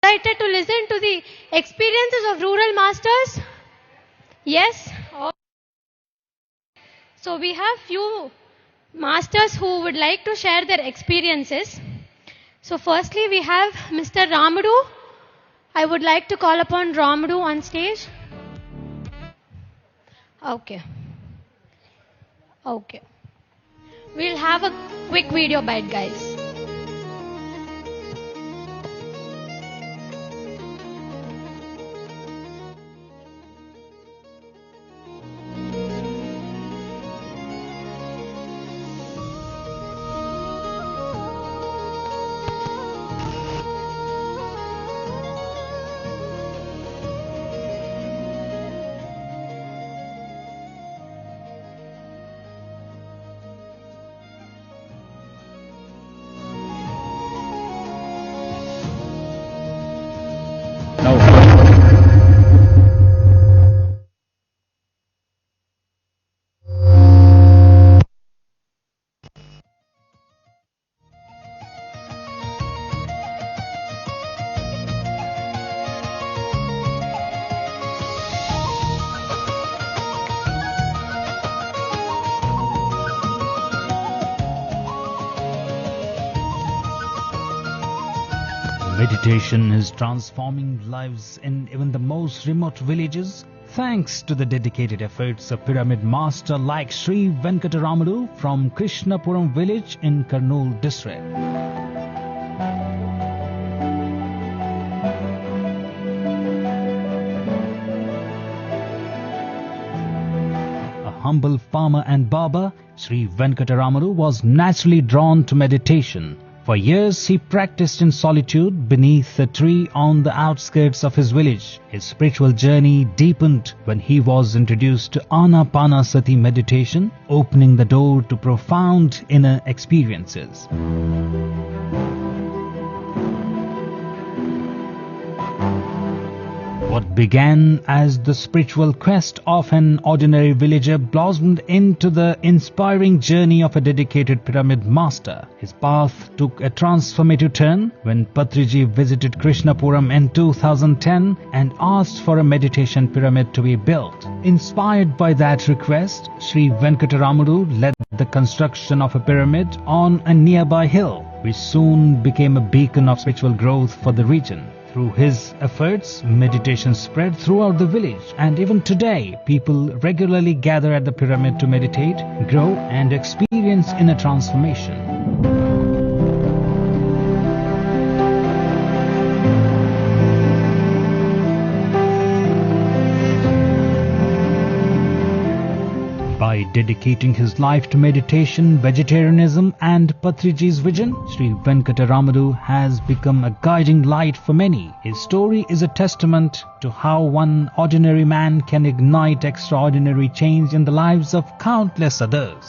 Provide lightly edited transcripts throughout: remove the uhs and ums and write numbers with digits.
excited to listen to the experiences of rural masters? Yes? So we have few masters who would like to share their experiences. So firstly we have Mr. Ramadu. I would like to call upon Ramadu on stage. Okay. We'll have a quick video bite, guys. Meditation is transforming lives in even the most remote villages thanks to the dedicated efforts of pyramid master like Sri Venkataramadu from Krishnapuram village in Kurnool district. A humble farmer and barber, Sri Venkataramadu was naturally drawn to meditation. For years, he practiced in solitude beneath a tree on the outskirts of his village. His spiritual journey deepened when he was introduced to Anapanasati meditation, opening the door to profound inner experiences. What began as the spiritual quest of an ordinary villager blossomed into the inspiring journey of a dedicated pyramid master. His path took a transformative turn when Patriji visited Krishnapuram in 2010 and asked for a meditation pyramid to be built. Inspired by that request, Sri Venkataramadu led the construction of a pyramid on a nearby hill, which soon became a beacon of spiritual growth for the region. Through his efforts, meditation spread throughout the village, and even today, people regularly gather at the pyramid to meditate, grow, and experience inner transformation. By dedicating his life to meditation, vegetarianism and Patriji's vision, Sri Venkataramadu has become a guiding light for many. His story is a testament to how one ordinary man can ignite extraordinary change in the lives of countless others.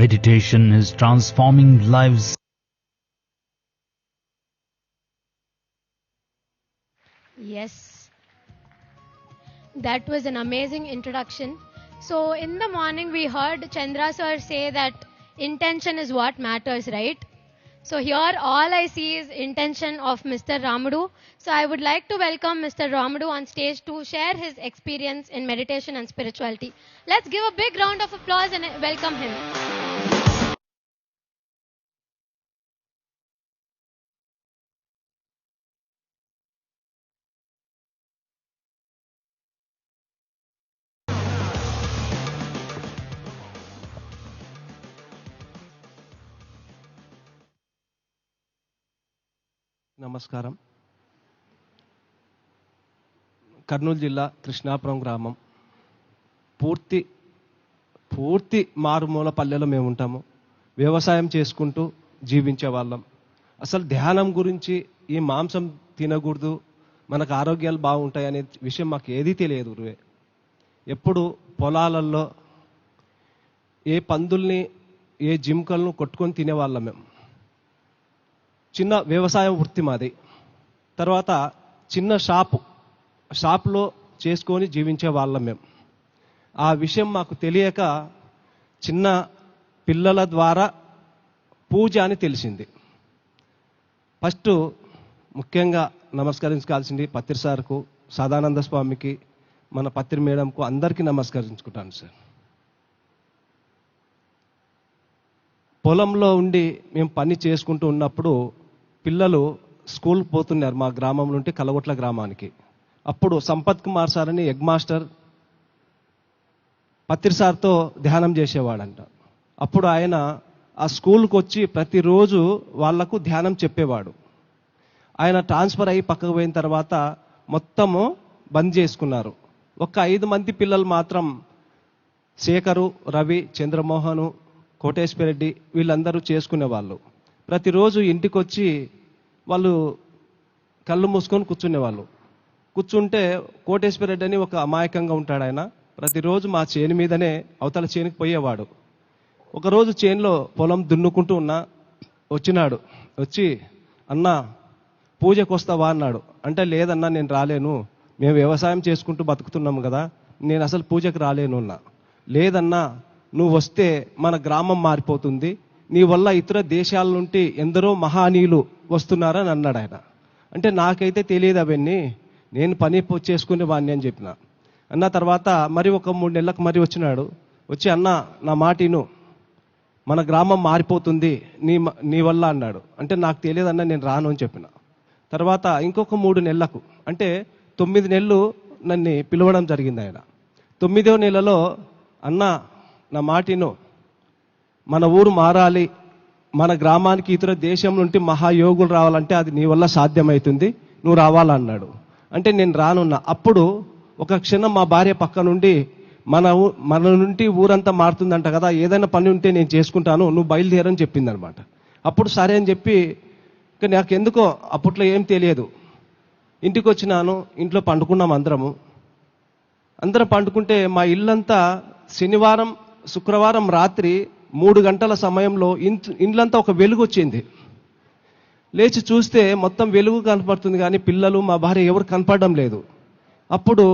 Meditation is transforming lives. Yes, that was an amazing introduction. So in the morning we heard Chandra sir say that intention is what matters, right? So here all I see is intention of Mr. Ramadu. So I would like to welcome Mr. Ramadu on stage to share his experience in meditation and spirituality. Let's give a big round of applause and welcome him. నమస్కారం. కర్నూలు జిల్లా కృష్ణాపురం గ్రామం పూర్తి మారుమూల పల్లెలో మేము ఉంటాము. వ్యవసాయం చేసుకుంటూ జీవించే వాళ్ళం. అసలు ధ్యానం గురించి ఈ మాంసం తినకూడదు, మనకు ఆరోగ్యాలు బాగుంటాయి అనే విషయం మాకు ఏదీ తెలియదు గురువే. ఎప్పుడు పొలాలలో ఏ పందుల్ని ఏ జింకలను కొట్టుకొని తినేవాళ్ళం మేము. చిన్న వ్యవసాయ వృత్తి మాది. తర్వాత చిన్న షాప్లో చేసుకొని జీవించే వాళ్ళం మేము. ఆ విషయం మాకు తెలియక చిన్న పిల్లల ద్వారా పూజ అని తెలిసింది. ఫస్ట్ ముఖ్యంగా నమస్కరించాల్సింది పత్రి సార్కు, సదానంద స్వామికి, మన పత్రి మేడంకు, అందరికీ నమస్కరించుకుంటాను సార్. పొలంలో ఉండి మేము పని చేసుకుంటూ ఉన్నప్పుడు పిల్లలు స్కూల్కి పోతున్నారు మా గ్రామం నుండి కలగొట్ల గ్రామానికి. అప్పుడు సంపత్ కుమార్ సార్ అని హెడ్ మాస్టర్ పత్రి సార్తో ధ్యానం చేసేవాడంట. అప్పుడు ఆయన ఆ స్కూల్కి వచ్చి ప్రతిరోజు వాళ్లకు ధ్యానం చెప్పేవాడు. ఆయన ట్రాన్స్ఫర్ అయ్యి పక్కకు పోయిన తర్వాత మొత్తము బంద్ చేసుకున్నారు. ఒక 5 మంది పిల్లలు మాత్రం శేఖరు, రవి, చంద్రమోహను, కోటేశ్వరెడ్డి వీళ్ళందరూ చేసుకునేవాళ్ళు. ప్రతిరోజు ఇంటికి వచ్చి వాళ్ళు కళ్ళు మూసుకొని కూర్చునేవాళ్ళు. కూర్చుంటే కోటేశ్వరెడ్డి అని ఒక అమాయకంగా ఉంటాడు ఆయన. ప్రతిరోజు మా చేను మీదనే అవతల చేనుకి పోయేవాడు. ఒకరోజు చేనులో పొలం దున్నుకుంటూ వచ్చినాడు. వచ్చి అన్నా పూజకు వస్తావా అన్నాడు. అంటే లేదన్నా నేను రాలేను, మేము వ్యవసాయం చేసుకుంటూ బతుకుతున్నాము కదా, నేను అసలు పూజకు రాలేను అన్నా. లేదన్నా నువ్వు వస్తే మన గ్రామం మారిపోతుంది, నీ వల్ల ఇతర దేశాల నుండి ఎందరో మహానీయులు వస్తున్నారని అన్నాడు ఆయన. అంటే నాకైతే తెలియదు అవన్నీ, నేను పని చేసుకునే వాడిని అని చెప్పిన. అన్న తర్వాత మరి ఒక 3 నెలలకు మరి వచ్చినాడు. వచ్చి అన్న నా మాటిను, మన గ్రామం మారిపోతుంది నీ వల్ల అన్నాడు. అంటే నాకు తెలియదన్నా నేను రాను అని చెప్పిన. తర్వాత ఇంకొక 3 నెలలకు అంటే 9 నెలలు నన్ను పిలవడం జరిగింది ఆయన. 9వ నెలలో అన్న నా మాటిను, మన ఊరు మారాలి, మన గ్రామానికి ఇతర దేశం నుండి మహాయోగులు రావాలంటే అది నీ వల్ల సాధ్యమవుతుంది, నువ్వు రావాలన్నాడు. అంటే నేను రానున్నా. అప్పుడు ఒక క్షణం మా భార్య పక్క నుండి మన నుండి ఊరంతా మారుతుందంట కదా, ఏదైనా పని ఉంటే నేను చేసుకుంటాను, నువ్వు బయలుదేరని చెప్పింది అనమాట. అప్పుడు సరే అని చెప్పి, నాకు ఎందుకో అప్పట్లో ఏం తెలియదు, ఇంటికి వచ్చినాను. ఇంట్లో పండుకున్నాం అందరం పండుకుంటే మా ఇల్లంతా శనివారం శుక్రవారం రాత్రి 3 గంటల సమయంలో ఇండ్లంతా ఒక వెలుగు వచ్చింది. లేచి చూస్తే మొత్తం వెలుగు కనపడుతుంది కానీ పిల్లలు మా భార్య ఎవరు కనపడడం లేదు. అప్పుడు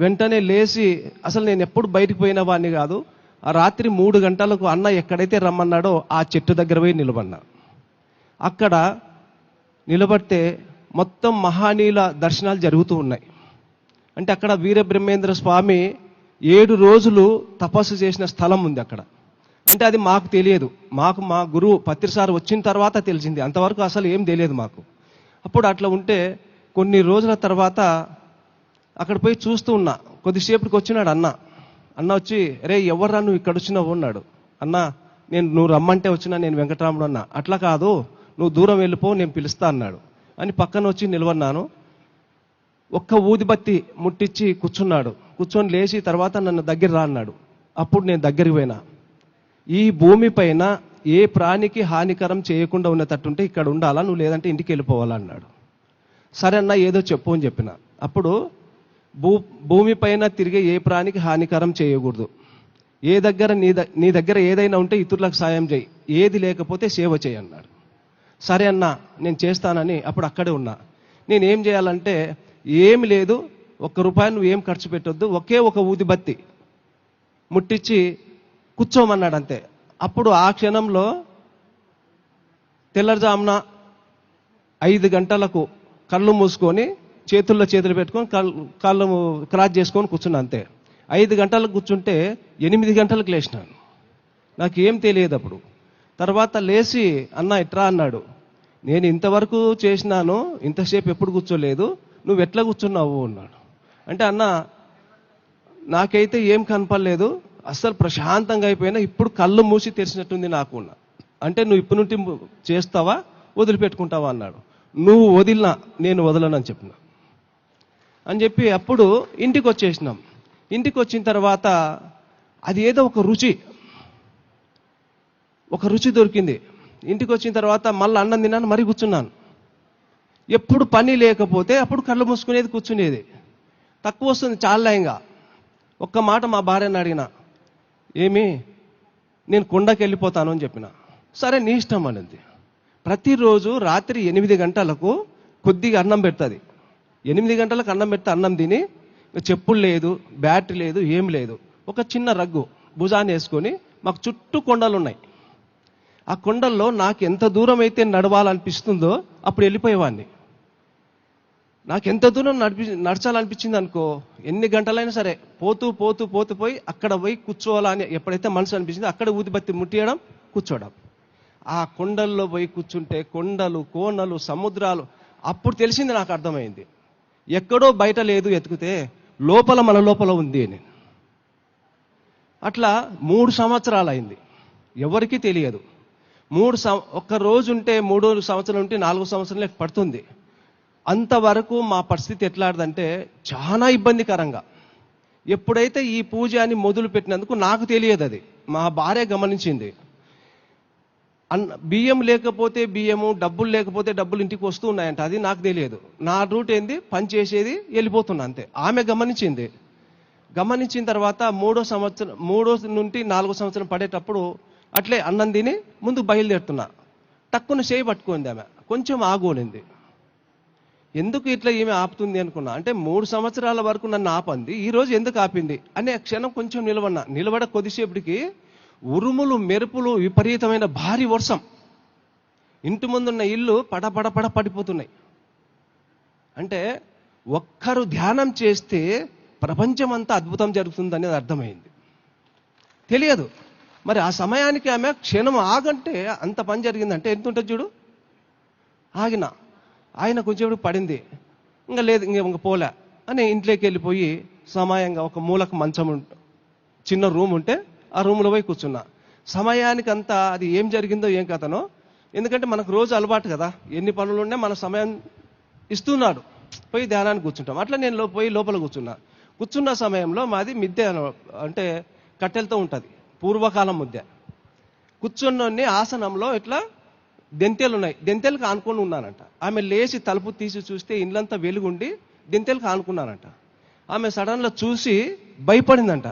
వెంటనే లేచి, అసలు నేను ఎప్పుడు బయటికి పోయిన వాడిని కాదు, ఆ రాత్రి 3 గంటలకు అన్న ఎక్కడైతే రమ్మన్నాడో ఆ చెట్టు దగ్గర పోయి నిలబడినా. అక్కడ నిలబడితే మొత్తం మహానీయుల దర్శనాలు జరుగుతూ ఉన్నాయి. అంటే అక్కడ వీరబ్రహ్మేంద్ర స్వామి 7 రోజులు తపస్సు చేసిన స్థలం ఉంది అక్కడ. అంటే అది మాకు తెలియదు, మా గురువు పత్రి సార్ వచ్చిన తర్వాత తెలిసింది, అంతవరకు అసలు ఏం తెలియదు మాకు. అప్పుడు అట్లా ఉంటే కొన్ని రోజుల తర్వాత అక్కడ పోయి చూస్తూ ఉన్నా. కొద్దిసేపటికి వచ్చినాడు అన్న వచ్చి, రే ఎవర్రా నువ్వు ఇక్కడ వచ్చినావు అన్నాడు. అన్న నువ్వు రమ్మంటే వచ్చినా, నేను వెంకటరాముడు అన్నా. అట్లా కాదు, నువ్వు దూరం వెళ్ళిపో, నేను పిలుస్తా అన్నాడు అని పక్కన వచ్చి నిలవన్నాను. ఒక్క ఊదిబత్తి ముట్టించి కూర్చున్నాడు. కూర్చొని లేచి తర్వాత నన్ను దగ్గర రా అన్నాడు. అప్పుడు నేను దగ్గరికి పోయినా. ఈ భూమి పైన ఏ ప్రాణికి హానికరం చేయకుండా ఉన్నట్టుంటే ఇక్కడ ఉండాలా, నువ్వు లేదంటే ఇంటికి వెళ్ళిపోవాలా అన్నాడు. సరే అన్న ఏదో చెప్పు అని చెప్పిన. అప్పుడు భూమి పైన తిరిగే ఏ ప్రాణికి హానికరం చేయకూడదు, నీ దగ్గర ఏదైనా ఉంటే ఇతరులకు సాయం చేయి, ఏది లేకపోతే సేవ చేయి అన్నాడు. సరే అన్న నేను చేస్తానని అప్పుడు అక్కడే ఉన్నా. నేనేం చేయాలంటే ఏమి లేదు, ₹1 నువ్వు ఏం ఖర్చు పెట్టొద్దు, ఒకే ఒక ఊదిబత్తి ముట్టించి కూర్చోమన్నాడు అంతే. అప్పుడు ఆ క్షణంలో తెల్లవారుజామున 5 గంటలకు కళ్ళు మూసుకొని చేతుల్లో చేతులు పెట్టుకొని కాళ్ళు క్రాస్ చేసుకొని కూర్చున్నా అంతే. 5 గంటలకు కూర్చుంటే 8 గంటలకు లేచినాను. నాకు ఏం తెలియదు అప్పుడు. తర్వాత లేచి అన్న ఇట్రా అన్నాడు. నేను ఇంతవరకు చేసినాను, ఇంతసేపు ఎప్పుడు కూర్చోలేదు, నువ్వు ఎట్లా కూర్చున్నావు అన్నాడు. అంటే అన్న నాకైతే ఏం కనపడలేదు, అస్సలు ప్రశాంతంగా అయిపోయినా, ఇప్పుడు కళ్ళు మూసి తెరిచినట్టుంది నాకు. అంటే నువ్వు ఇప్పుడు నుండి చేస్తావా వదిలిపెట్టుకుంటావా అన్నాడు. నువ్వు వదిలినా నేను వదలనని చెప్పిన అని చెప్పి అప్పుడు ఇంటికి వచ్చేసినాం. ఇంటికి వచ్చిన తర్వాత అది ఏదో ఒక రుచి దొరికింది. ఇంటికి వచ్చిన తర్వాత మళ్ళీ అన్నం తిన్నాను, మరీ కూర్చున్నాను. ఎప్పుడు పని లేకపోతే అప్పుడు కళ్ళు మూసుకునేది, కూర్చునేది. తక్కువ వస్తుంది చాలా. ఇంకా ఒక్క మాట మా భార్యని అడిగిన, ఏమి నేను కొండకి వెళ్ళిపోతాను అని చెప్పిన. సరే నీ ఇష్టం అనింది. ప్రతిరోజు రాత్రి 8 గంటలకు కొద్దిగా అన్నం పెడుతుంది. 8 గంటలకు అన్నం పెడితే అన్నం తిని చెప్పులు లేదు, బ్యాటరీ లేదు, ఏం లేదు. ఒక చిన్న రగ్గు భుజాన్ని వేసుకొని, మాకు చుట్టూ కొండలు ఉన్నాయి. ఆ కొండల్లో నాకు ఎంత దూరం అయితే నడవాలనిపిస్తుందో అప్పుడు వెళ్ళిపోయేవాడిని. నాకు ఎంత దూరం నడచాలనిపించింది అనుకో, ఎన్ని గంటలైనా సరే పోతూ పోయి అక్కడ పోయి కూర్చోవాలని ఎప్పుడైతే మనసు అనిపించిందో అక్కడ ఊదిబత్తి ముట్టియడం, కూర్చోవడం. ఆ కొండల్లో పోయి కూర్చుంటే కొండలు, కోనలు, సముద్రాలు, అప్పుడు తెలిసింది, నాకు అర్థమైంది ఎక్కడో బయట లేదు ఎతికితే లోపల మన లోపల ఉంది అని. అట్లా 3 సంవత్సరాలు అయింది, ఎవరికీ తెలియదు. ఒక్క రోజు ఉంటే 3 సంవత్సరాలు ఉంటే 4 సంవత్సరాలు పడుతుంది. అంతవరకు మా పరిస్థితి ఎట్లాంటిదంటే చాలా ఇబ్బందికరంగా. ఎప్పుడైతే ఈ పూజ అని మొదలు పెట్టినందుకు నాకు తెలియదు, అది మా భార్య గమనించింది. బియ్యం లేకపోతే బియ్యము, డబ్బులు లేకపోతే డబ్బులు ఇంటికి వస్తూ ఉన్నాయంట, అది నాకు తెలియదు. నా రూట్ ఏంది, పని చేసేది, వెళ్ళిపోతున్నా అంతే. ఆమె గమనించింది. గమనించిన తర్వాత 3 నుండి 4 సంవత్సరం పడేటప్పుడు అట్లే అన్నం తిని ముందు బయలుదేరుతున్నా. టక్కున చేయి పట్టుకుంది ఆమె, కొంచెం ఆగోనింది. ఎందుకు ఇట్లా ఈమె ఆపుతుంది అనుకున్నా. అంటే 3 సంవత్సరాల వరకు నన్ను ఆపంది, ఈ రోజు ఎందుకు ఆపింది అనే క్షణం కొంచెం నిలబడ కొద్దిసేపటికి ఉరుములు, మెరుపులు, విపరీతమైన భారీ వర్షం. ఇంటి ముందున్న ఇల్లు పడపడ పడిపోతున్నాయి. అంటే ఒక్కరు ధ్యానం చేస్తే ప్రపంచం అంతా అద్భుతం జరుగుతుంది అనేది అర్థమైంది. తెలియదు మరి ఆ సమయానికి ఆమె క్షణం ఆగంటే అంత పని జరిగిందంటే ఎంత ఉంటుంది చూడు. ఆయన కొంచెం పడింది, ఇంకా లేదు, ఇంక పోలే అని ఇంట్లోకి వెళ్ళిపోయి సమయంగా ఒక మూలకు మంచం చిన్న రూమ్ ఉంటే ఆ రూమ్లో పోయి కూర్చున్నా. సమయానికి అంతా అది ఏం జరిగిందో ఏం కథనో, ఎందుకంటే మనకు రోజు అలవాటు కదా, ఎన్ని పనులు ఉన్నా మన సమయం ఇస్తున్నాడు, పోయి ధ్యానానికి కూర్చుంటాం. అట్లా నేను పోయి లోపల కూర్చున్న సమయంలో మాది మిద్దె, అంటే కట్టెలతో ఉంటుంది, పూర్వకాలం ముద్దె. కూర్చున్నోన్ని ఆసనంలో ఇట్లా దెంతెలు ఉన్నాయి, దెంతెలకు ఆనుకొని ఉన్నానంట. ఆమె లేచి తలుపు తీసి చూస్తే ఇల్లంతా వెలుగుండి దెంతెలకు ఆనుకున్నానంట. ఆమె సడన్లో చూసి భయపడిందంట.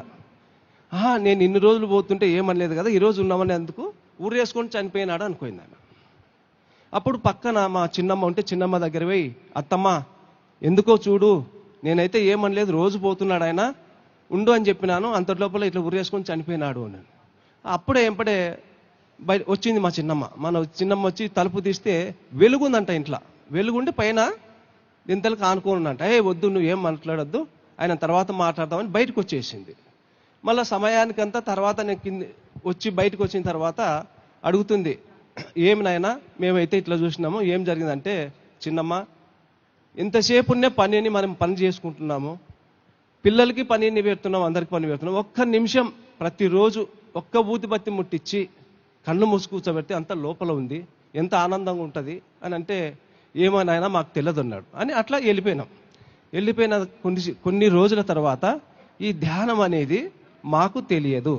నేను ఇన్ని రోజులు పోతుంటే ఏమనలేదు కదా, ఈరోజు ఉన్నామని అందుకు ఊరేసుకొని చనిపోయినాడు అనుకోయింది ఆమె. అప్పుడు పక్కన మా చిన్నమ్మ ఉంటే చిన్నమ్మ దగ్గర పోయి, అత్తమ్మ ఎందుకో చూడు, నేనైతే ఏమనలేదు, రోజు పోతున్నాడు ఆయన, ఉండు అని చెప్పినాను, అంతటి లోపల ఇట్లా ఊరేసుకొని చనిపోయినాడు అని. అప్పుడే వచ్చింది మా చిన్నమ్మ వచ్చి తలుపు తీస్తే వెలుగుందంట, ఇంట్లో వెలుగుండి పైన దింతలకు ఆనుకోనుందంట. వద్దు, నువ్వు ఏం మాట్లాడొద్దు, ఆయన తర్వాత మాట్లాడదామని బయటకు వచ్చేసింది. మళ్ళీ సమయానికంతా తర్వాత నేను వచ్చి బయటకు వచ్చిన తర్వాత అడుగుతుంది, ఏమి నాయనా మేమైతే ఇట్లా చూసినాము, ఏం జరిగిందంటే, చిన్నమ్మ ఇంతసేపు ఉన్న పనిని మనం పని చేసుకుంటున్నాము, పిల్లలకి పనిని పెడుతున్నాం, అందరికి పని పెడుతున్నాం, ఒక్క నిమిషం ప్రతిరోజు ఒక్క ఊదిబత్తి ముట్టించి కళ్ళు మూసి కూర్చోబెడితే అంత లోపల ఉంది, ఎంత ఆనందంగా ఉంటుంది అని అంటే, ఏమో నాయనా మాకు తెలియదు అన్నాడు అని. అట్లా వెళ్ళిపోయిన కొన్ని రోజుల తర్వాత ఈ ధ్యానం అనేది మాకు తెలియదు.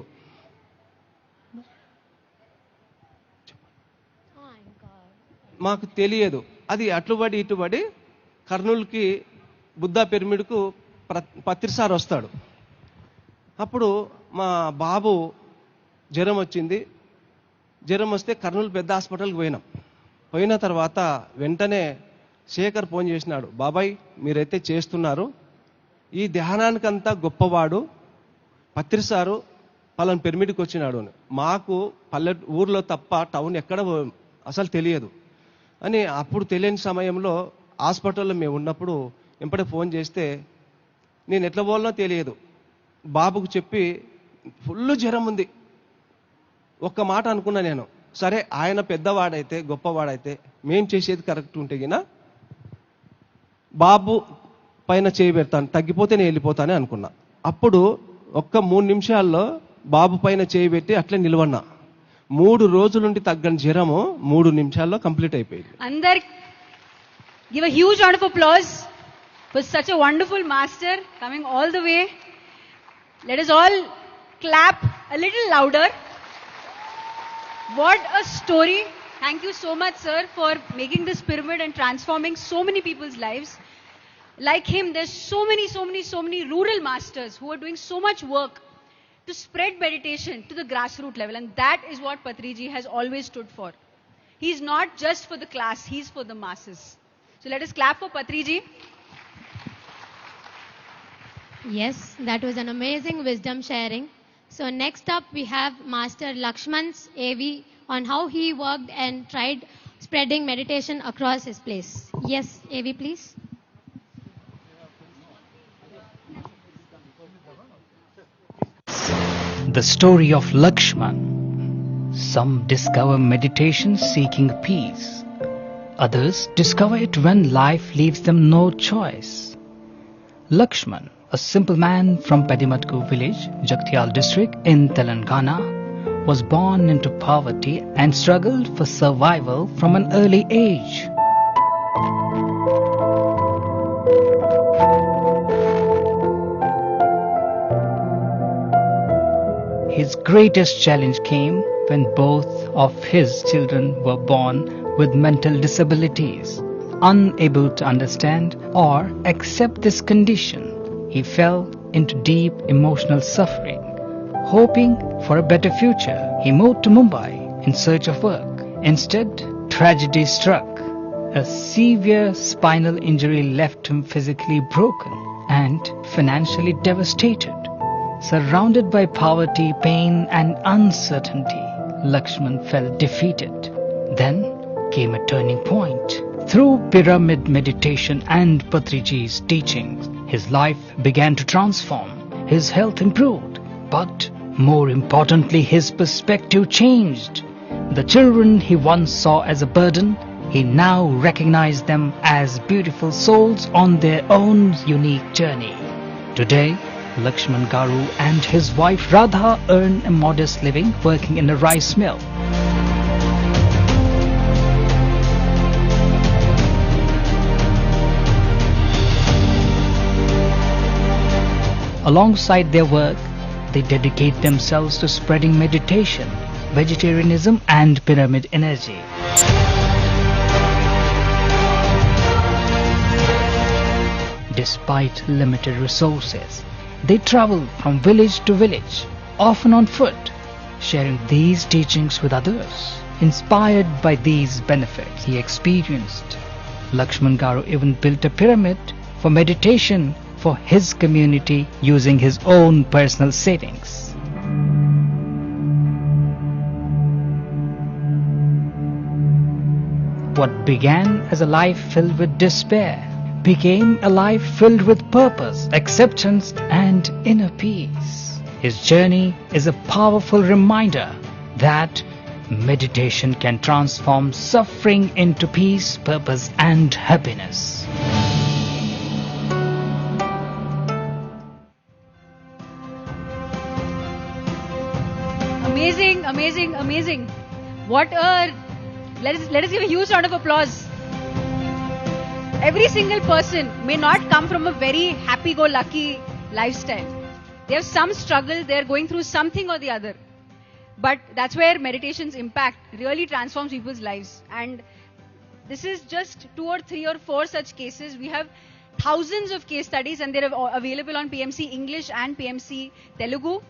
మాకు తెలియదు, అది అట్లుబడి ఇటుబడి కర్నూలుకి బుద్ధా పిరమిడ్కు పత్రిసారి వస్తాడు. అప్పుడు మా బాబు జ్వరం వచ్చింది. జ్వరం వస్తే కర్నూలు పెద్ద హాస్పిటల్కి పోయిన తర్వాత వెంటనే శేఖర్ ఫోన్ చేసినాడు, బాబాయ్ మీరైతే చేస్తున్నారు, ఈ ధ్యానానికంతా గొప్పవాడు పత్రిసారు పలానా పిరమిడ్కి వచ్చినాడు అని. మాకు ఊర్లో తప్ప టౌన్ ఎక్కడ అసలు తెలియదు అని. అప్పుడు తెలియని సమయంలో హాస్పిటల్లో మేము ఉన్నప్పుడు ఎంపడే ఫోన్ చేస్తే నేను ఎట్లా పోవాలనో తెలియదు. బాబుకు చెప్పి ఫుల్ జ్వరం ఉంది, ఒక్క మాట అనుకున్నా నేను, సరే ఆయన పెద్దవాడైతే గొప్పవాడైతే మేం చేసేది కరెక్ట్ ఉంటే గిన బాబు పైన చేయి పెడతాను, తగ్గిపోతే నేను వెళ్ళిపోతానే అనుకున్నా. అప్పుడు ఒక్క 3 నిమిషాల్లో బాబు పైన చేయి పెట్టి అట్లే నిలవన్నా. 3 రోజుల నుండి తగ్గని జ్వరము 3 నిమిషాల్లో కంప్లీట్ అయిపోయింది. అందరు give a huge round of applause for such a wonderful master coming all the way. Let us all clap a little louder. What a story. Thank you so much, sir, for making this pyramid and transforming so many people's lives. Like him, there's so many rural masters who are doing so much work to spread meditation to the grassroots level, and that is what Patriji has always stood for. He's not just for the class, he's for the masses. So let us clap for Patriji. Yes, that was an amazing wisdom sharing. So next up we have Master Lakshman's AV on how he worked and tried spreading meditation across his place. Yes, AV please. The story of Lakshman. Some discover meditation seeking peace. Others discover it when life leaves them no choice. Lakshman, a simple man from Pedimatku village, Jagtial district in Telangana, was born into poverty and struggled for survival from an early age. His greatest challenge came when both of his children were born with mental disabilities. Unable to understand or accept this condition, he fell into deep emotional suffering. Hoping for a better future, he moved to Mumbai in search of work. Instead, tragedy struck. A severe spinal injury left him physically broken and financially devastated. Surrounded by poverty, pain and uncertainty, Lakshman felt defeated. Then came a turning point. Through pyramid meditation and Patriji's teachings, his life began to transform. His health improved, but more importantly, his perspective changed. The children he once saw as a burden, he now recognized them as beautiful souls on their own unique journey. Today, Lakshman Garu and his wife Radha earn a modest living working in a rice mill. Alongside their work, they dedicate themselves to spreading meditation, vegetarianism and pyramid energy. Despite limited resources, they travel from village to village, often on foot, sharing these teachings with others. Inspired by these benefits he experienced, Lakshman Garu even built a pyramid for meditation for his community using his own personal savings. What began as a life filled with despair became a life filled with purpose, acceptance and inner peace. His journey is a powerful reminder that meditation can transform suffering into peace, purpose and happiness. Amazing, amazing, amazing. Let us give a huge round of applause. Every single person may not come from a very happy-go-lucky lifestyle. They have some struggle, they are going through something or the other. But that's where meditation's impact really transforms people's lives. And this is just 2 or 3 or 4 such cases. We have thousands of case studies and they're available on PMC English and PMC Telugu.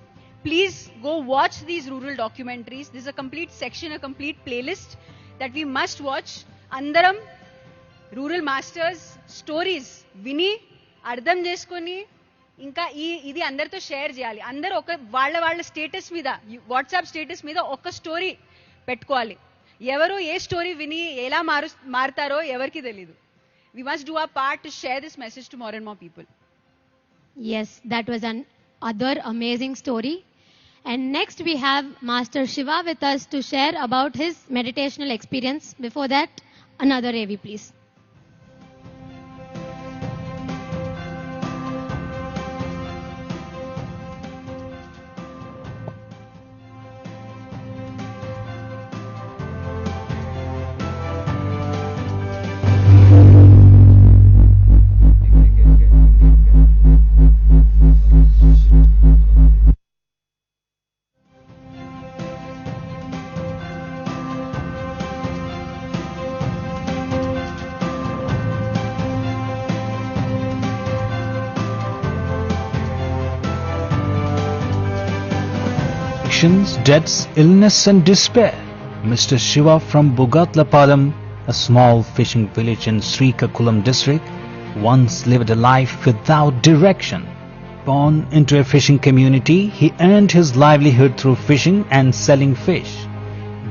Please go watch these rural documentaries. This is a complete section, a complete playlist that we must watch. Andaram rural masters stories విని అర్థం చేసుకొని ఇంకా ఇది అందరితో share చేయాలి. అందరూ ఒక వాళ్ళ స్టేటస్ మీద, వాట్సాప్ స్టేటస్ మీద ఒక స్టోరీ పెట్టుకోవాలి. ఎవరు ఏ స్టోరీ విని ఎలా మారుతారో ఎవరికి తెలియదు. We must do our part to share this message to more and more people. Yes, that was another amazing story. And next we have Master Shiva with us to share about his meditational experience. Before that, another AV please. Debts, illness and despair, Mr. Shiva from Bogatlapalam a small fishing village in Srikakulam district, once lived a life without direction. Born into a fishing community, he earned his livelihood through fishing and selling fish.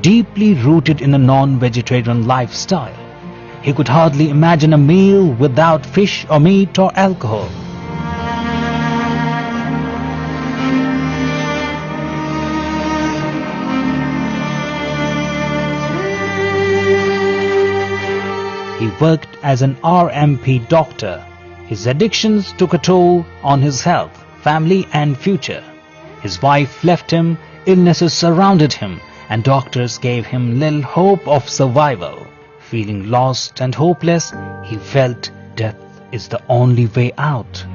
Deeply rooted in a non-vegetarian lifestyle, he could hardly imagine a meal without fish or meat or alcohol. He worked as an RMP doctor. His addictions took a toll on his health, family and future. His wife left him, illnesses surrounded him, and doctors gave him little hope of survival. Feeling lost and hopeless, he felt death is the only way out.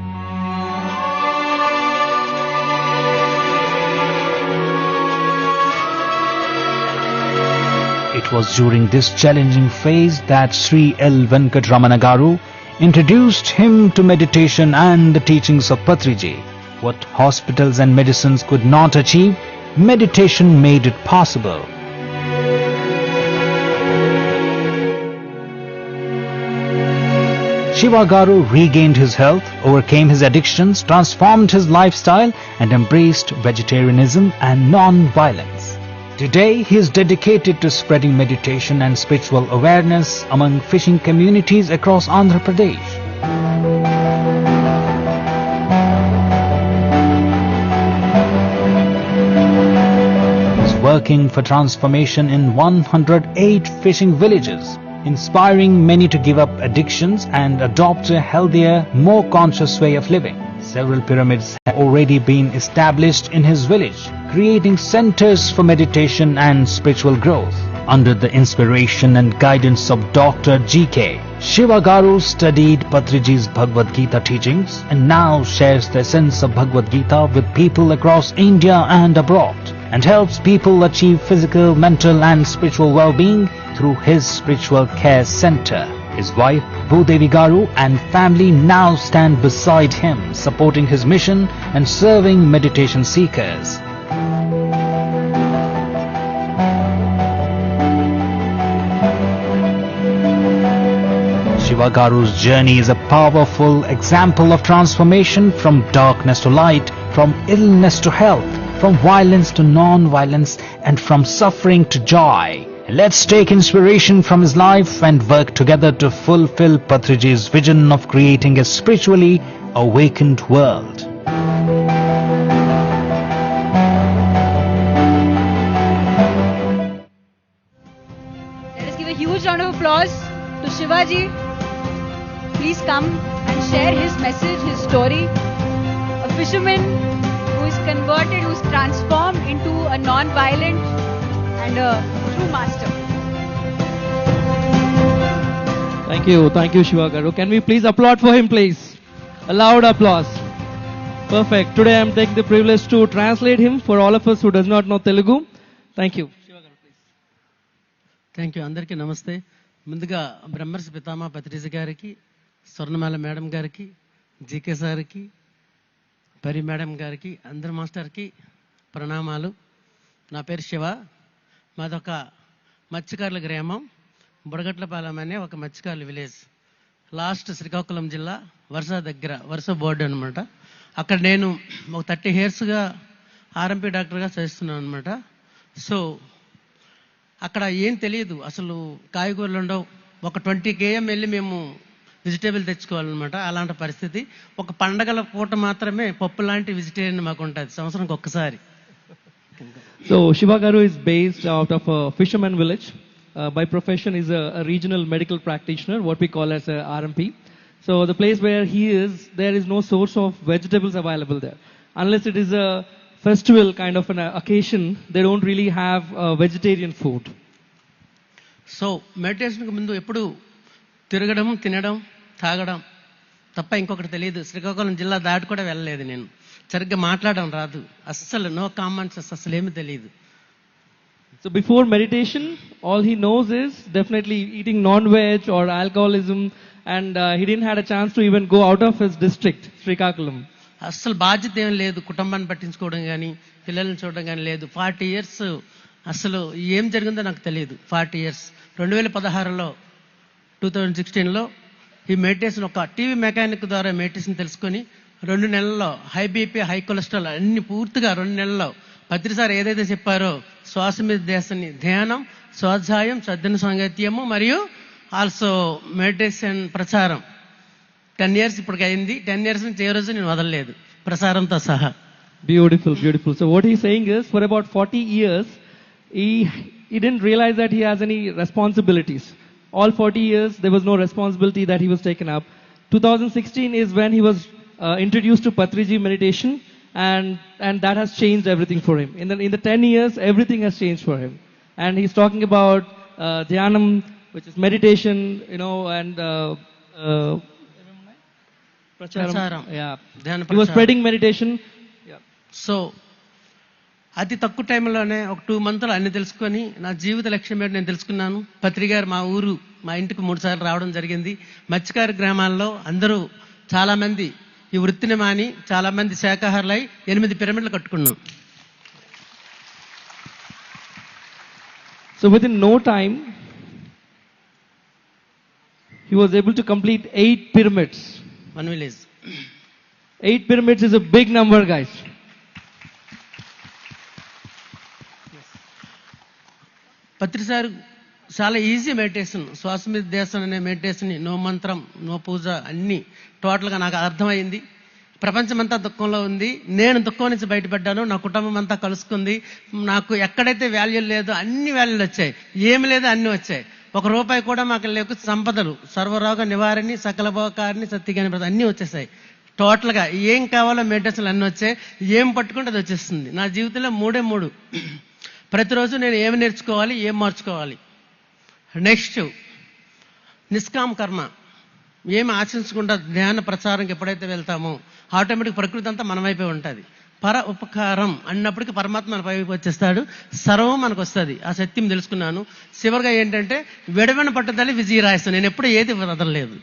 It was during this challenging phase that Sri L. Venkatramana Garu introduced him to meditation and the teachings of Patriji. What hospitals and medicines could not achieve, meditation made it possible. Shiva Garu regained his health, overcame his addictions, transformed his lifestyle and embraced vegetarianism and non-violence. Today, he is dedicated to spreading meditation and spiritual awareness among fishing communities across Andhra Pradesh. He is working for transformation in 108 fishing villages, inspiring many to give up addictions and adopt a healthier, more conscious way of living. Several pyramids have already been established in his village, creating centers for meditation and spiritual growth. Under the inspiration and guidance of Dr. G.K., Shiva Garu studied Patriji's Bhagavad Gita teachings and now shares the essence of Bhagavad Gita with people across India and abroad, and helps people achieve physical, mental and spiritual well-being through his spiritual care center. His wife, Bhudevi Garu, and family now stand beside him, supporting his mission and serving meditation seekers. Shiva Garu's journey is a powerful example of transformation from darkness to light, from illness to health, from violence to non-violence, and from suffering to joy. Let's take inspiration from his life and work together to fulfill Patriji's vision of creating a spiritually awakened world. Let us give a huge round of applause to Shivaji. Please come and share his message, his story. A fisherman who is converted, who is transformed into a non-violent and a true master. Thank you Shiva Garu. Can we please applaud for him please? A loud applause. Perfect. Today I am taking the privilege to translate him for all of us who does not know Telugu. Thank you. Shiva Garu, please. Thank you. అందరికీ నమస్తే. ముందుగా బ్రహ్మర్షి పితామా పత్రిజి గారికి, స్వర్ణమాల madam గారికి, GK సార్కి, పరి madam గారికి, అందరి మాస్టర్కి ప్రణామాలు. నా పేరు శివ. మాదొక మత్స్యకారుల గ్రామం, బుడగట్లపాలెం అనే ఒక మత్స్యకారుల విలేజ్. లాస్ట్ శ్రీకాకుళం జిల్లా వర్ష దగ్గర, వర్ష బోర్డు అనమాట. అక్కడ నేను ఒక 30 yearsగా ఆర్ఎంపీ డాక్టర్గా చేస్తున్నాను అనమాట. సో అక్కడ ఏం తెలియదు, అసలు కాయగూరలు ఉండవు. ఒక 20 km వెళ్ళి మేము వెజిటేబుల్ తెచ్చుకోవాలన్నమాట. అలాంటి పరిస్థితి. ఒక పండగల పూట మాత్రమే పప్పు లాంటి వెజిటేరియన్ మాకు ఉంటుంది సంవత్సరానికి ఒక్కసారి. So Shiva Garu is based out of a fisherman village. By profession is a regional medical practitioner, what we call as a RMP. So the place where he is, there is no source of vegetables available there. Unless it is a festival kind of an occasion, they don't really have vegetarian food. So మెడిటేషన్కి ముందు ఎప్పుడు తిరగడం, తినడం, తాగడం తప్ప ఇంకొకటి తెలియదు. శ్రీకాకుళం జిల్లా దాటి కూడా వెళ్ళలేదు నేను. సరిగ్గా మాట్లాడడం రాదు అస్సలు. నో కామన్ సెన్స్, అసలు ఏమి తెలియదు. So before meditation, all he knows is definitely eating non-veg or alcoholism, and he didn't had a chance to even go out of his district, Srikakulam. అస్సలు బాధ్యత ఏం లేదు, కుటుంబాన్ని పట్టించుకోవడం కానీ పిల్లల్ని చూడడం కానీ లేదు. 40 years అసలు ఏం జరిగిందో నాకు తెలియదు. 40 years 2016లో 2016లో ఈ మెడిటేషన్ ఒక టీవీ మెకానిక్ ద్వారా మెడిటేషన్ తెలుసుకొని 2 నెలల్లో హై బీపీ, హై కొలెస్ట్రాల్ అన్ని పూర్తిగా 2 నెలల్లో పత్రి సార్ ఏదైతే చెప్పారో శ్వాస మీద ధ్యానం, స్వాధ్యాయం, సద్గుణ సాంగత్యము మరియు ఆల్సో మెడిటేషన్ ప్రచారం 10 years ఇప్పటికి అయింది. 10 years నుంచి ఏ రోజు నేను వదలలేదు ప్రసారంతో సహా. Beautiful, beautiful. So what he's saying is, for about 40 years, he didn't realize that he has any responsibilities. All 40 years, there was no responsibility that he was taken up. 2016 is when he was introduced to Patriji meditation, and that has changed everything for him. In the 10 years, everything has changed for him. And he's talking about dhyanam, which is meditation, and pracharam. Yeah. Dhyana He was spreading meditation. So అతి తక్కువ టైంలోనే ఒక 2 months అన్ని తెలుసుకొని నా జీవిత లక్ష్యం ఏంటో నేను తెలుసుకున్నాను. పత్రి గారు మా ఇంటికి 3 సార్లు రావడం జరిగింది. మత్స్యకార గ్రామాల్లో అందరూ చాలా మంది ఈ వృత్తిని మాని చాలా మంది శాకాహారులై 8 పిరమిడ్లు కట్టుకున్నాం. So within no time, he was able to complete 8 pyramids. One village. 8 pyramids is a big number, guys. Patri sir చాలా ఈజీ మెడిటేషన్, శ్వాస మీద ధ్యాస అనే మెడిటేషన్, నో మంత్రం, నో పూజ, అన్ని టోటల్గా నాకు అర్థమైంది. ప్రపంచమంతా దుఃఖంలో ఉంది, నేను దుఃఖం నుంచి బయటపడ్డాను, నా కుటుంబం అంతా కలుసుకుంది. నాకు ఎక్కడైతే వాల్యూ లేదో అన్ని వాల్యూలు వచ్చాయి, ఏమి లేదో అన్ని వచ్చాయి. 1 రూపాయి కూడా మాకు లేకు, సంపదలు, సర్వరోగ నివారణి, సకల భోకారిని, సత్యగాని అన్నీ వచ్చేసాయి. టోటల్గా ఏం కావాలో మెడిటేషన్లు అన్నీ వచ్చాయి. ఏం పట్టుకుంటే అది వచ్చేస్తుంది. నా జీవితంలో 3 ప్రతిరోజు నేను ఏమి నేర్చుకోవాలి, ఏం మార్చుకోవాలి. నెక్స్ట్ నిష్కామ కర్మ, ఏమి ఆశించకుండా ధ్యాన ప్రచారంకి ఎప్పుడైతే వెళ్తామో ఆటోమేటిక్ ప్రకృతి అంతా మన వైపే ఉంటుంది. పర ఉపకారం అన్నప్పటికీ పరమాత్మ మన వైపు వచ్చేస్తాడు, సర్వం మనకు వస్తుంది. ఆ సత్యం తెలుసుకున్నాను. చివరిగా ఏంటంటే విడవన పట్టుదల విజయరాయసం. నేను ఎప్పుడు ఏది వదలలేదు.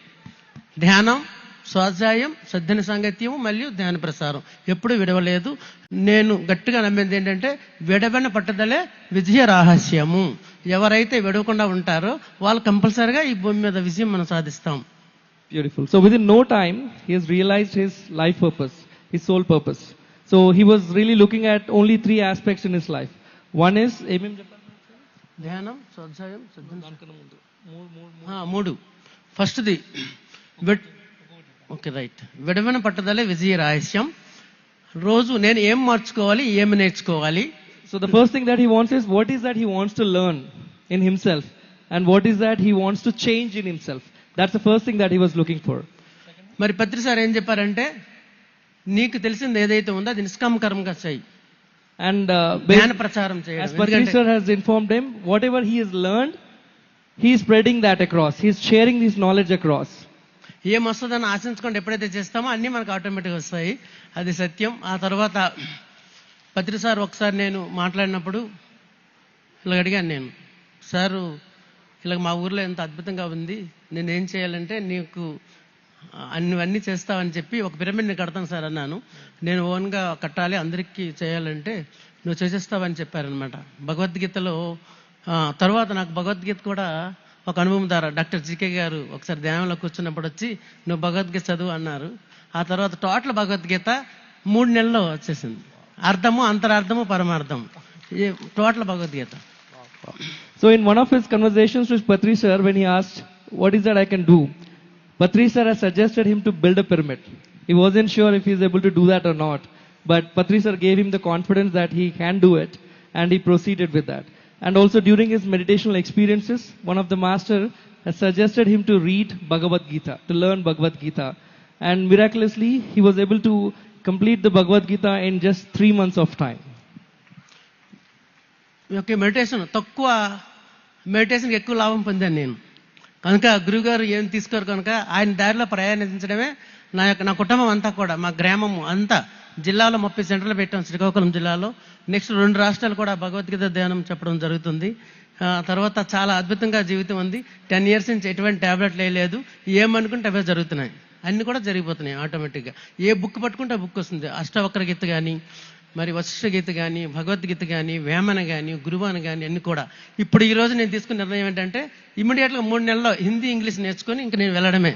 ధ్యానం, స్వాధ్యాయం, సద్గుణ సాంగత్యము మరియు ధ్యాన ప్రసారం ఎప్పుడు విడవలేదు. నేను గట్టిగా నమ్మేది ఏంటంటే విడవన పట్టుదలే విజయ రహస్యము. ఎవరైతే విడవకుండా ఉంటారో వాళ్ళు కంపల్సరీగా ఈ భూమి మీద విజయం మనం సాధిస్తాం. Beautiful. So within no time, he has realized his life purpose, his soul purpose. So he was really looking at only 3 aspects in his life. One is ధ్యానం, స్వాధ్యాయం, మూడు. ఫస్ట్ది ఓకే రైట్, విడవన పట్టుదలే విజయ రహస్యం. రోజు నేను ఏం మార్చుకోవాలి, ఏమి నేర్చుకోవాలి. So the first thing that he wants is, what is that he wants to learn in himself, and what is that he wants to change in himself. That's the first thing that he was looking for. మరి పత్రి sir ఏం చెప్పారంటే, నీకు తెలిసింది ఏదైతే ఉందో అది నిష్కామ కర్మగా చేయి, and ధ్యాన ప్రచారం చేయాలి. as Patri sir has informed him, whatever he has learned, he is spreading that across, he is sharing this knowledge across. ఏం వస్తుందని ఆశించుకుంటే ఎప్పుడైతే చేస్తామో అన్నీ మనకు ఆటోమేటిక్గా వస్తాయి, అది సత్యం. ఆ తర్వాత పత్రి సార్ ఒకసారి నేను మాట్లాడినప్పుడు ఇలా అడిగాను నేను, సారు ఇలా మా ఊర్లో ఎంత అద్భుతంగా ఉంది, నేనేం చేయాలంటే నీకు అన్నీ చేస్తావని చెప్పి ఒక పిరమిడ్ని కడతాను సార్ అన్నాను. నేను ఓన్గా కట్టాలి, అందరికీ చేయాలంటే నువ్వు చేసేస్తావని చెప్పారనమాట. భగవద్గీతలో తర్వాత నాకు భగవద్గీత కూడా ఒక అనుభవం ద్వారా డాక్టర్ జీకే గారు ఒకసారి ధ్యానంలో కూర్చున్నప్పుడు వచ్చి నువ్వు భగవద్గీత చదువు అన్నారు. ఆ తర్వాత టోటల్ భగవద్గీత 3 నెలల్లో వచ్చేసింది. అర్థము, అంతరార్థము, పరమార్థం, total Bhagavad Gita. So in one of his conversations with Patri sir, when he asked, what is that I can do? Patri sir has suggested him to build a pyramid. He wasn't sure if he is able to do that or not, but Patri sir gave him the confidence that he can do it, and he proceeded with that. And also during his meditational experiences, one of the master has suggested him to read Bhagavad Gita, to learn Bhagavad Gita. And miraculously, he was able to complete the Bhagavad Gita in just 3 months of time. Okay, meditation ఎక్కువ లాభం పొందాను నేను కనుక. గురువుగారు ఏం తీసుకోరు కనుక ఆయన దారిలో ప్రయాణించడమే నా కుటుంబం అంతా కూడా, మా గ్రామము అంతా, జిల్లాలో 30 సెంటర్లు పెట్టాం, శ్రీకాకుళం జిల్లాలో. నెక్స్ట్ 2 రాష్ట్రాలు కూడా భగవద్గీత ధ్యానం చెప్పడం జరుగుతుంది. తర్వాత చాలా అద్భుతంగా జీవితం ఉంది. 10 years నుంచి ఎటువంటి ట్యాబ్లెట్లు వేయలేదు, ఏమనుకుంటే అవే జరుగుతున్నాయి, అన్ని కూడా జరిగిపోతున్నాయి ఆటోమేటిక్గా. ఏ బుక్ పట్టుకుంటే ఆ బుక్ వస్తుంది. అష్టవక్ర గీత కానీ, మరి వశిష్ఠ గీత కానీ, భగవద్గీత కానీ, వేమన కానీ, గురువాన కానీ అన్ని కూడా. ఇప్పుడు ఈ రోజు నేను తీసుకున్న నిర్ణయం ఏంటంటే ఇమ్మీడియట్గా 3 నెలల్లో హిందీ, ఇంగ్లీష్ నేర్చుకొని ఇంక నేను వెళ్ళడమే.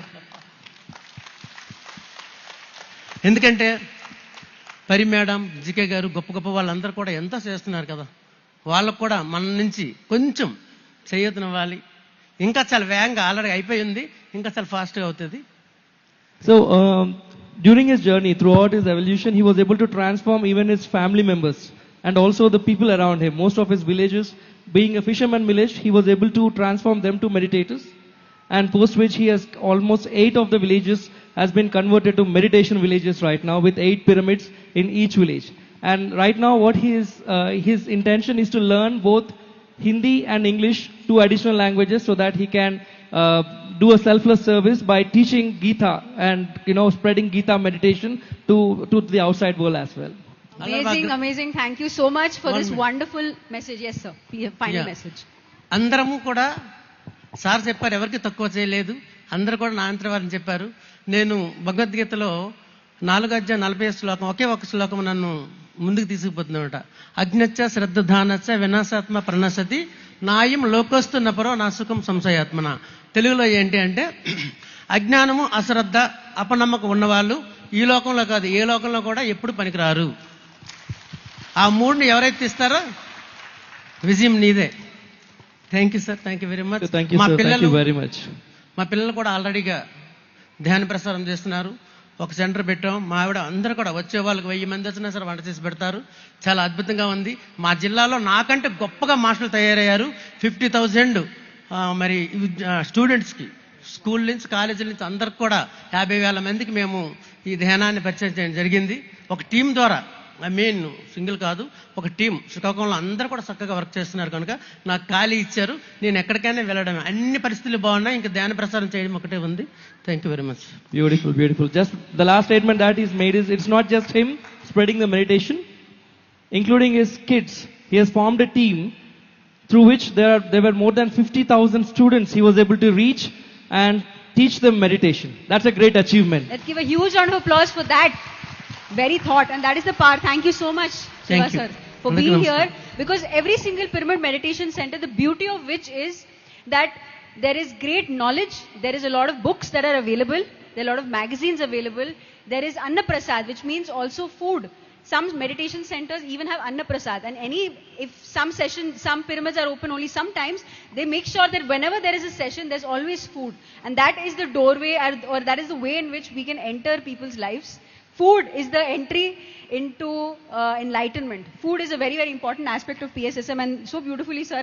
ఎందుకంటే పరి మేడం, జికే గారు, గొప్ప గొప్ప వాళ్ళందరూ కూడా ఎంతో చేస్తున్నారు కదా, వాళ్ళకు కూడా మన నుంచి కొంచెం చేయూతనివ్వాలి. ఇంకా చాలా వేగంగా ఆల్రెడీ అయిపోయింది, ఇంకా చాలా ఫాస్ట్గా అవుతుంది. So, during his journey, throughout his evolution, he was able to transform even his family members and also the people around him. Most of his villages, being a fisherman village, he was able to transform them to meditators. And post which he has almost 8 of the villages has been converted to meditation villages right now, with 8 pyramids in each village. And right now, what his intention is to learn both Hindi and English, 2 additional languages, so that he can do a selfless service by teaching Gita and spreading Gita meditation to the outside world as well. Amazing, amazing. Thank you so much for this wonderful message. Yes, sir. Final message. అందరము కూడా sir చెప్పారు, ఎవరికి తక్కువ చేయలేదు, అందరూ కూడా నా అంతటి వారిని చెప్పారు. నేను భగవద్గీతలో 4:40 శ్లోకం, ఒకే ఒక శ్లోకం నన్ను ముందుకు తీసుకుపోతుందన్నమాట. అజ్ఞచ్చ శ్రద్ధానచ్చ వినాశాత్మ ప్రణశతి నాయం లోకోస్తు నపరో నా సుఖం సంశయాత్మన. తెలుగులో ఏంటి అంటే, అజ్ఞానము, అశ్రద్ధ, అపనమ్మకం ఉన్నవాళ్ళు ఈ లోకంలో కాదు ఏ లోకంలో కూడా ఎప్పుడు పనికిరారు. ఆ 3ని ఎవరైతే ఇస్తారో విజయం నీదే. Thank you sir, thank you very much. మా పిల్లలు కూడా ఆల్రెడీగా ధ్యాన ప్రసారం చేస్తున్నారు. ఒక సెంటర్ పెట్టాం. మా ఆవిడ అందరూ కూడా వచ్చే వాళ్ళకి 1000 మంది వచ్చినా సరే వంట చేసి పెడతారు. చాలా అద్భుతంగా ఉంది. మా జిల్లాలో నాకంటే గొప్పగా మాస్టర్లు తయారయ్యారు. 50,000 మరి స్టూడెంట్స్కి, స్కూల్ నుంచి, కాలేజీల నుంచి అందరికి కూడా 50,000 మందికి మేము ఈ ధ్యానాన్ని పరిచయం చేయడం జరిగింది. ఒక టీం ద్వారా, సింగిల్ కాదు, ఒక టీం. శ్రీకాకుళంలో అందరూ కూడా చక్కగా వర్క్ చేస్తున్నారు కనుక నాకు ఖాళీ ఇచ్చారు. నేను ఎక్కడికైనా వెళ్ళడమే. అన్ని పరిస్థితులు బాగున్నాయి. ఇంకా ధ్యాన ప్రసారం చేయడం ఒకటే ఉంది. Thank you very much. Beautiful, beautiful. Just the last statement that he's made is, it's not just him spreading the meditation, including his kids. He has formed a team through which there were more than 50,000 students he was able to reach and teach them meditation. That's a great achievement. Let's give a huge round of applause for that very thought, and that is the power. Thank you so much, Shiva sir, for being here, because every single pyramid meditation center, the beauty of which is that there is great knowledge, there is a lot of books that are available, there are a lot of magazines available, there is Anapanasati, which means also food. Some meditation centers even have Anapanasati, and if some pyramids are open only sometimes, they make sure that whenever there is a session, there's always food, and that is the doorway, or that is the way in which we can enter people's lives. Food is the entry into enlightenment. Food is a very, very important aspect of PSSM, and so beautifully, sir,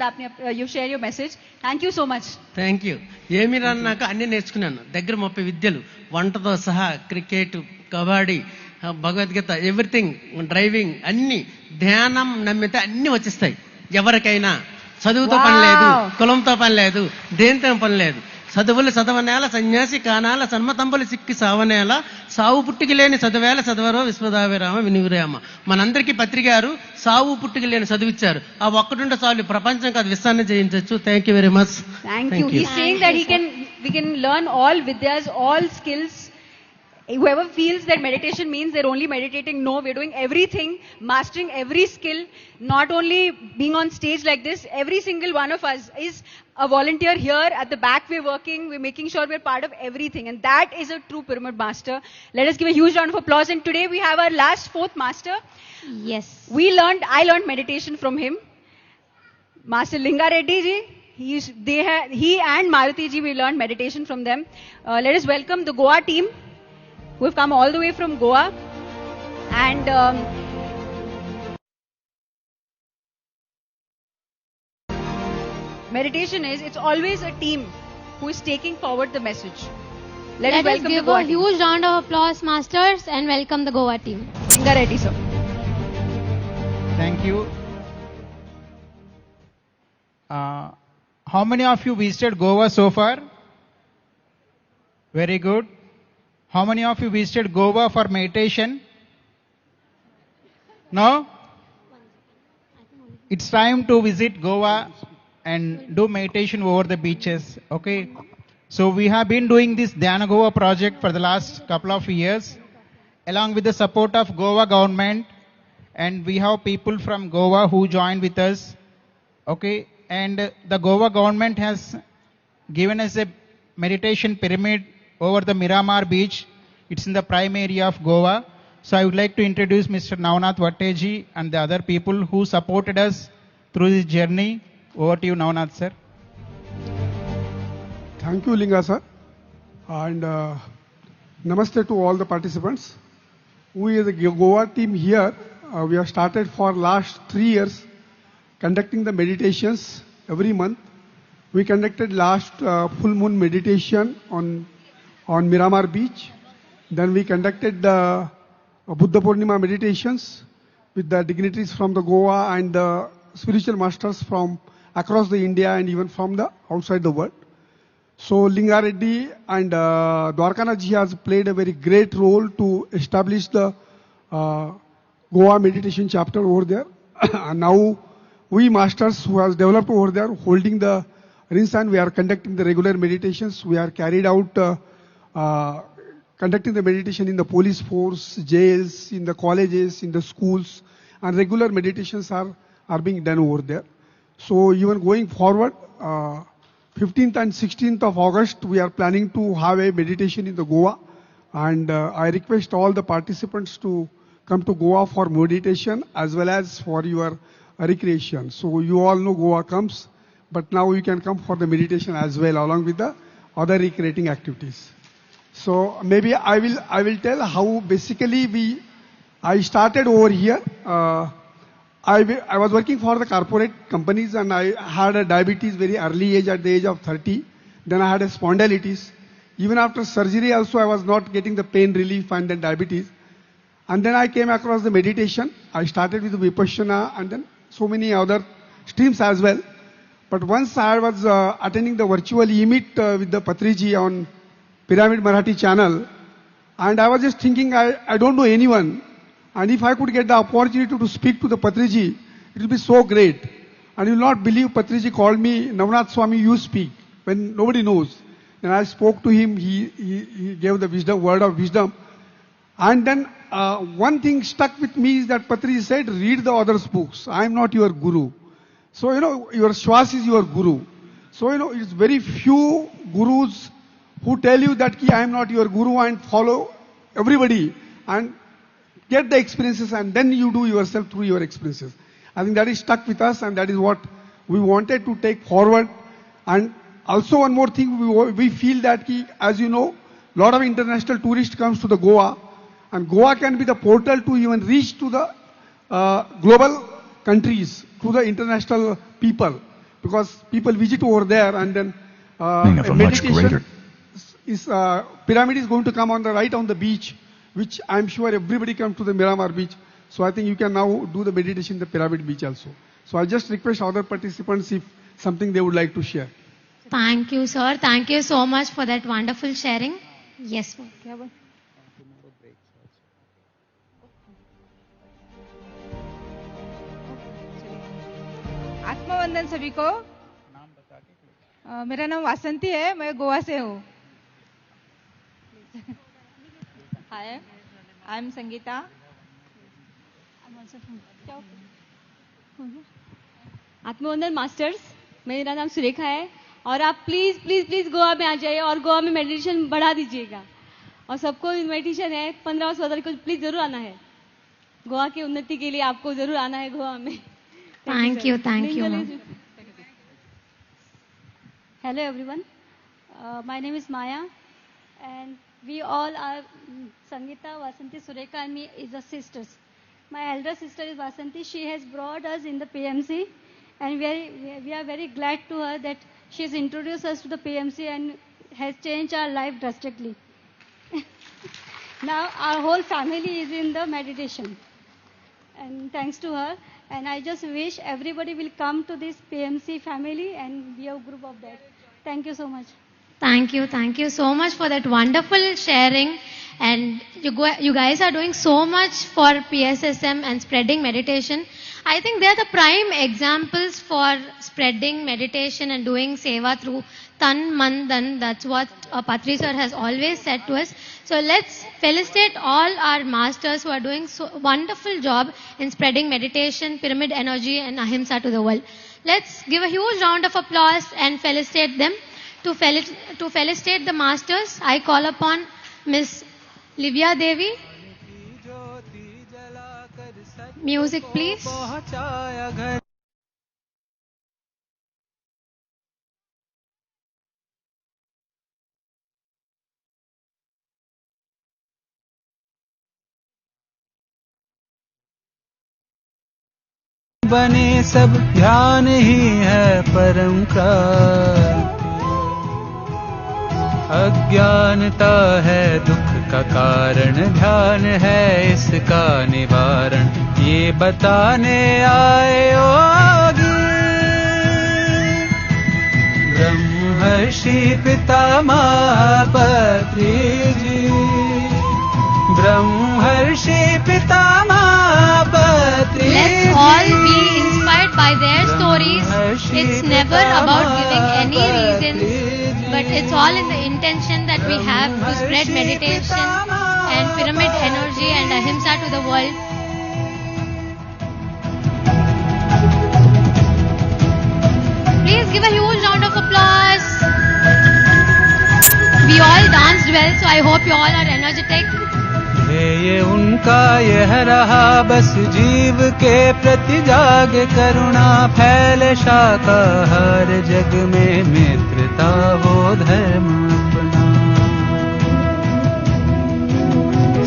you share your message. Thank you so much. Thank you. ఏమి రాన్నాక అన్ని నేర్చుకున్నాను. దగ్గర 30 విద్యలు, వంటతో సహా, cricket, kabaddi, Bhagavad Gita, everything, driving, అన్ని. ధ్యానం నమ్మితే అన్ని వచ్చేస్తాయి. ఎవరికైనా చదువుతో పని లేదు, కులంతో పని లేదు, దేనితో పని లేదు. చదువులు చదవనేల, సన్యాసి కానాల, సన్మతంబులు సిక్కి సావనేల, సావు పుట్టికి లేని చదువేల, చదవరో విశ్వదాభిరామ వినివిరామ. మనందరికీ పత్రికారు సావు పుట్టికి లేని చదివిచ్చారు. ఆ ఒక్కటుంటే చాలు, ప్రపంచం కాదు విశ్వాన్ని జయించవచ్చు. Thank you very much. Thank you. He's saying that we can learn all vidyas, all skills. Whoever feels that meditation means they're only meditating, no, we're doing everything, mastering every skill, not only being on stage like this. Every single one of us is a volunteer here. At the back we're working, we're making sure we're part of everything, and that is a true pyramid master. Let us give a huge round of applause. And today we have our last 4th master. Yes. I learned meditation from him. Master Linga Reddy ji, he and Maruti ji, we learned meditation from them. Let us welcome the Goa team, who have come all the way from Goa. And meditation it's always a team who is taking forward the message. Let us welcome give the Goa a huge round of applause, masters, and welcome the Goa team. Linga Reddy, sir. Thank you. How many of you visited Goa so far? Very good. How many of you visited Goa for meditation? No? It's time to visit Goa and do meditation over the beaches. Okay? So we have been doing this Dhyana Goa project for the last couple of years, along with the support of Goa government and we have people from Goa who joined with us. Okay, and the Goa government has given us a meditation pyramid over the Miramar beach. It's in the prime area of Goa. So I would like to introduce Mr. Navnath Vatteji and the other people who supported us through this journey. Over to you, Navnath, sir. Thank you, Linga sir. And namaste to all the participants. We as a Goa team here, we have started for last 3 years conducting the meditations every month. We conducted last full moon meditation on Miramar beach. Then we conducted the Buddha Purnima meditations with the dignitaries from the Goa and the spiritual masters from across the India and even from the outside the world. So Linga Reddy and Dwarkanaji has played a very great role to establish the Goa meditation chapter over there. And now we masters who has developed over there holding the rings and we are conducting the regular meditations. We are carried out conducting the meditation in the police force, jails, in the colleges, in the schools, and regular meditations are being done over there. So even going forward, 15th and 16th of August, we are planning to have a meditation in the Goa. And I request all the participants to come to Goa for meditation as well as for your recreation. So you all know Goa comes, but now you can come for the meditation as well along with the other recreating activities. So maybe I will tell how basically I started over here. I was working for the corporate companies and I had a diabetes very early age at the age of 30. Then I had a spondylitis. Even after surgery also I was not getting the pain relief and then diabetes. And then I came across the meditation. I started with Vipassana and then so many other streams as well. But once I was attending the virtual e-meet with the Patriji on Pyramid Marathi channel, and I was just thinking I don't know anyone. And if I could get the opportunity to speak to the Patriji, it will be so great. And you will not believe Patriji called me, Navnath Swami, you speak, when nobody knows. Then I spoke to him, he gave the word of wisdom. And then one thing stuck with me is that Patriji said, read the others' books. I am not your guru. So, your Shwas is your guru. So, it's very few gurus who tell you that I am not your guru and follow everybody and get the experiences and then you do yourself through your experiences. I think that is stuck with us and that is what we wanted to take forward. And also one more thing, we feel that as you know, a lot of international tourists comes to the Goa and Goa can be the portal to even reach to the global countries, to the international people, because people visit over there and then meditation pyramid is going to come on the beach, which I'm sure everybody comes to the Miramar beach. So I think you can now do the meditation in the pyramid beach also. So I just request other participants if something they would like to share. Thank you, sir. Thank you so much for that wonderful sharing. Yes, ma'am. आत्मवंदन सभी को। मेरा नाम वासंती है, मैं गोवा से हूँ। Hi, I'm Sangeeta. I'm also from Atmavandan masters, मेरा नाम सुरेखा है और आप प्लीज प्लीज प्लीज गोवा में आ जाइए और गोवा में मेडिटेशन बढ़ा दीजिएगा और सबको इनविटेशन है 15 को प्लीज जरूर आना है। गोवा की उन्नति के लिए आपको जरूर आना है गोवा में। Thank you. Hello everyone, my name is Maya and we all are Sangeeta, Vasanti, Surekha and me is the sisters. My elder sister is Vasanti. She has brought us in the PMC and we are very glad to her that she has introduced us to the PMC and has changed our life drastically. Now our whole family is in the meditation and thanks to her, and I just wish everybody will come to this PMC family and be a group of that. Thank you so much. Thank you so much for that wonderful sharing. And you guys are doing so much for PSSM and spreading meditation. I think they are the prime examples for spreading meditation and doing seva through tan, man, dhan. That's what Patri sir has always said to us. So let's felicitate all our masters who are doing so wonderful job in spreading meditation, pyramid energy and ahimsa to the world. Let's give a huge round of applause and felicitate them. To felicitate the masters, I call upon Miss Livia Devi. Music, please. बने सब ध्यान ही है परम का अज्ञानता है दुख का कारण ध्यान है इसका निवारण ये बताने आए योगी ब्रह्मर्षि पितामह पत्री जी ब्रह्मर्षि पितामह पत्री Let's all be inspired by their stories. It's never about giving any reasons, but it's all in the intention that we have to spread meditation and pyramid energy and ahimsa to the world. Please give a huge round of applause. We all danced well, so I hope you all are energetic. ये उनका यह रहा बस जीव के प्रति जाग करुणा फैले शाकाहार जग में मित्रता हो धर्म अपना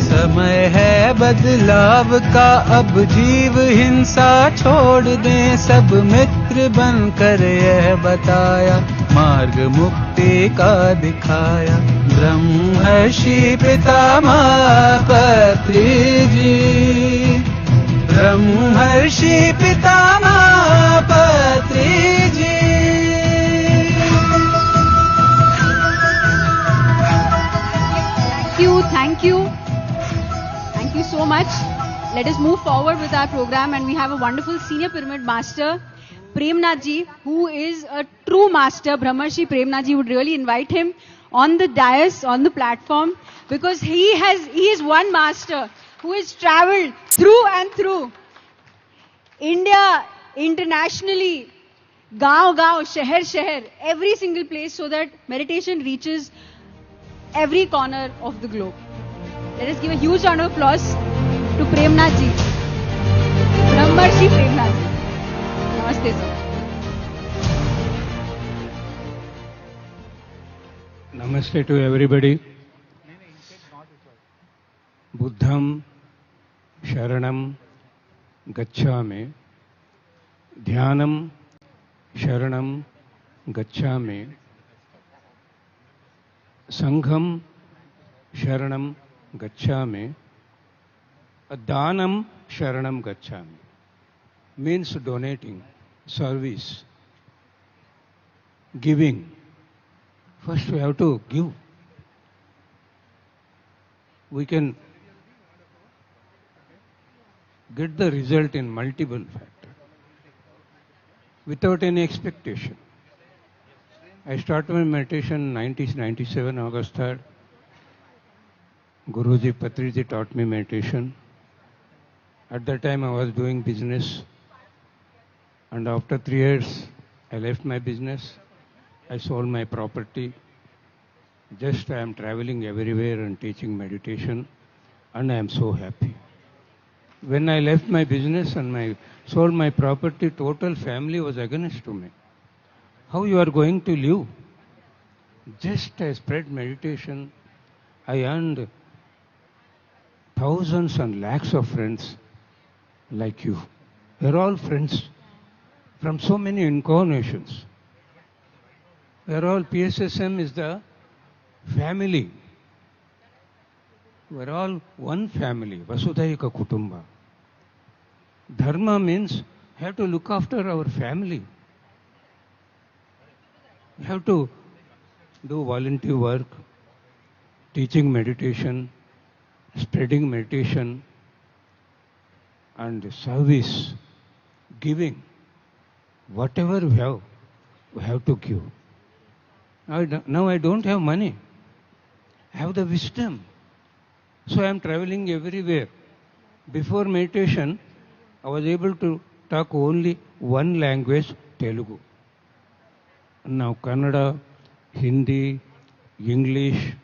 समय है बदलाव का अब जीव हिंसा छोड़ दें सब मित्र बनकर यह बताया मार्ग मुक्ति का दिखाया ब्रह्मर्षि पितामह पत्री जी ब्रह्मर्षि पितामह पत्री जी Thank you so much. Let us move forward with our program, and we have a wonderful senior pyramid master, Premnath ji, who is a true master. Brahmarshi Premnath ji, would really invite him on the dais, on the platform, because he is one master who has traveled through and through India, internationally, gaon, shahar, every single place, so that meditation reaches every corner of the globe. Let us give a huge round of applause to Premnath ji. Brahmarshi Premnath ji. Namaste, sir. Namaste to everybody. Buddham Sharanam Gacchami. Dhyanam Sharanam Gacchami. Sangham Sharanam Gacchami. Danam Sharanam Gacchami. Means donating, service, giving. First we have to give. We can get the result in multiple factors without any expectation. I started my meditation in 1997, August 3rd. Guruji Patriji taught me meditation. At that time I was doing business, and after 3 years I left my business. I sold my property. Just I am traveling everywhere and teaching meditation, and I am so happy. When I left my business and sold my property, total family was against to me. How you are going to live? Just I spread meditation. I earned thousands and lakhs of friends like you. We are all friends from so many incarnations. We are all, PSSM is the family. We are all one family, Vasudhaika Kutumba. Dharma means we have to look after our family. We have to do volunteer work, teaching meditation, spreading meditation, and service, giving. Whatever we have to give. Now I don't have money. I have the wisdom. So I am traveling everywhere. Before meditation, I was able to talk only one language, Telugu. Now Kannada, Hindi, English.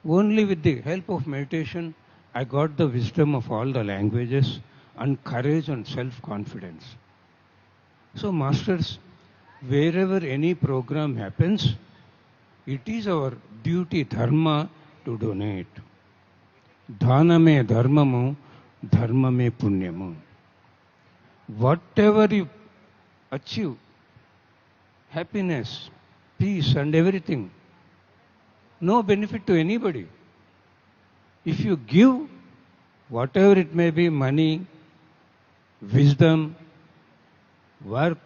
Only with the help of meditation, I got the wisdom of all the languages and courage and self-confidence. So masters, wherever any program happens, it is our duty, dharma, to donate. Dhana me dharmamu, dharma me punyamu. Whatever you achieve, happiness, peace and everything, no benefit to anybody. If you give whatever it may be, money, wisdom, work,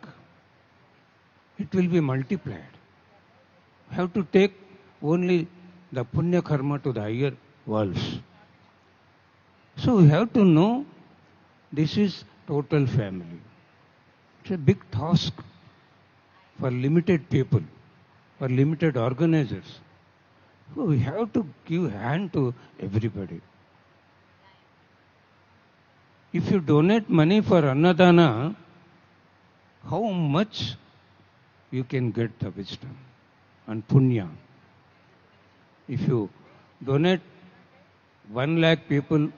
it will be multiplied. You have to take only the punya karma to the higher worlds. So we have to know this is total family. It's a big task for limited people, for limited organizers. So we have to give hand to everybody. If you donate money for Annadana, how much you can get the wisdom and punya. If you donate 1 lakh people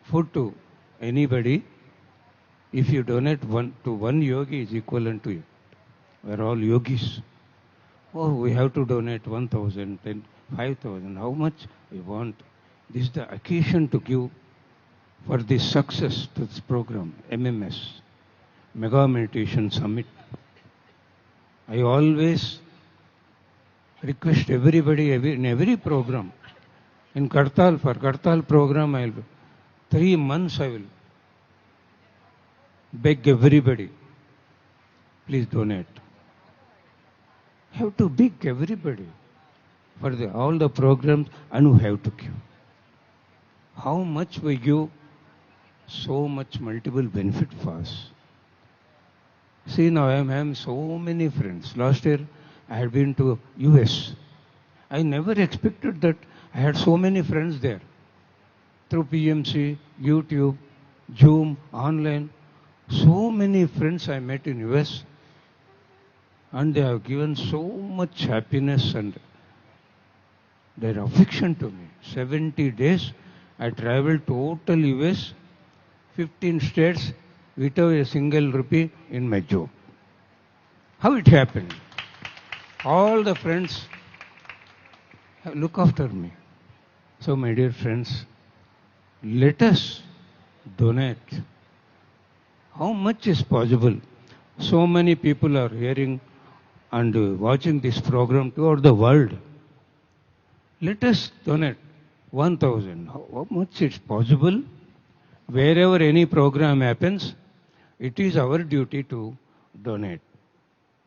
food to anybody, if you donate to one yogi is equivalent to it. We are all yogis. Oh, we have to donate 1,000, then 5,000. How much we want? This is the occasion to give for this success to this program, MMS, Mega Meditation Summit. I always request everybody in every program. In Kartal, for Kartal program, 3 months I will beg everybody, please donate. Have to beg everybody for all the programs, and we have to give. How much we give, so much multiple benefit for us. See, now I am having so many friends. Last year I had been to US. I never expected that I had so many friends there. Through PMC, YouTube, Zoom, online. So many friends I met in US. And they have given so much happiness and their affection to me. 70 days I traveled total US, 15 states without a single rupee in my job. How it happened? All the friends look after me. So my dear friends, let us donate. How much is possible? So many people are hearing and watching this program throughout the world. Let us donate 1,000. How much is possible? Wherever any program happens, it is our duty to donate,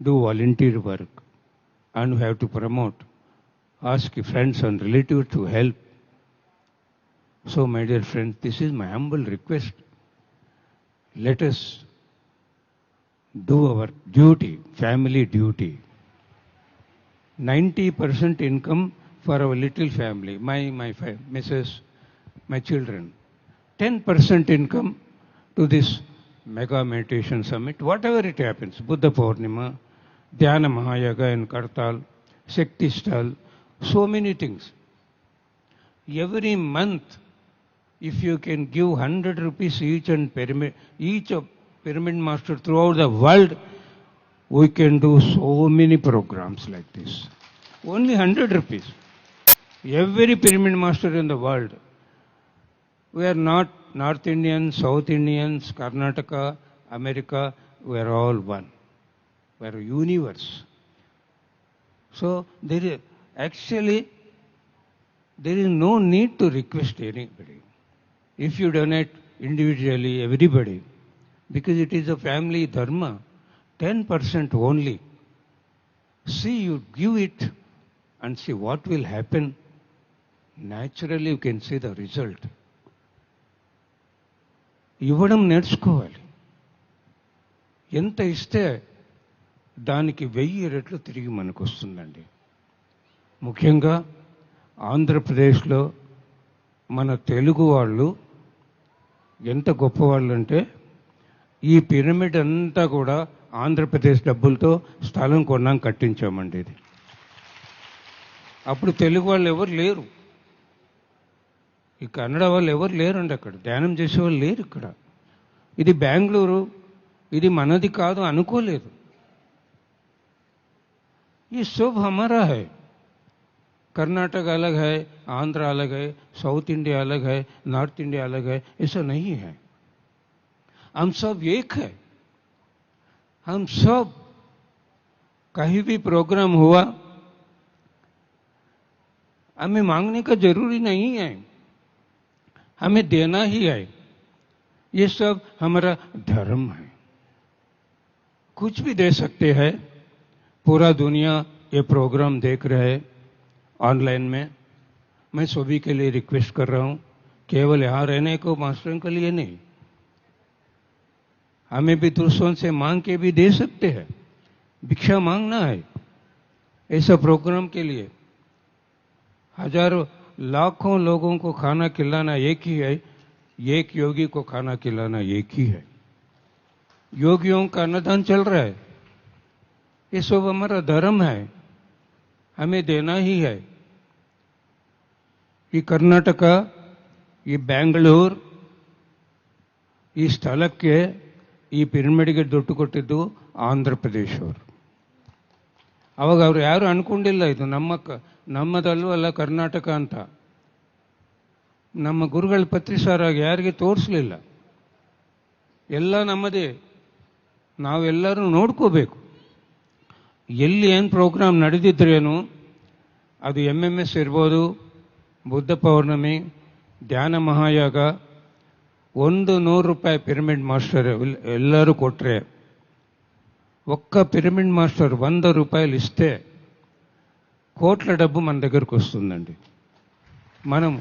do volunteer work, and we have to promote, ask friends and relatives to help. So, my dear friends, this is my humble request. Let us do our duty, family duty. 90% income for our little family, my Mrs., my children. 10% income to this Mega Meditation Summit, whatever it happens, Buddha Purnima, Dhyana Mahayaga in Kartal, Shakti Stall, so many things. Every month, if you can give 100 rupees each of pyramid master throughout the world, we can do so many programs like this. Only 100 rupees. Every pyramid master in the world. We are not North Indians, South Indians, Karnataka, America, we are all one. We are a universe. So there is no need to request anybody. If you donate individually, everybody, because it is a family dharma, 10% only. See, you give it and see what will happen. Naturally, you can see the result. ఇవ్వడం నేర్చుకోవాలి. ఎంత ఇస్తే దానికి 1000 రెట్లు తిరిగి మనకు వస్తుందండి. ముఖ్యంగా ఆంధ్రప్రదేశ్లో మన తెలుగు వాళ్ళు ఎంత గొప్పవాళ్ళు అంటే, ఈ పిరమిడ్ అంతా కూడా ఆంధ్రప్రదేశ్ డబ్బులతో స్థలం కొన్నాం, కట్టించామండి. ఇది అప్పుడు తెలుగు వాళ్ళు ఎవరు లేరు, ఈ కన్నడ వాళ్ళు ఎవరు లేరండి, అక్కడ ధ్యానం చేసేవాళ్ళు లేరు. ఇక్కడ ఇది బెంగళూరు, ఇది మనది కాదు అనుకోలేదు. ये सब हमारा है. कर्नाटक अलग है, आंध्र अलग है, साउथ इंडिया अलग है, नॉर्थ इंडिया अलग है, ऐसा नहीं है. हम सब एक है. हम सब कहीं भी प्रोग्राम हुआ हमें मांगने का जरूरी नहीं है, हमें देना ही है. ये सब हमारा धर्म है. कुछ भी दे सकते हैं. पूरा दुनिया ये प्रोग्राम देख रहे है ऑनलाइन में. मैं सभी के लिए रिक्वेस्ट कर रहा हूं, केवल यहां रहने को मास्टरों के लिए नहीं, हमें भी दूसरों से मांग के भी दे सकते हैं. भिक्षा मांगना है ऐसा प्रोग्राम के लिए. हजारों लाखों लोगों को खाना खिलाना एक ही है, एक योगी को खाना खिलाना एक ही है. योगियों का अन्नदान चल रहा है. ये सब हमारा धर्म है, हमें देना ही है. ये कर्नाटक, ये ಬೆಂಗಳೂರು, ಈ ಸ್ಥಳಕ್ಕೆ ಈ ಪಿರಮಿಡ್ಗೆ ದುಡ್ಡು ಕೊಟ್ಟಿದ್ದು ಆಂಧ್ರ ಪ್ರದೇಶ ಅವರು. ಅವಾಗ ಅವರು ಯಾರು ಅನ್ಕೊಂಡಿಲ್ಲ ಇದು ನಮ್ಮದಲ್ಲೂ ಅಲ್ಲ ಕರ್ನಾಟಕ ಅಂತ. ನಮ್ಮ ಗುರುಗಳ ಪತ್ರಿಸಾರಾಗಿ ಯಾರಿಗೆ ತೋರಿಸಲಿಲ್ಲ. ಎಲ್ಲ ನಮ್ಮದೇ, ನಾವೆಲ್ಲರೂ ನೋಡ್ಕೋಬೇಕು. ಎಲ್ಲಿ ಏನು ಪ್ರೋಗ್ರಾಮ್ ನಡೆದಿದ್ರೇನು, ಅದು MMS ಇರ್ಬೋದು, ಬುದ್ಧ ಪೌರ್ಣಮಿ, ಧ್ಯಾನ ಮಹಾಯಾಗ, 100 ರೂಪಾಯಿ ಪಿರಮಿಡ್ ಮಾಸ್ಟರ್ ಎಲ್ಲರೂ కొట్రే, ఒక్క పిరమిడ్ మాస్టర్ 100 రూపాయలు ఇస్తే కోట్ల డబ్బు మన దగ్గరకు వస్తుందండి. మనం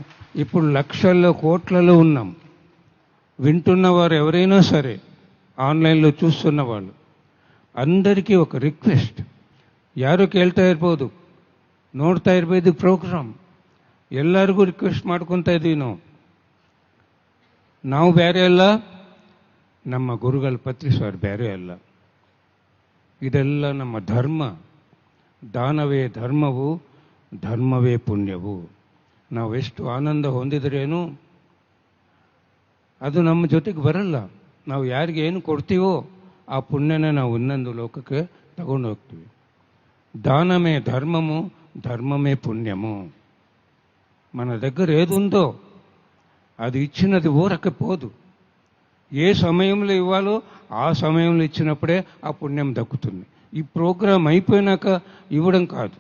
ఇప్పుడు లక్షల్లో కోట్లలో ఉన్నాం. వింటున్న వారు ఎవరైనా సరే, ఆన్లైన్లో చూస్తున్న వాళ్ళు అందరికీ ఒక ರಿಕ್ವೆಸ್ಟ್, ಯಾರು ಕೇಳ್ತಾ ಇರ್ಬೋದು, ನೋಡ್ತಾ ಇರ್ಬೋದು ಪ್ರೋಗ್ರಾಮ್, ಎಲ್ಲರಿಗೂ ರಿಕ್ವೆಸ್ಟ್ ಮಾಡ್ಕೊತಾ ಇದ್ದೀವಿ. ನಾವು ಬೇರೆ ಅಲ್ಲ, ನಮ್ಮ ಗುರುಗಳ ಪತ್ರಿಸಾರ್ ಬೇರೆ ಅಲ್ಲ. ಇದೆಲ್ಲ ನಮ್ಮ ಧರ್ಮ. ದಾನವೇ ಧರ್ಮವು, ಧರ್ಮವೇ ಪುಣ್ಯವು. ನಾವೆಷ್ಟು ಆನಂದ ಹೊಂದಿದ್ರೇನು ಅದು ನಮ್ಮ ಜೊತೆಗೆ ಬರಲ್ಲ. ನಾವು ಯಾರಿಗೆ ಏನು ಕೊಡ್ತೀವೋ ಆ ಪುಣ್ಯನ ನಾವು ಇನ್ನೊಂದು ಲೋಕಕ್ಕೆ ತಗೊಂಡು ಹೋಗ್ತೀವಿ. దానమే ధర్మము, ధర్మమే పుణ్యము. మన దగ్గర ఏది ఉందో అది ఇచ్చినది ఊరకపోదు. ఏ సమయంలో ఇవ్వాలో ఆ సమయంలో ఇచ్చినప్పుడే ఆ పుణ్యం దక్కుతుంది. ఈ ప్రోగ్రాం అయిపోయినాక ఇవ్వడం కాదు.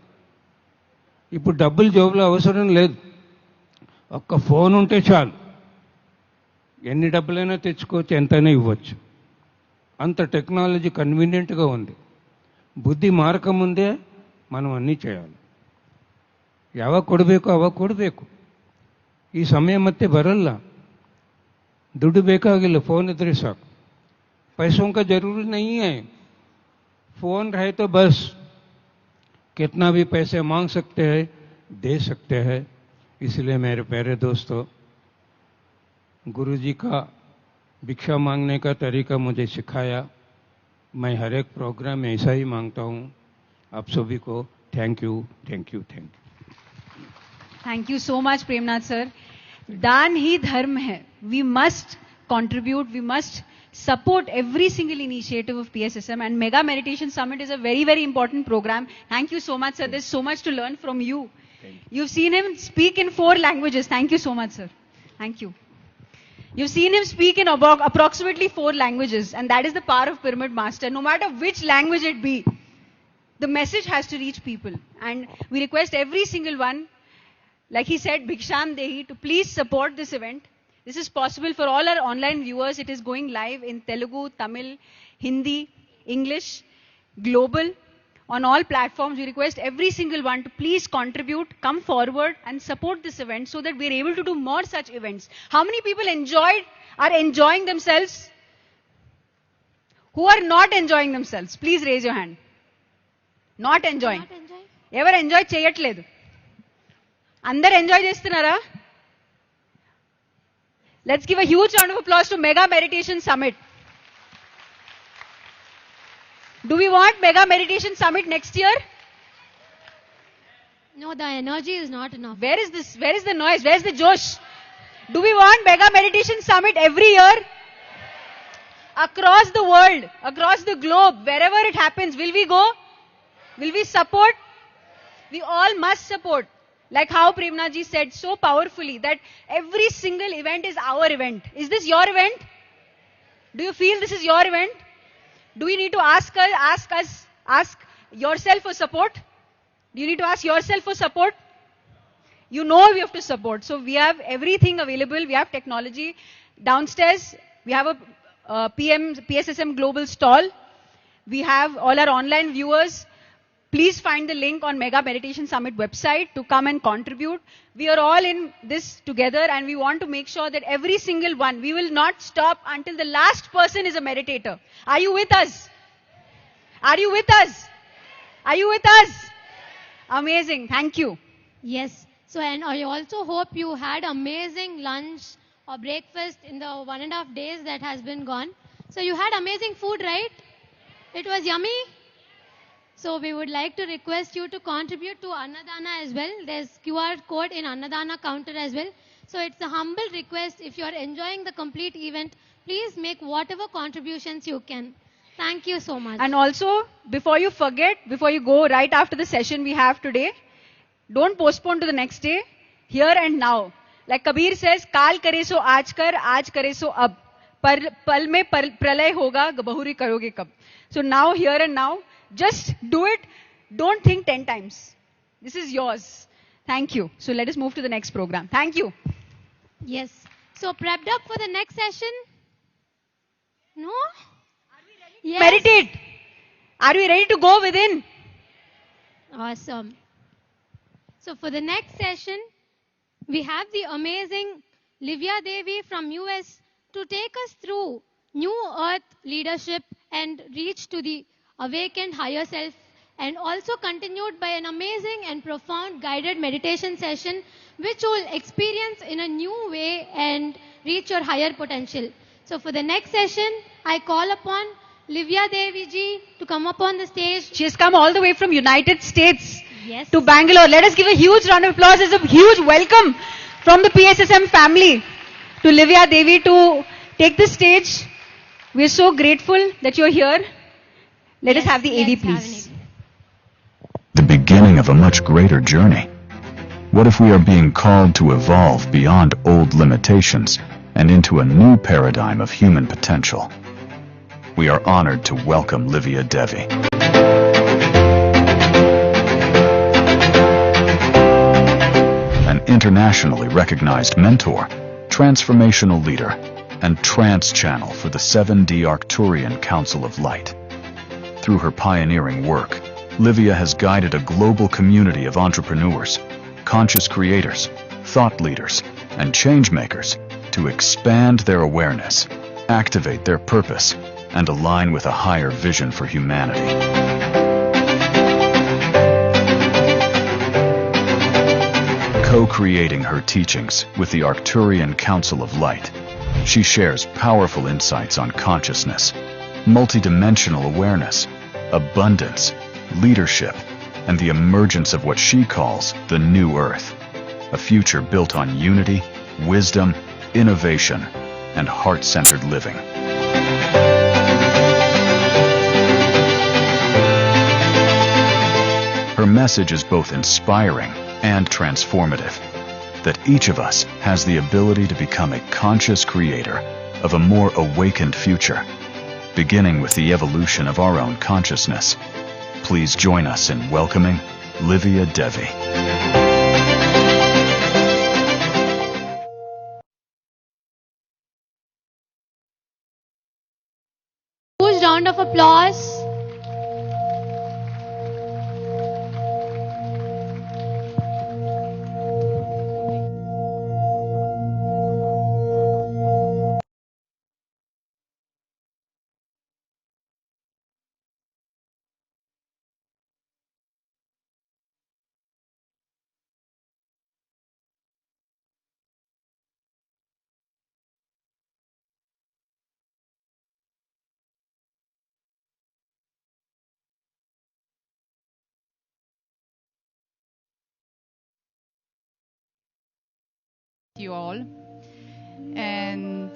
ఇప్పుడు డబ్బులు జోబులో అవసరం లేదు, ఒక్క ఫోన్ ఉంటే చాలు, ఎన్ని డబ్బులైనా తెచ్చుకోవచ్చు, ఎంతైనా ఇవ్వచ్చు. అంత టెక్నాలజీ కన్వీనియంట్గా ఉంది. ಬುದ್ಧಿ ಮಾರಕ ಮುಂದೆ మనం అన్నీ చేయాలి. ಯಾವಾಗ ಕೊಡಬೇಕು ಅವಾಗ ಕೊಡಬೇಕು. ಈ ಸಮಯ ಮತ್ತೆ ಬರಲ್ಲ. ದುಡ್ಡು ಬೇಕಾಗಿಲ್ಲ, ಫೋನ್ ಇದ್ರೆ ಸಾಕು. पैसों का जरूरी नहीं है, फोन रहे तो बस. कितना भी पैसे मांग सकते हैं, दे सकते हैं. इसलिए मेरे प्यारे दोस्तों, गुरुजी का भिक्षा मांगने का तरीका मुझे सिखाया. मैं हर एक प्रोग्राम में ऐसा ही मांगता हूँ. आप सभी को thank you, thank you, thank you. Thank you so much Premnath sir. दान ही धर्म है. We must contribute, we must support every single initiative of PSSM, and Mega Meditation Summit is a very, very important program. Thank you so much, sir. There's so much to learn from you. You've seen him speak in 4 languages. Thank you so much, sir. Thank you. You've seen him speak in about approximately 4 languages, and that is the power of Pyramid Master. No matter which language it be, the message has to reach people. And we request every single one, like he said, Bhiksham Dehi, to please support this event. This is possible for all our online viewers. It is going live in Telugu, Tamil, Hindi, English, global, on all platforms. We request every single one to please contribute, come forward and support this event so that we are able to do more such events. How many people are enjoying themselves? Who are not enjoying themselves? Please raise your hand. Not enjoying. ఎవరు enjoy చేయట్లేదు? అందరు enjoy చేస్తున్నారా? Let's give a huge round of applause to Mega Meditation Summit. Do we want Mega Meditation Summit next year? No, the energy is not enough. Where is this? Where is the noise? Where is the Josh? Do we want Mega Meditation Summit every year? Across the world, across the globe, wherever it happens, will we go? Will we support? We all must support. Like how Premna ji said so powerfully that every single event is our event. Is this your event? Do you feel this is your event? Do you need to ask yourself for support? Do you need to ask yourself for support? You know we have to support. So we have everything available. We have technology. Downstairs, we have a PSSM Global stall. We have all our online viewers. Please find the link on Mega Meditation Summit website to come and contribute. We are all in this together and we want to make sure that every single one, we will not stop until the last person is a meditator. Are you with us? Are you with us? Are you with us? Amazing. Thank you. Yes. So, and I also hope you had amazing lunch or breakfast in the 1.5 days that has been gone. So you had amazing food, right? It was yummy. So we would like to request you to contribute to Annadana as well. There's QR code in Annadana counter as well. So it's a humble request. If you are enjoying the complete event, please make whatever contributions you can. Thank you so much. And also, before you forget, before you go right after the session we have today, don't postpone to the next day. Here and now. Like Kabir says, Kaal kare so aaj kare so ab. Pal mein pralay hoga, bahuri karoge kab. So now, here and now, just do it. Don't think 10 times. This is yours. Thank you. So let us move to the next program. Thank you. Yes. So prepped up for the next session? No? Yes. Meditate. Are we ready to go within? Awesome. So for the next session, we have the amazing Livia Devi from US to take us through New Earth leadership and reach to the awakened higher self, and also continued by an amazing and profound guided meditation session which you will experience in a new way and reach your higher potential. So for the next session, I call upon Livia Devi ji to come up on the stage. She has come all the way from United States Yes. to Bangalore. Let us give a huge round of applause as a huge welcome from the PSSM family to Livia Devi to take the stage. We are so grateful that you're here. Let us have the AD, please. The beginning of a much greater journey. What if we are being called to evolve beyond old limitations and into a new paradigm of human potential? We are honored to welcome Livia Devi. An internationally recognized mentor, transformational leader, and trance channel for the 7D Arcturian Council of Light. Through her pioneering work, Livia has guided a global community of entrepreneurs, conscious creators, thought leaders, and changemakers to expand their awareness, activate their purpose, and align with a higher vision for humanity. Co-creating her teachings with the Arcturian Council of Light, she shares powerful insights on consciousness, multidimensional awareness, abundance, leadership, and the emergence of what she calls the New Earth, a future built on unity, wisdom, innovation, and heart-centered living. Her message is both inspiring and transformative, that each of us has the ability to become a conscious creator of a more awakened future, beginning with the evolution of our own consciousness. Please join us in welcoming Livia Devi. Huge round of applause. you all. And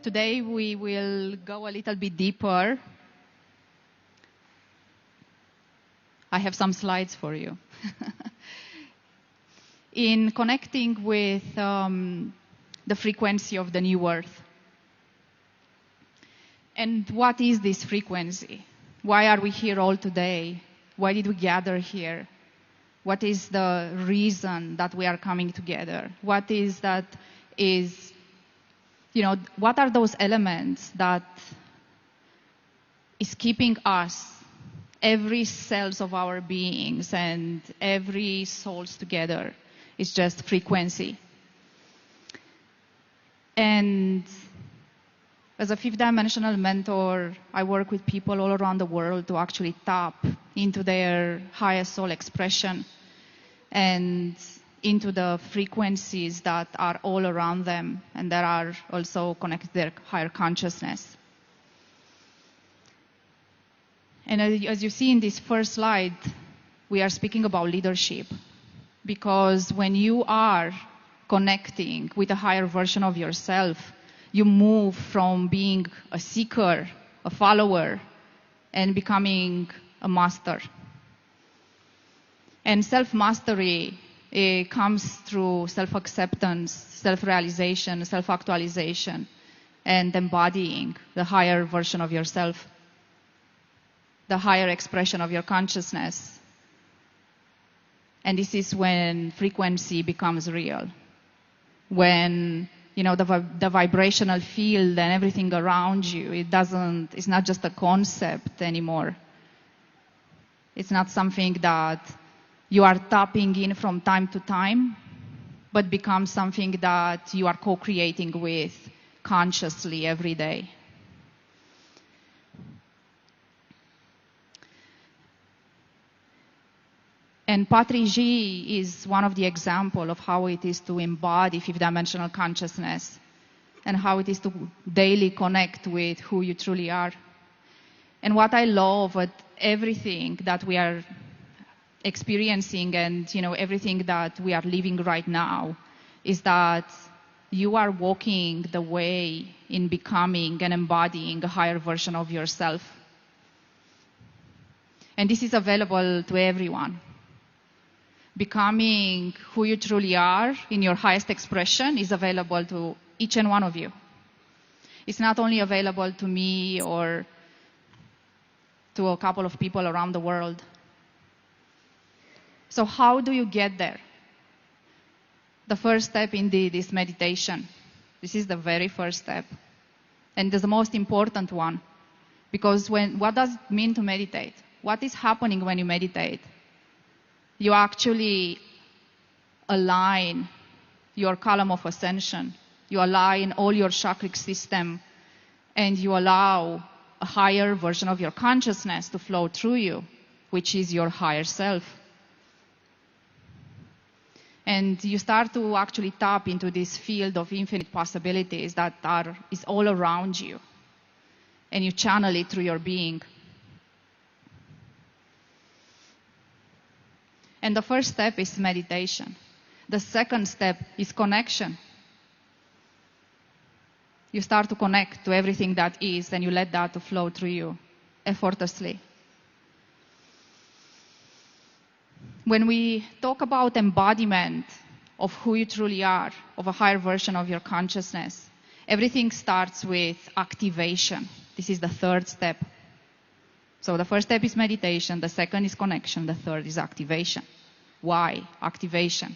today we will go a little bit deeper. I have some slides for you. In connecting with the frequency of the new earth. And what is this frequency? Why are we here all today? Why did we gather here? What is the reason that we are coming together? What are those elements that is keeping us, every cells of our beings and every souls together? It's just frequency. And as a fifth dimensional mentor, I work with people all around the world to actually tap into their highest soul expression and into the frequencies that are all around them and that are also connected to their higher consciousness. And as you see in this first slide, we are speaking about leadership. Because when you are connecting with a higher version of yourself, you move from being a seeker, a follower, and becoming a master. And self-mastery comes through self-acceptance, self-realization, self-actualization, and embodying the higher version of yourself, the higher expression of your consciousness. And this is when frequency becomes real. When the vibrational field and everything around you, it's not just a concept anymore. It's not something that you are tapping in from time to time, but becomes something that you are co-creating with consciously every day. And Patriji is one of the examples of how it is to embody fifth dimensional consciousness and how it is to daily connect with who you truly are. And what I love at everything that we are experiencing and everything that we are living right now is that you are walking the way in becoming and embodying a higher version of yourself. And this is available to everyone. Becoming who you truly are in your highest expression is available to each and one of you. It's not only available to me or to a couple of people around the world. So how do you get there? The first step indeed is meditation. This is the very first step. And it's the most important one. Because what does it mean to meditate? What is happening when you meditate? You actually align your column of ascension. You align all your chakric system, and you allow a higher version of your consciousness to flow through you, which is your higher self. And you start to actually tap into this field of infinite possibilities that is all around you. And you channel it through your being. And the first step is meditation. The second step is connection. You start to connect to everything that is, and you let that to flow through you effortlessly. When we talk about embodiment of who you truly are, of a higher version of your consciousness, everything starts with activation. This is the third step. So the first step is meditation, the second is connection, the third is activation. Why activation?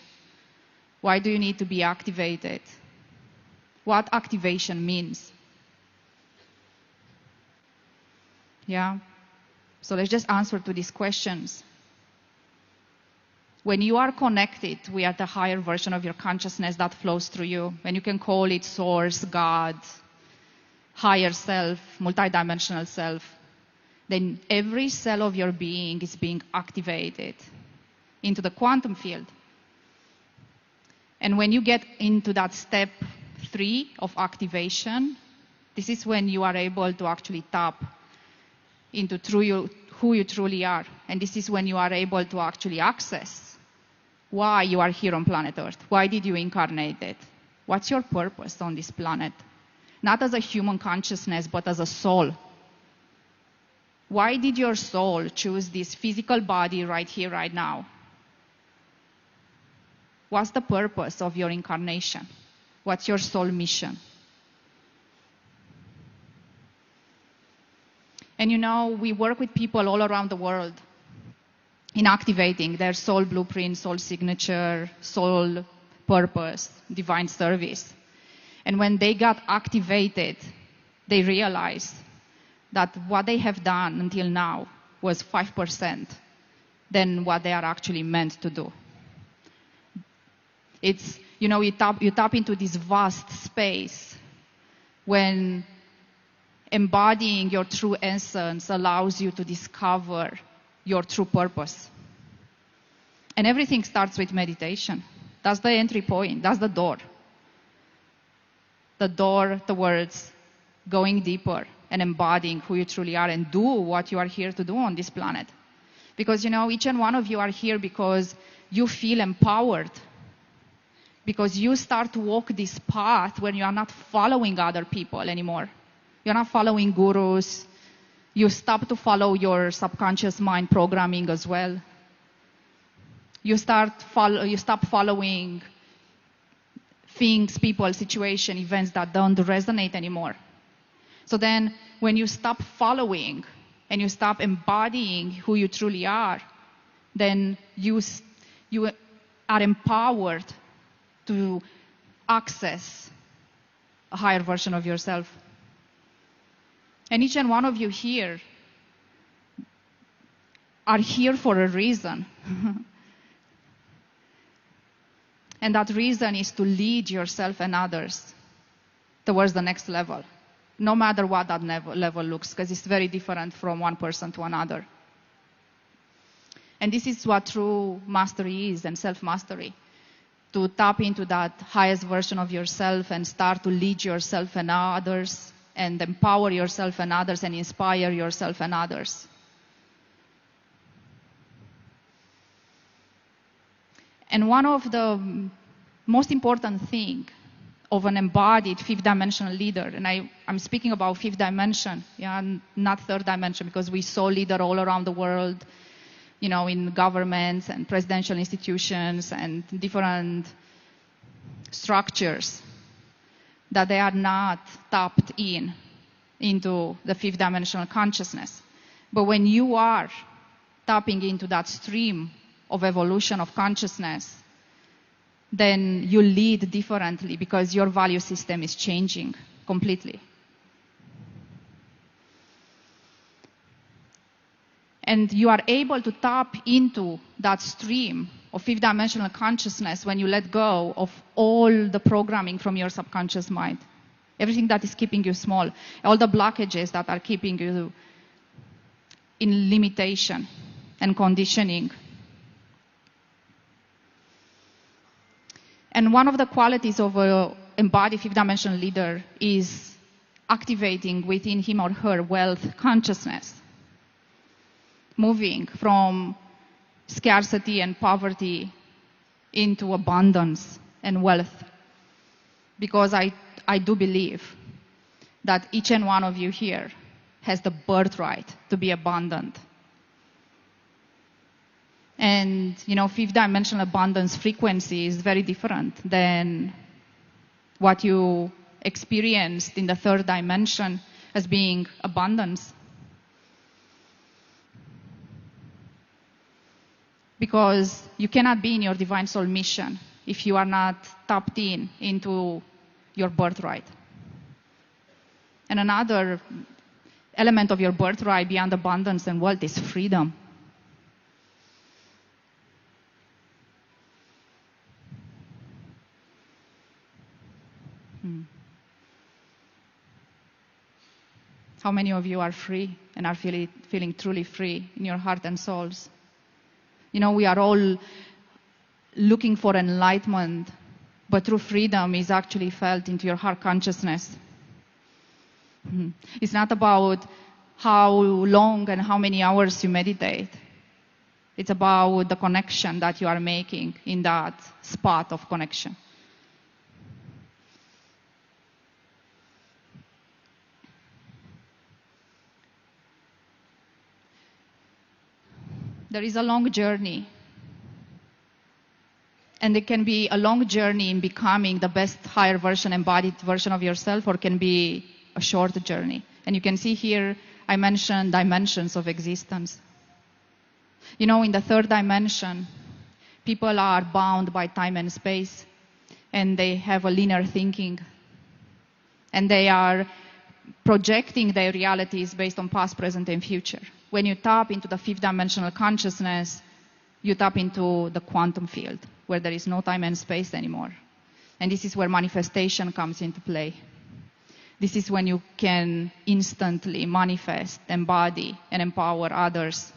Why do you need to be activated? What activation means? Yeah? So let's just answer to these questions. When you are connected with the higher version of your consciousness that flows through you, and you can call it source, God, higher self, multidimensional self, then every cell of your being is being activated into the quantum field. And when you get into that step 3 of activation, this is when you are able to actually tap into who you truly are. And this is when you are able to actually access why you are here on planet Earth. Why did you incarnate it? What's your purpose on this planet? Not as a human consciousness, but as a soul. Why did your soul choose this physical body right here, right now? What's the purpose of your incarnation? What's your soul mission? And we work with people all around the world in activating their soul blueprint, soul signature, soul purpose, divine service. And when they got activated, they realized that what they have done until now was 5% than what they are actually meant to do. It's, you tap into this vast space when embodying your true essence allows you to discover your true purpose. And everything starts with meditation. That's the entry point. That's the door. The door towards going deeper and embodying who you truly are and do what you are here to do on this planet. Because, each and one of you are here because you feel empowered. Because you start to walk this path when you are not following other people anymore. You're not following gurus. You stop to follow your subconscious mind programming as well. You stop following things, people, situation, events that don't resonate anymore. So then when you stop following and you stop embodying who you truly are, then you are empowered to access a higher version of yourself. And each and one of you here are here for a reason. And that reason is to lead yourself and others towards the next level, no matter what that level looks, because it's very different from one person to another. And this is what true mastery is and self-mastery. To tap into that highest version of yourself and start to lead yourself and others and empower yourself and others and inspire yourself and others. And one of the most important things of an embodied fifth dimensional leader, and I'm speaking about fifth dimension, not third dimension, because we saw leaders all around the world, in governments and presidential institutions and different structures, that they are not tapped into the fifth dimensional consciousness. But when you are tapping into that stream of evolution of consciousness, then you lead differently because your value system is changing completely. And you are able to tap into that stream of fifth dimensional consciousness when you let go of all the programming from your subconscious mind. Everything that is keeping you small, all the blockages that are keeping you in limitation and conditioning. And one of the qualities of an embodied fifth dimensional leader is activating within him or her wealth consciousness. Moving from scarcity and poverty into abundance and wealth. Because I do believe that each and one of you here has the birthright to be abundant. And, fifth dimensional abundance frequency is very different than what you experienced in the third dimension as being abundance. Because you cannot be in your divine soul mission if you are not tapped into your birthright. And another element of your birthright beyond abundance and wealth is freedom. How many of you are free and are feeling truly free in your heart and souls? We are all looking for enlightenment, but true freedom is actually felt into your heart consciousness. It's not about how long and how many hours you meditate. It's about the connection that you are making in that spot of connection. There is a long journey. And it can be a long journey in becoming the best, higher version, embodied version of yourself, or can be a short journey. And you can see here, I mentioned dimensions of existence. You know, in the third dimension, people are bound by time and space, and they have a linear thinking. And they are projecting their realities based on past, present, and future. When you tap into the fifth dimensional consciousness, you tap into the quantum field, where there is no time and space anymore. And this is where manifestation comes into play. This is when you can instantly manifest, embody, and empower others.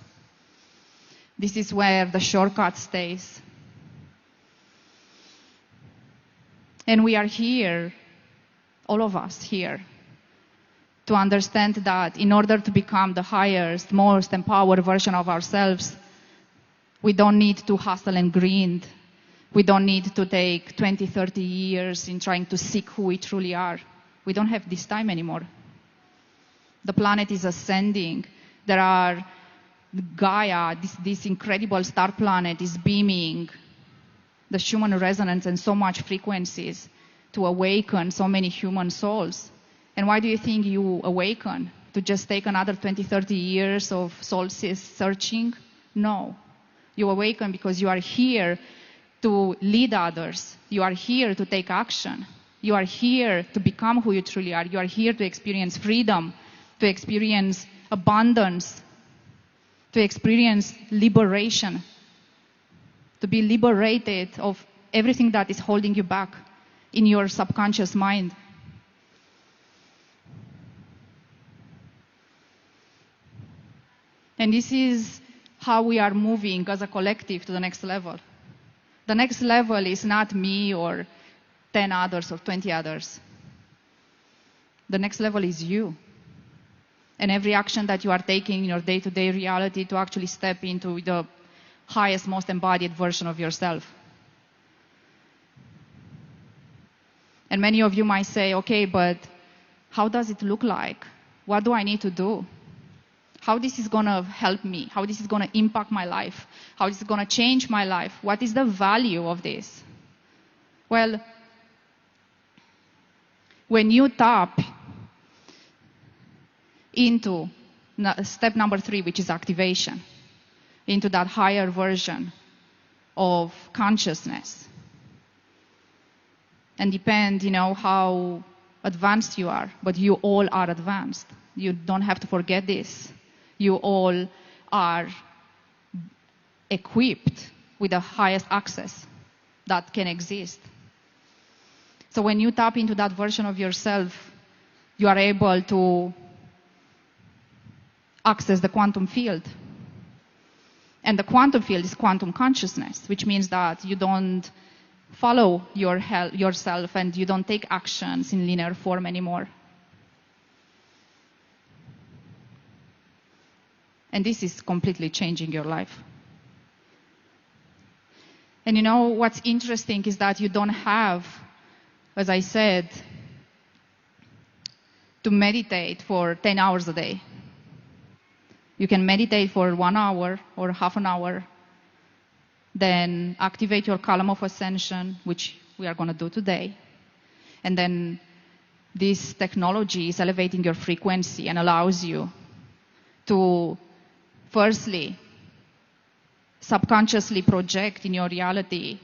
This is where the shortcut stays. And we are here, all of us here, to understand that in order to become the highest, most empowered version of ourselves, we don't need to hustle and grind. We don't need to take 20, 30 years in trying to seek who we truly are. We don't have this time anymore. The planet is ascending. There are Gaia, this incredible star planet is beaming the Schumann resonance and so much frequencies to awaken so many human souls. And why do you think you awaken? To just take another 20, 30 years of soul searching? No. You awaken because you are here to lead others. You are here to take action. You are here to become who you truly are. You are here to experience freedom, to experience abundance, to experience liberation, to be liberated of everything that is holding you back in your subconscious mind. And this is how we are moving as a collective to the next level. The next level is not me or 10 others or 20 others. The next level is you. And every action that you are taking in your day-to-day reality to actually step into the highest, most embodied version of yourself. And many of you might say, okay, but how does it look like? What do I need to do? How this is going to help me? How this is going to impact my life? How this is going to change my life? What is the value of this? Well, when you tap into step number 3, which is activation, into that higher version of consciousness, and depend, how advanced you are, but you all are advanced. You don't have to forget this. You all are equipped with the highest access that can exist. So when you tap into that version of yourself, you are able to access the quantum field. And the quantum field is quantum consciousness, which means that you don't follow yourself and you don't take actions in linear form anymore. And this is completely changing your life. And what's interesting is that you don't have, as I said, to meditate for 10 hours a day. You can meditate for 1 hour or half an hour, then activate your column of ascension, which we are going to do today. And then this technology is elevating your frequency and allows you to firstly subconsciously project in your reality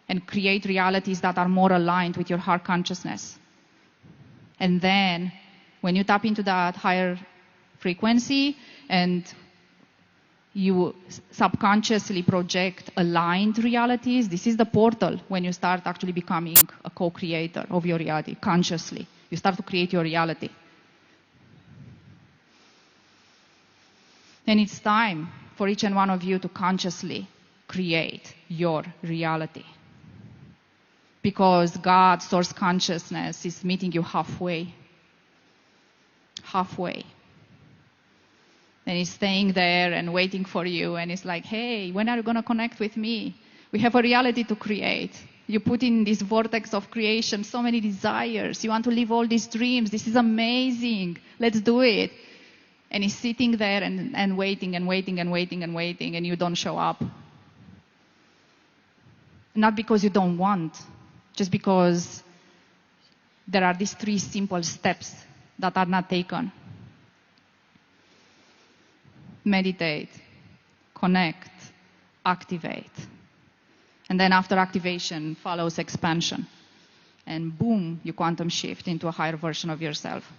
and create realities that are more aligned with your heart consciousness. And then when you tap into that higher frequency and you subconsciously project aligned realities, this is the portal when you start actually becoming a co-creator of your reality consciously. You start to create your reality. And it's time for each and one of you to consciously create your reality. Because God's source consciousness is meeting you halfway. Halfway. And he's staying there and waiting for you. And it's like, hey, when are you going to connect with me? We have a reality to create. You put in this vortex of creation so many desires. You want to live all these dreams. This is amazing. Let's do it. And he's sitting there and waiting and waiting and waiting and waiting, and you don't show up. Not because you don't want, just because there are these 3 simple steps that are not taken. Meditate, connect, activate. And then after activation follows expansion. And boom, you quantum shift into a higher version of yourself.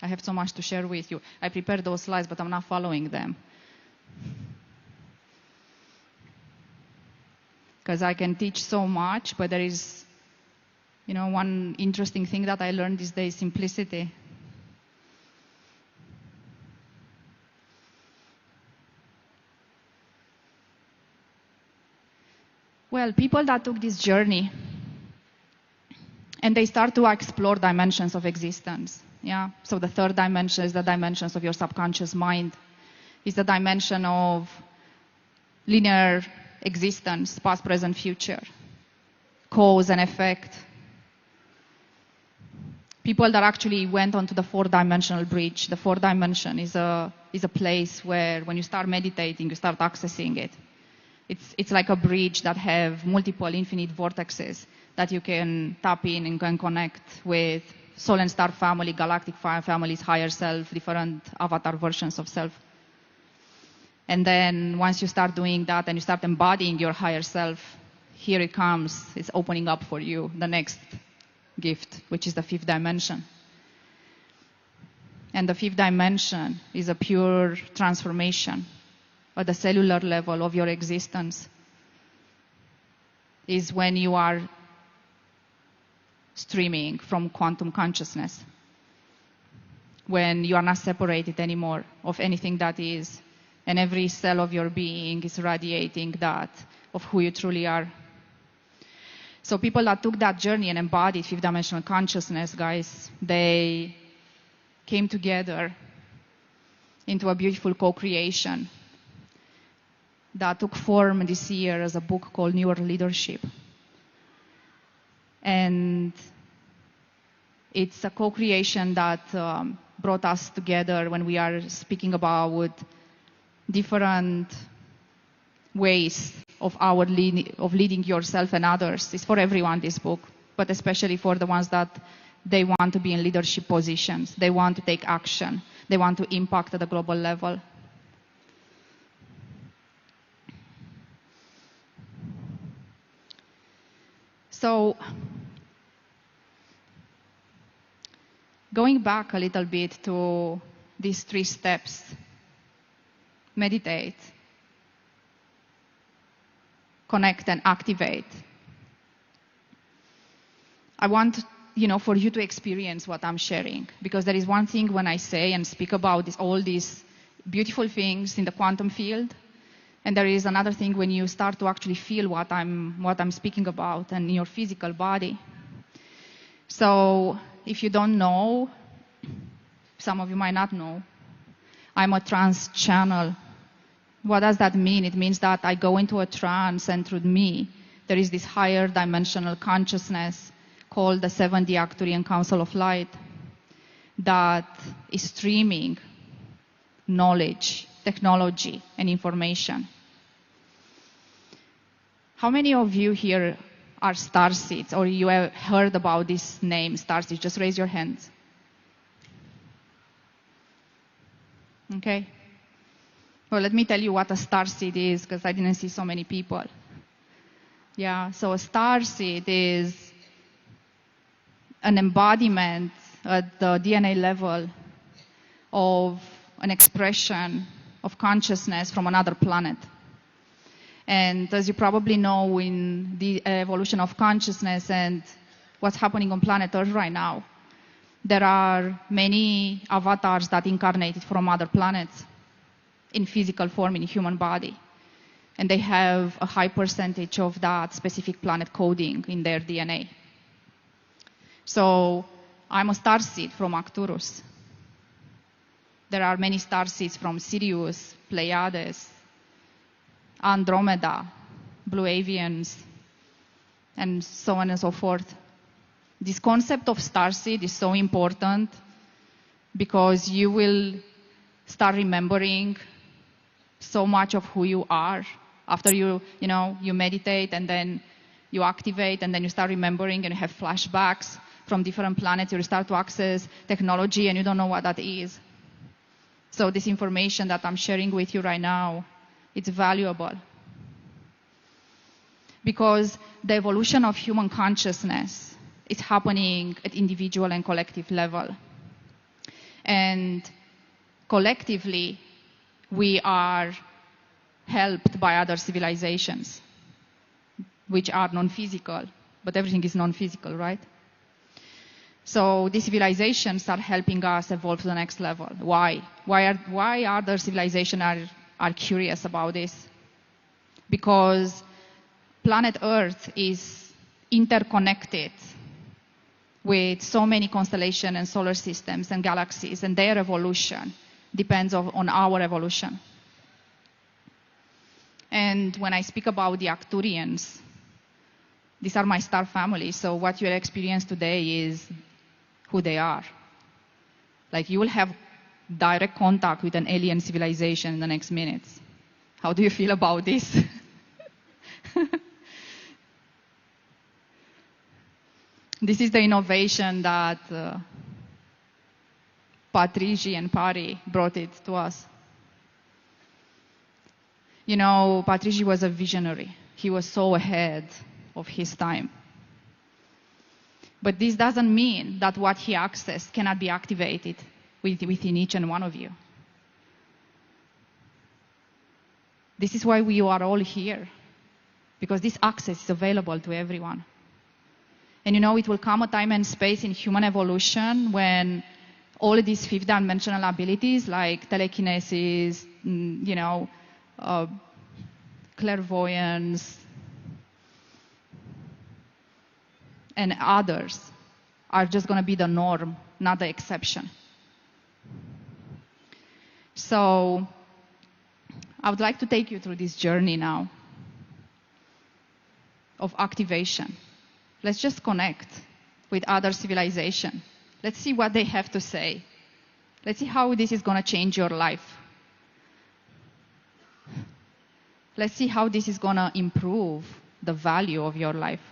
I have so much to share with you. I prepared those slides, but I'm not following them. Because I can teach so much, but there is, one interesting thing that I learned these days, simplicity. Well, people that took this journey and they start to explore dimensions of existence. Yeah. So the 3rd dimension is the dimensions of your subconscious mind. It's the dimension of linear existence, past, present, future, cause and effect. People that actually went onto the 4-dimensional bridge. The 4th dimension is a place where when you start meditating, you start accessing it. It's like a bridge that have multiple infinite vortexes that you can tap in and can connect with soul and star family, galactic families, higher self, different avatar versions of self. And then once you start doing that and you start embodying your higher self, here it comes. It's opening up for you the next gift, which is the 5th dimension. And the 5th dimension is a pure transformation at the cellular level of your existence. Is when you are streaming from quantum consciousness. When you are not separated anymore of anything that is, and every cell of your being is radiating that of who you truly are. So people that took that journey and embodied 5th dimensional consciousness, guys, they came together into a beautiful co-creation that took form this year as a book called Newer Leadership. And it's a co-creation that brought us together when we are speaking about different ways of leading yourself and others. It's for everyone, this book, but especially for the ones that they want to be in leadership positions. They want to take action. They want to impact at the global level. So, going back a little bit to these 3 steps, meditate, connect, and activate. I want, for you to experience what I'm sharing, because there is one thing when I say and speak about all these beautiful things in the quantum field, and there is another thing when you start to actually feel what I'm speaking about and in your physical body. So if you don't know, some of you might not know, I'm a trance channel. What does that mean? It means that I go into a trance, and through me, there is this higher dimensional consciousness called the 7D Arcturian Council of Light that is streaming knowledge, technology, and information. How many of you here are starseeds, or you have heard about this name, starseeds? Just raise your hands. Okay. Well, let me tell you what a starseed is, because I didn't see so many people. Yeah, so a starseed is an embodiment at the DNA level of an expression of consciousness from another planet. And as you probably know, in the evolution of consciousness and what's happening on planet Earth right now, there are many avatars that incarnated from other planets in physical form, in human body. And they have a high percentage of that specific planet coding in their DNA. So I'm a starseed from Arcturus. There are many starseeds from Sirius, Pleiades, Andromeda, Blue Avians, and so on and so forth. This concept of starseed is so important because you will start remembering so much of who you are after you meditate, and then you activate, and then you start remembering and you have flashbacks from different planets. You start to access technology and you don't know what that is. So this information that I'm sharing with you right now, it's valuable. Because the evolution of human consciousness is happening at individual and collective level. And collectively, we are helped by other civilizations, which are non-physical, but everything is non-physical, right? So these civilizations are helping us evolve to the next level. Why? Why other civilizations are curious about this? Because planet Earth is interconnected with so many constellations and solar systems and galaxies, and their evolution depends on our evolution. And when I speak about the Arcturians, these are my star family, so what you'll experience today is who they are. Like, you will have direct contact with an alien civilization in the next minutes. How do you feel about this? This is the innovation that Patriji and Pari brought it to us. You know, Patriji was a visionary. He was so ahead of his time. But this doesn't mean that what he accessed cannot be activated within each and one of you. This is why we are all here, because this access is available to everyone. And you know, it will come a time and space in human evolution when all of these fifth dimensional abilities like telekinesis, clairvoyance, and others are just going to be the norm, not the exception. So I would like to take you through this journey now of activation. Let's just connect with other civilization. Let's see what they have to say. Let's see how this is going to change your life. Let's see how this is going to improve the value of your life.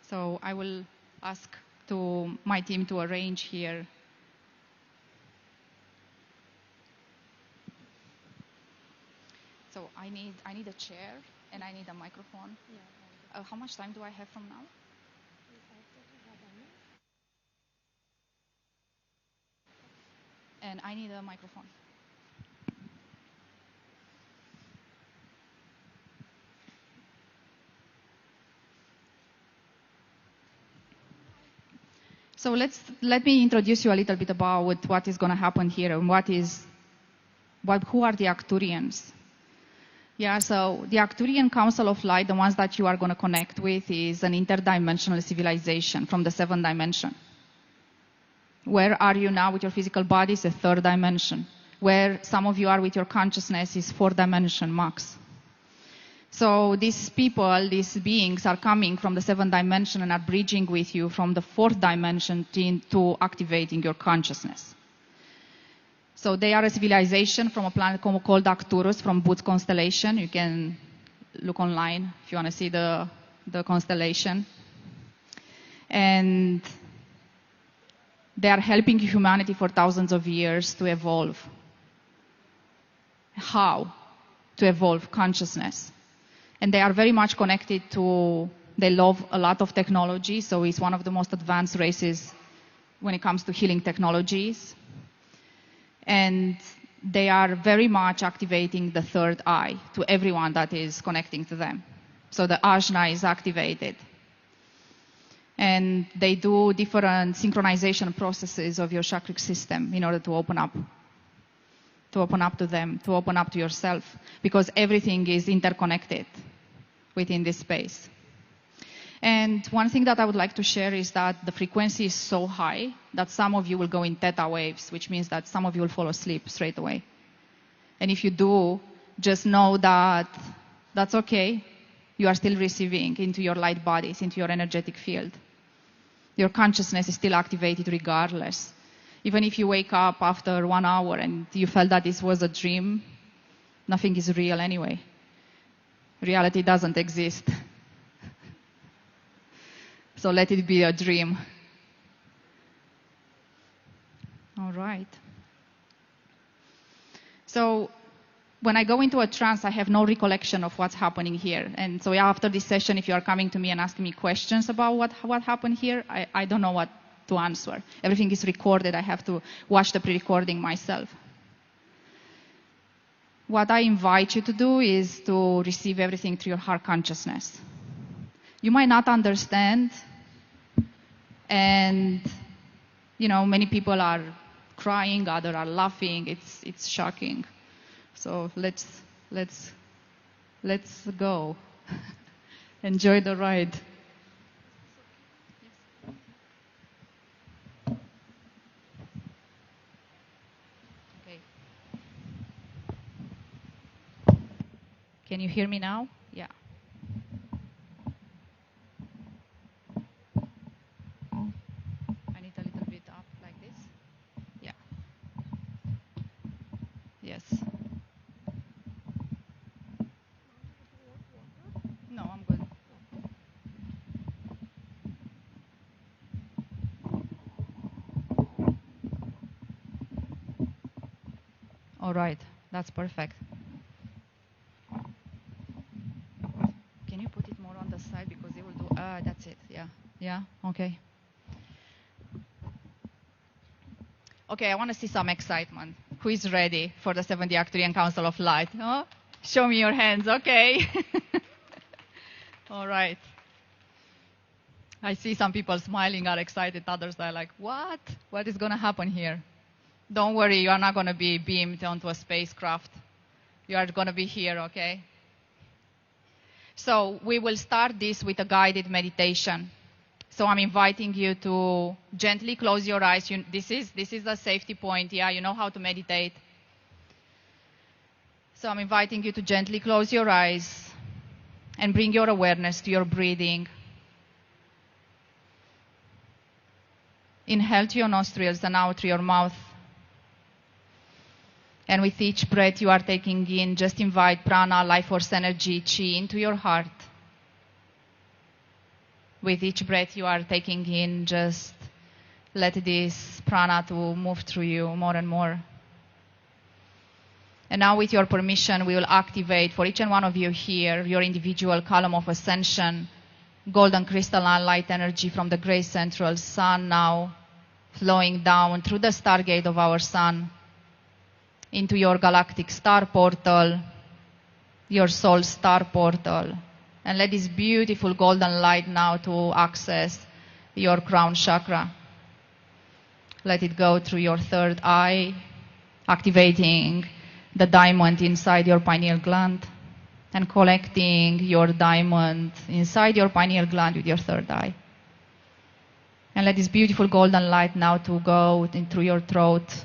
So I will ask my team to arrange here. So I need a chair and I need a microphone. How much time do I have from now? And I need a microphone. So let me introduce you a little bit about what is going to happen here and who are the Arcturians. Yeah, so the Arcturian Council of Light, the ones that you are going to connect with, is an interdimensional civilization from the 7th dimension. Where are you now with your physical body is the 3rd dimension. Where some of you are with your consciousness is 4th dimension max. So these people, these beings are coming from the 7th dimension and are bridging with you from the 4th dimension to activating your consciousness. So they are a civilization from a planet called Arcturus from Boots constellation. You can look online if you want to see the constellation. And they are helping humanity for thousands of years to evolve. How? To evolve consciousness. And they are very much connected they love a lot of technology, so it's one of the most advanced races when it comes to healing technologies. And they are very much activating the 3rd eye to everyone that is connecting to them. So the ajna is activated. And they do different synchronization processes of your chakric system in order to open up to them, to open up to yourself, because everything is interconnected within this space. And one thing that I would like to share is that the frequency is so high that some of you will go in theta waves, which means that some of you will fall asleep straight away. And if you do, just know that that's okay. You are still receiving into your light bodies, into your energetic field. Your consciousness is still activated regardless. Even if you wake up after 1 hour and you felt that this was a dream, nothing is real anyway. Reality doesn't exist. So let it be a dream. All right. So when I go into a trance, I have no recollection of what's happening here. And so after this session, if you are coming to me and asking me questions about what happened here, I don't know what to answer. Everything is recorded. I have to watch the pre-recording myself. What I invite you to do is to receive everything through your heart consciousness. You might not understand, and many people are crying, others are laughing. It's shocking. So let's go. Enjoy the ride. Okay. Can you hear me now? Yeah. I need a little bit up like this. Yeah. Yes. No, I'm good. All right, that's perfect. Can you put it more on the side because it will do, that's it, yeah. Yeah, okay. Okay, I want to see some excitement. Who is ready for the 7th Arcturian Council of Light? Oh, show me your hands, okay. All right. I see some people smiling, are excited. Others are like, what? What is going to happen here? Don't worry, you are not going to be beamed onto a spacecraft. You are going to be here, okay? So we will start this with a guided meditation. So I'm inviting you to gently close your eyes. This is the safety point. Yeah, you know how to meditate. So I'm inviting you to gently close your eyes and bring your awareness to your breathing. Inhale through your nostrils and out through your mouth. And with each breath you are taking in, just invite prana, life force energy, chi into your heart. With each breath you are taking in, just let this prana to move through you more and more. And now with your permission, we will activate for each and one of you here your individual column of ascension, golden crystalline light energy from the great central sun now flowing down through the stargate of our sun into your galactic star portal, your soul star portal. And let this beautiful golden light now to access your crown chakra. Let it go through your third eye, activating the diamond inside your pineal gland and collecting your diamond inside your pineal gland with your third eye. And let this beautiful golden light now to go through your throat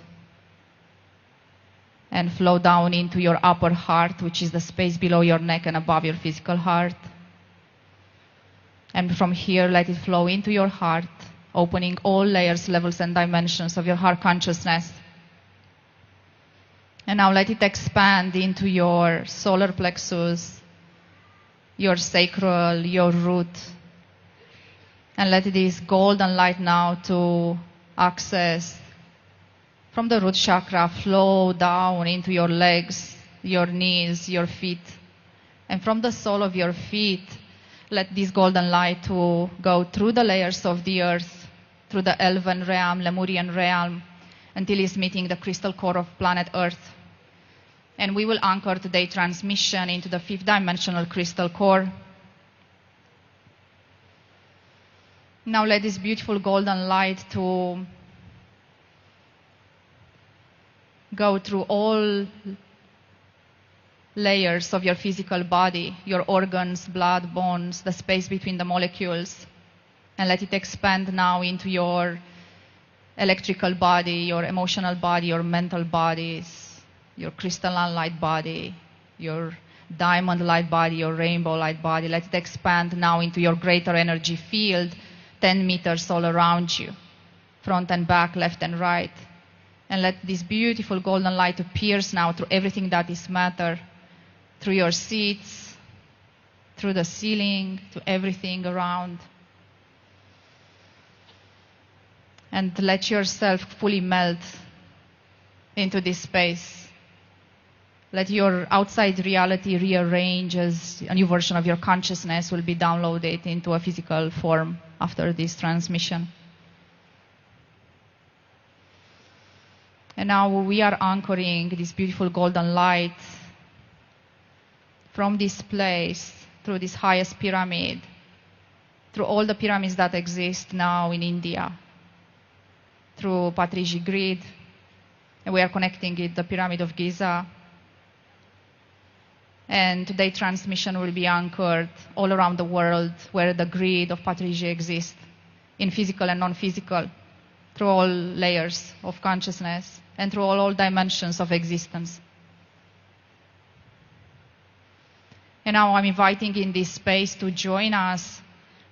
and flow down into your upper heart, which is the space below your neck and above your physical heart. And from here, let it flow into your heart, opening all layers, levels, and dimensions of your heart consciousness. And now let it expand into your solar plexus, your sacral, your root. And let this golden light now to access from the root chakra, flow down into your legs, your knees, your feet. And from the sole of your feet, let this golden light to go through the layers of the earth, through the Elven realm, Lemurian realm, until it's meeting the crystal core of planet Earth. And we will anchor today's transmission into the 5th dimensional crystal core. Now let this beautiful golden light to go through all layers of your physical body, your organs, blood, bones, the space between the molecules, and let it expand now into your electrical body, your emotional body, your mental bodies, your crystalline light body, your diamond light body, your rainbow light body. Let it expand now into your greater energy field, 10 meters all around you, front and back, left and right. And let this beautiful golden light pierce now through everything that is matter, through your seats, through the ceiling, to everything around. And let yourself fully melt into this space. Let your outside reality rearrange as a new version of your consciousness will be downloaded into a physical form after this transmission. And now we are anchoring this beautiful golden light from this place through this highest pyramid, through all the pyramids that exist now in India, through Patriji grid, and we are connecting it, the Pyramid of Giza. And today's transmission will be anchored all around the world where the grid of Patriji exists, in physical and non-physical, through all layers of consciousness and through all dimensions of existence. And now I'm inviting in this space to join us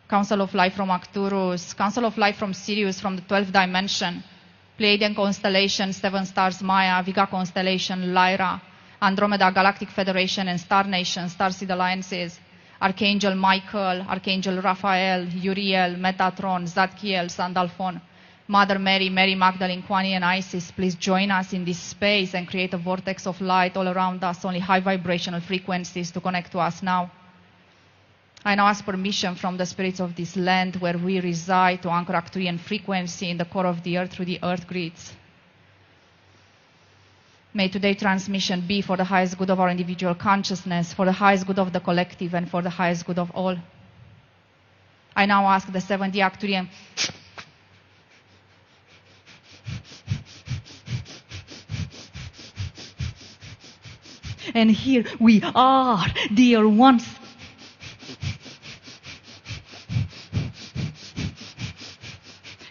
Council of Life from Arcturus, Council of Life from Sirius, from the 12th dimension, Pleiadian constellation, 7 stars Maya, Vega constellation, Lyra, Andromeda Galactic Federation and Star Nation, Starseed Alliances, Archangel Michael, Archangel Raphael, Uriel, Metatron, Zadkiel, Sandalphon, Mother Mary, Mary Magdalene, Kwani and Isis. Please join us in this space and create a vortex of light all around us, only high vibrational frequencies to connect to us now. I now ask permission from the spirits of this land where we reside to anchor Arcturian frequency in the core of the earth through the earth grids. May today's transmission be for the highest good of our individual consciousness, for the highest good of the collective, and for the highest good of all. I now ask the 7D Arcturian and here we are, dear ones.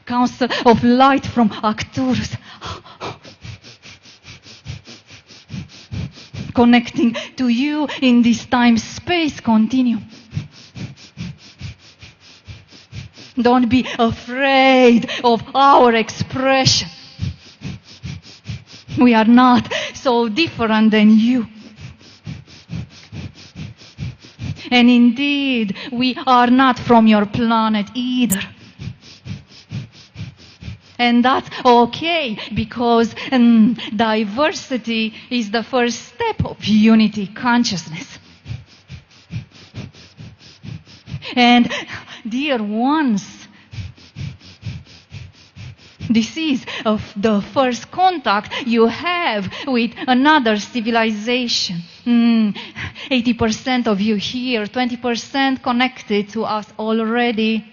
Council of Light from Arcturus, connecting to you in this time-space continuum. Don't be afraid of our expression. We are not so different than you. And indeed, we are not from your planet either. And that's okay, because diversity is the first step of unity consciousness. And dear ones, this is the first contact you have with another civilization. 80% of you here, 20% connected to us already.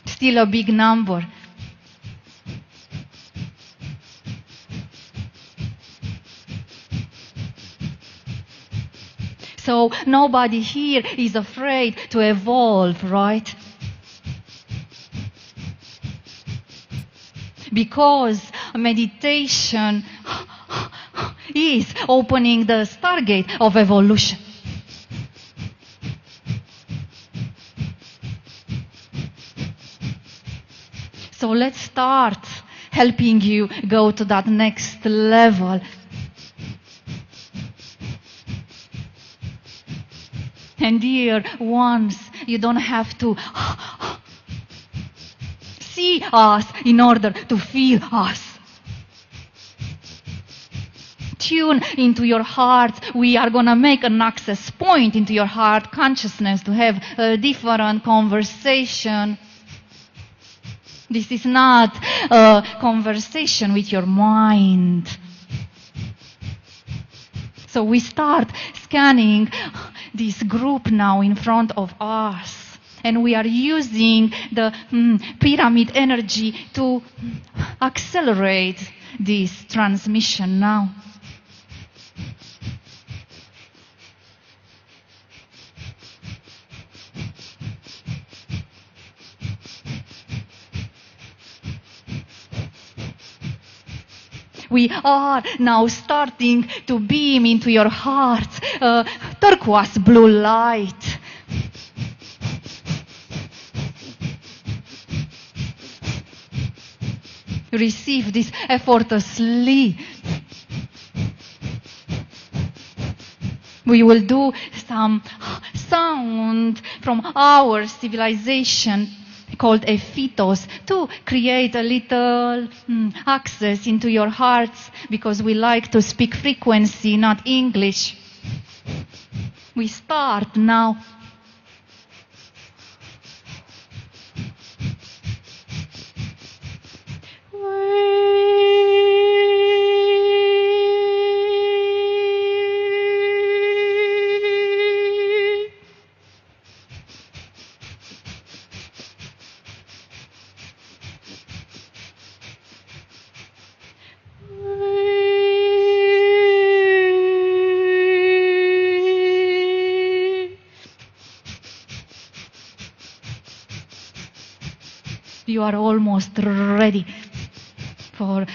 Still a big number. So nobody here is afraid to evolve, right? Because meditation is opening the stargate of evolution. So let's start helping you go to that next level. And dear ones, you don't have to see us in order to feel us. Tune into your heart. We are going to make an access point into your heart consciousness to have a different conversation. This is not a conversation with your mind. So we start scanning this group now in front of us. And we are using the pyramid energy to accelerate this transmission now. We are now starting to beam into your hearts turquoise blue light. Receive this effortlessly. We will do some sound from our civilization called a fetus to create a little access into your hearts, because we like to speak frequency, not English. We start now. You are almost ready for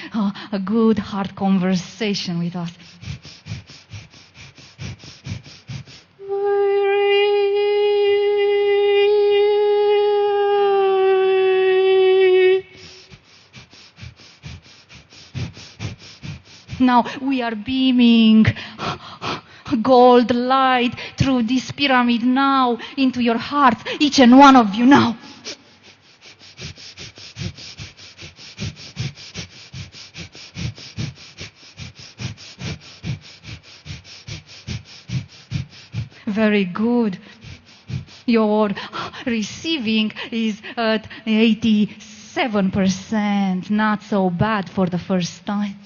a good heart conversation with us. Now we are beaming gold light through this pyramid now into your heart, each and one of you now. Very good. Your receiving is at 87%. Not so bad for the first time.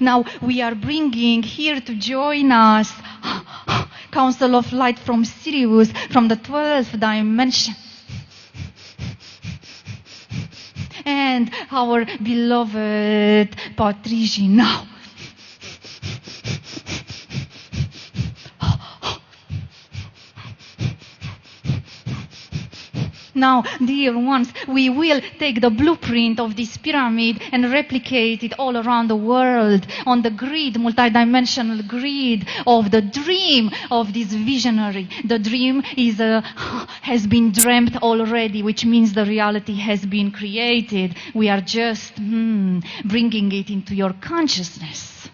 Now we are bringing here to join us Council of Light from Sirius, from the 12th dimension. And our beloved Patriji now. Now, dear ones, we will take the blueprint of this pyramid and replicate it all around the world on the grid, multidimensional grid of the dream of this visionary. The dream is has been dreamt already, which means the reality has been created. We are just bringing it into your consciousness.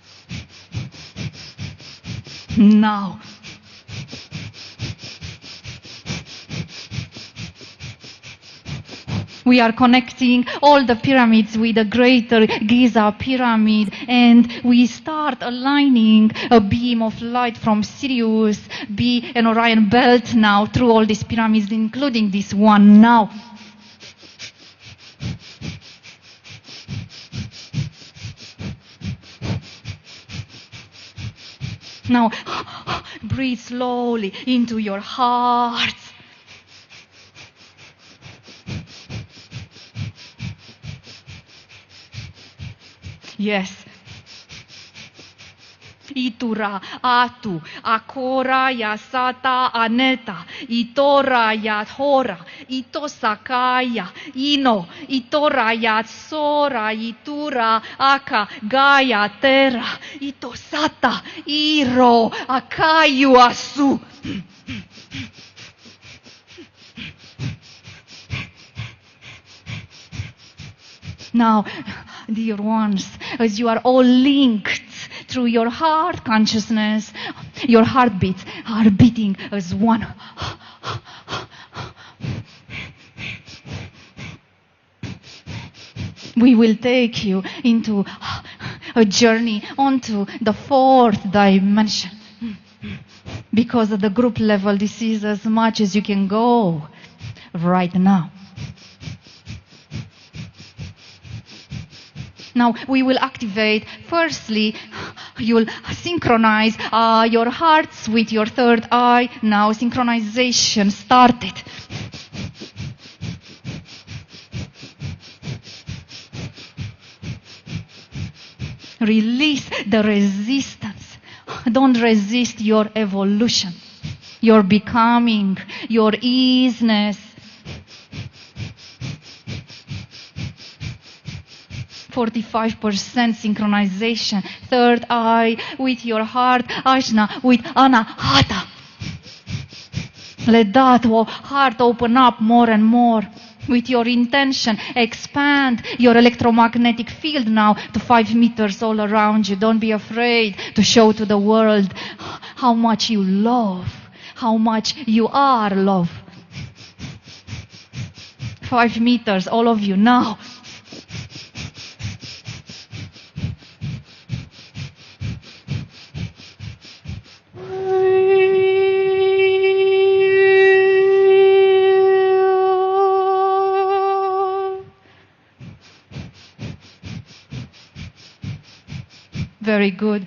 Now. We are connecting all the pyramids with the greater Giza pyramid, and we start aligning a beam of light from Sirius, B, and Orion belt now through all these pyramids, including this one now. Now, breathe slowly into your heart. Yes. Itura, atu, akora, yasata, aneta, itora, yathora, itosakaya, ino, itora, yatsora, itura, aka, gaya, terra, itosata, iro, akayu, asu. Now, dear ones, as you are all linked through your heart consciousness, your heartbeats are beating as one. We will take you into a journey onto the 4th dimension. Because at the group level, this is as much as you can go right now. Now we will activate, firstly, you'll synchronize your hearts with your third eye. Now synchronization started. Release the resistance. Don't resist your evolution, your becoming, your easiness. 45% synchronization. Third eye with your heart, Ajna with Anahata. Let that heart open up more and more. With your intention, expand your electromagnetic field now to 5 meters all around you. Don't be afraid to show to the world how much you love, how much you are love. 5 meters, all of you now. Very good.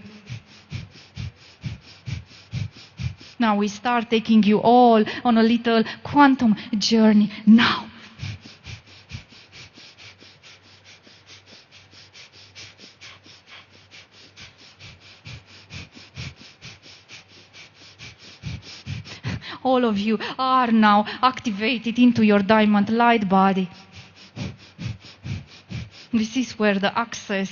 Now we start taking you all on a little quantum journey now. All of you are now activated into your diamond light body. This is where the access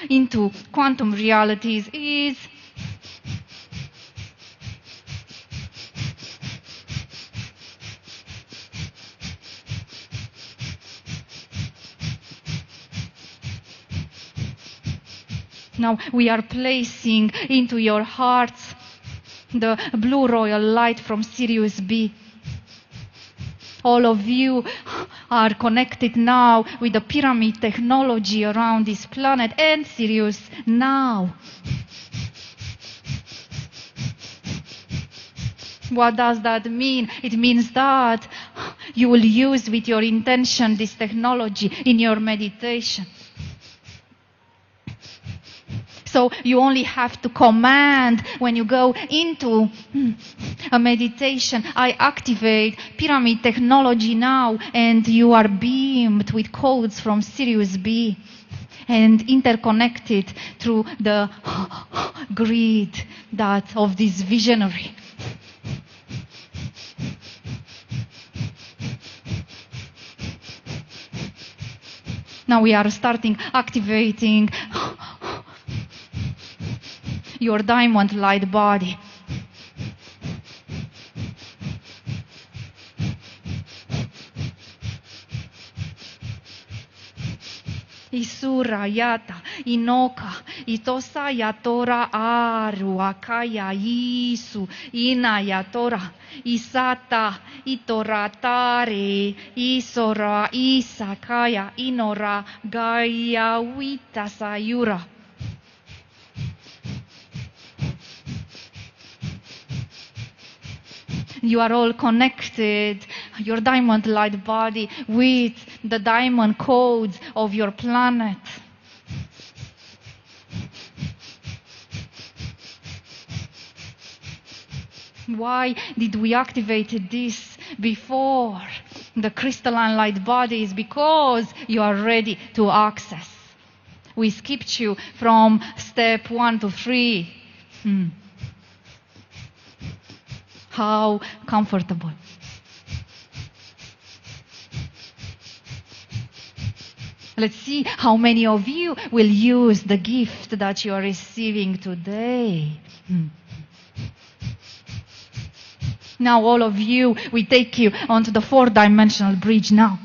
into quantum realities is. Now we are placing into your hearts the blue royal light from Sirius B. All of you are connected now with the pyramid technology around this planet and Sirius now. What does that mean? It means that you will use with your intention this technology in your meditation. So you only have to command when you go into a meditation. I activate pyramid technology now, and you are beamed with codes from Sirius B and interconnected through the grid that of this visionary. Now we are starting activating your diamond light body. Isura yata, inoka, itosa yatora aru, akaya isu, ina yatora, isata, itoratare, isora, isakaya, inora, gaya, wita sayura. You are all connected, your diamond light body, with the diamond codes of your planet. Why did we activate this before the crystalline light bodies? Because you are ready to access. We skipped you from step 1 to 3. How comfortable. Let's see how many of you will use the gift that you are receiving today. Now all of you, we take you onto the 4-dimensional bridge now.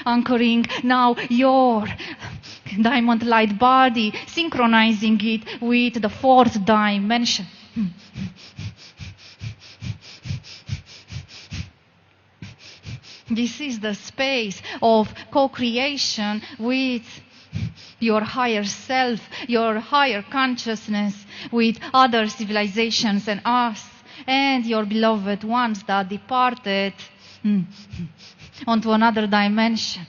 Anchoring now your diamond light body, synchronizing it with the 4th dimension. This is the space of co-creation with your higher self, your higher consciousness, with other civilizations and us, and your beloved ones that departed onto another dimension.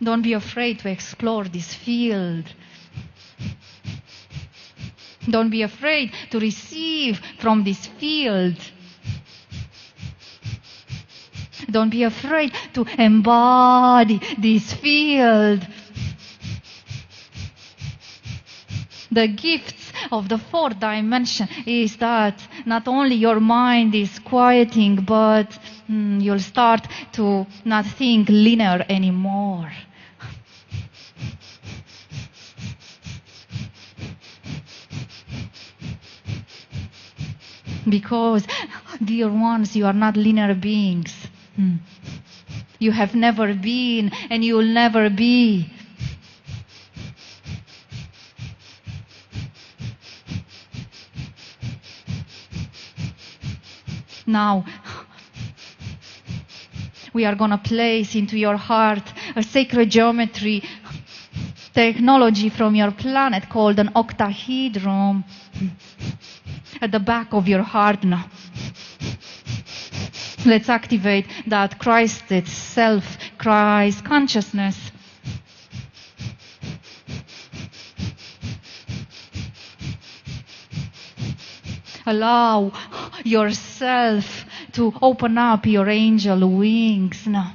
Don't be afraid to explore this field. Don't be afraid to receive from this field. Don't be afraid to embody this field. The gifts of the fourth dimension is that not only your mind is quieting, but you'll start to not think linear anymore. Because, dear ones, you are not linear beings. You have never been, and you will never be. Now, we are going to place into your heart a sacred geometry technology from your planet called an octahedron at the back of your heart now. Let's activate that Christ itself, Christ consciousness. Allow yourself to open up your angel wings now.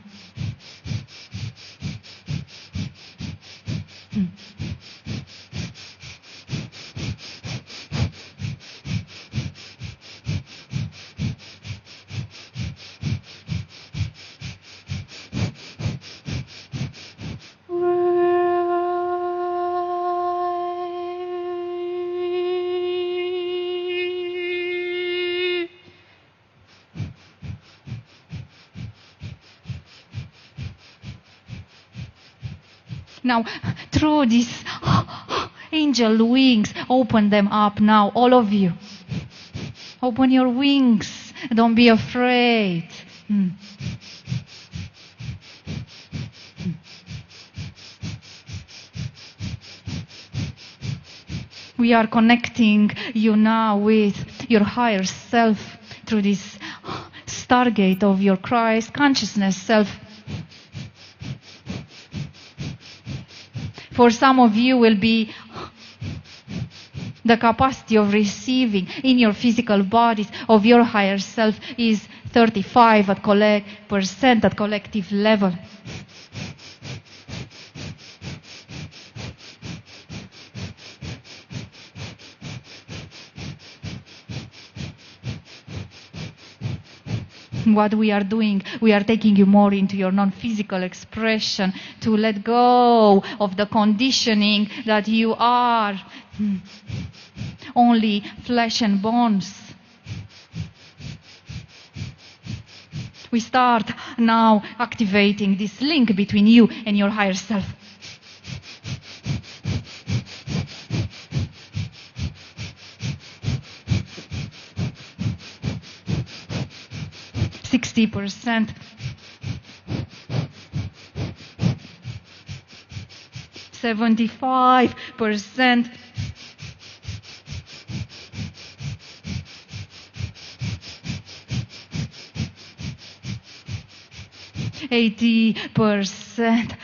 Now, through these angel wings, open them up now, all of you. Open your wings. Don't be afraid. We are connecting you now with your higher self through this stargate of your Christ consciousness self. For some of you will be the capacity of receiving in your physical bodies of your higher self is 35% at collective level. What we are doing, we are taking you more into your non-physical expression to let go of the conditioning that you are only flesh and bones. We start now activating this link between you and your higher self. %, 75%, 80%.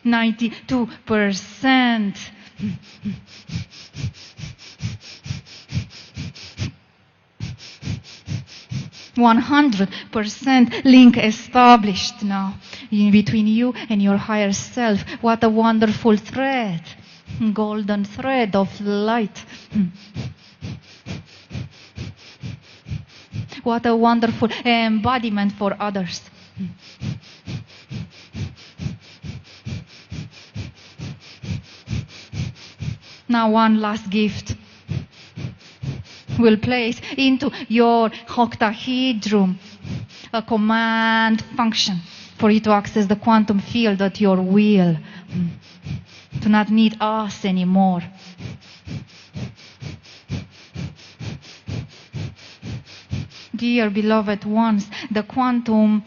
92%. 100% link established now in between you and your higher self. What a wonderful thread. Golden thread of light. What a wonderful embodiment for others. Now one last gift. Will place into your octahedron a command function for you to access the quantum field at your will. To not need us anymore. Dear beloved ones, the quantum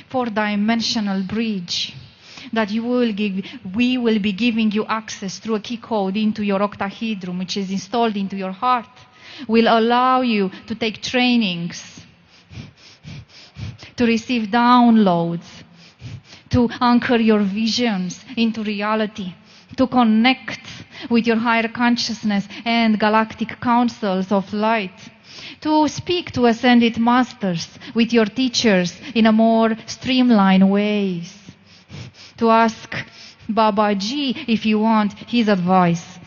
four-dimensional bridge that we will be giving you access through a key code into your octahedron, which is installed into your heart, will allow you to take trainings, to receive downloads, to anchor your visions into reality, to connect with your higher consciousness and galactic councils of light, to speak to ascended masters with your teachers in a more streamlined ways, to ask Babaji if you want his advice.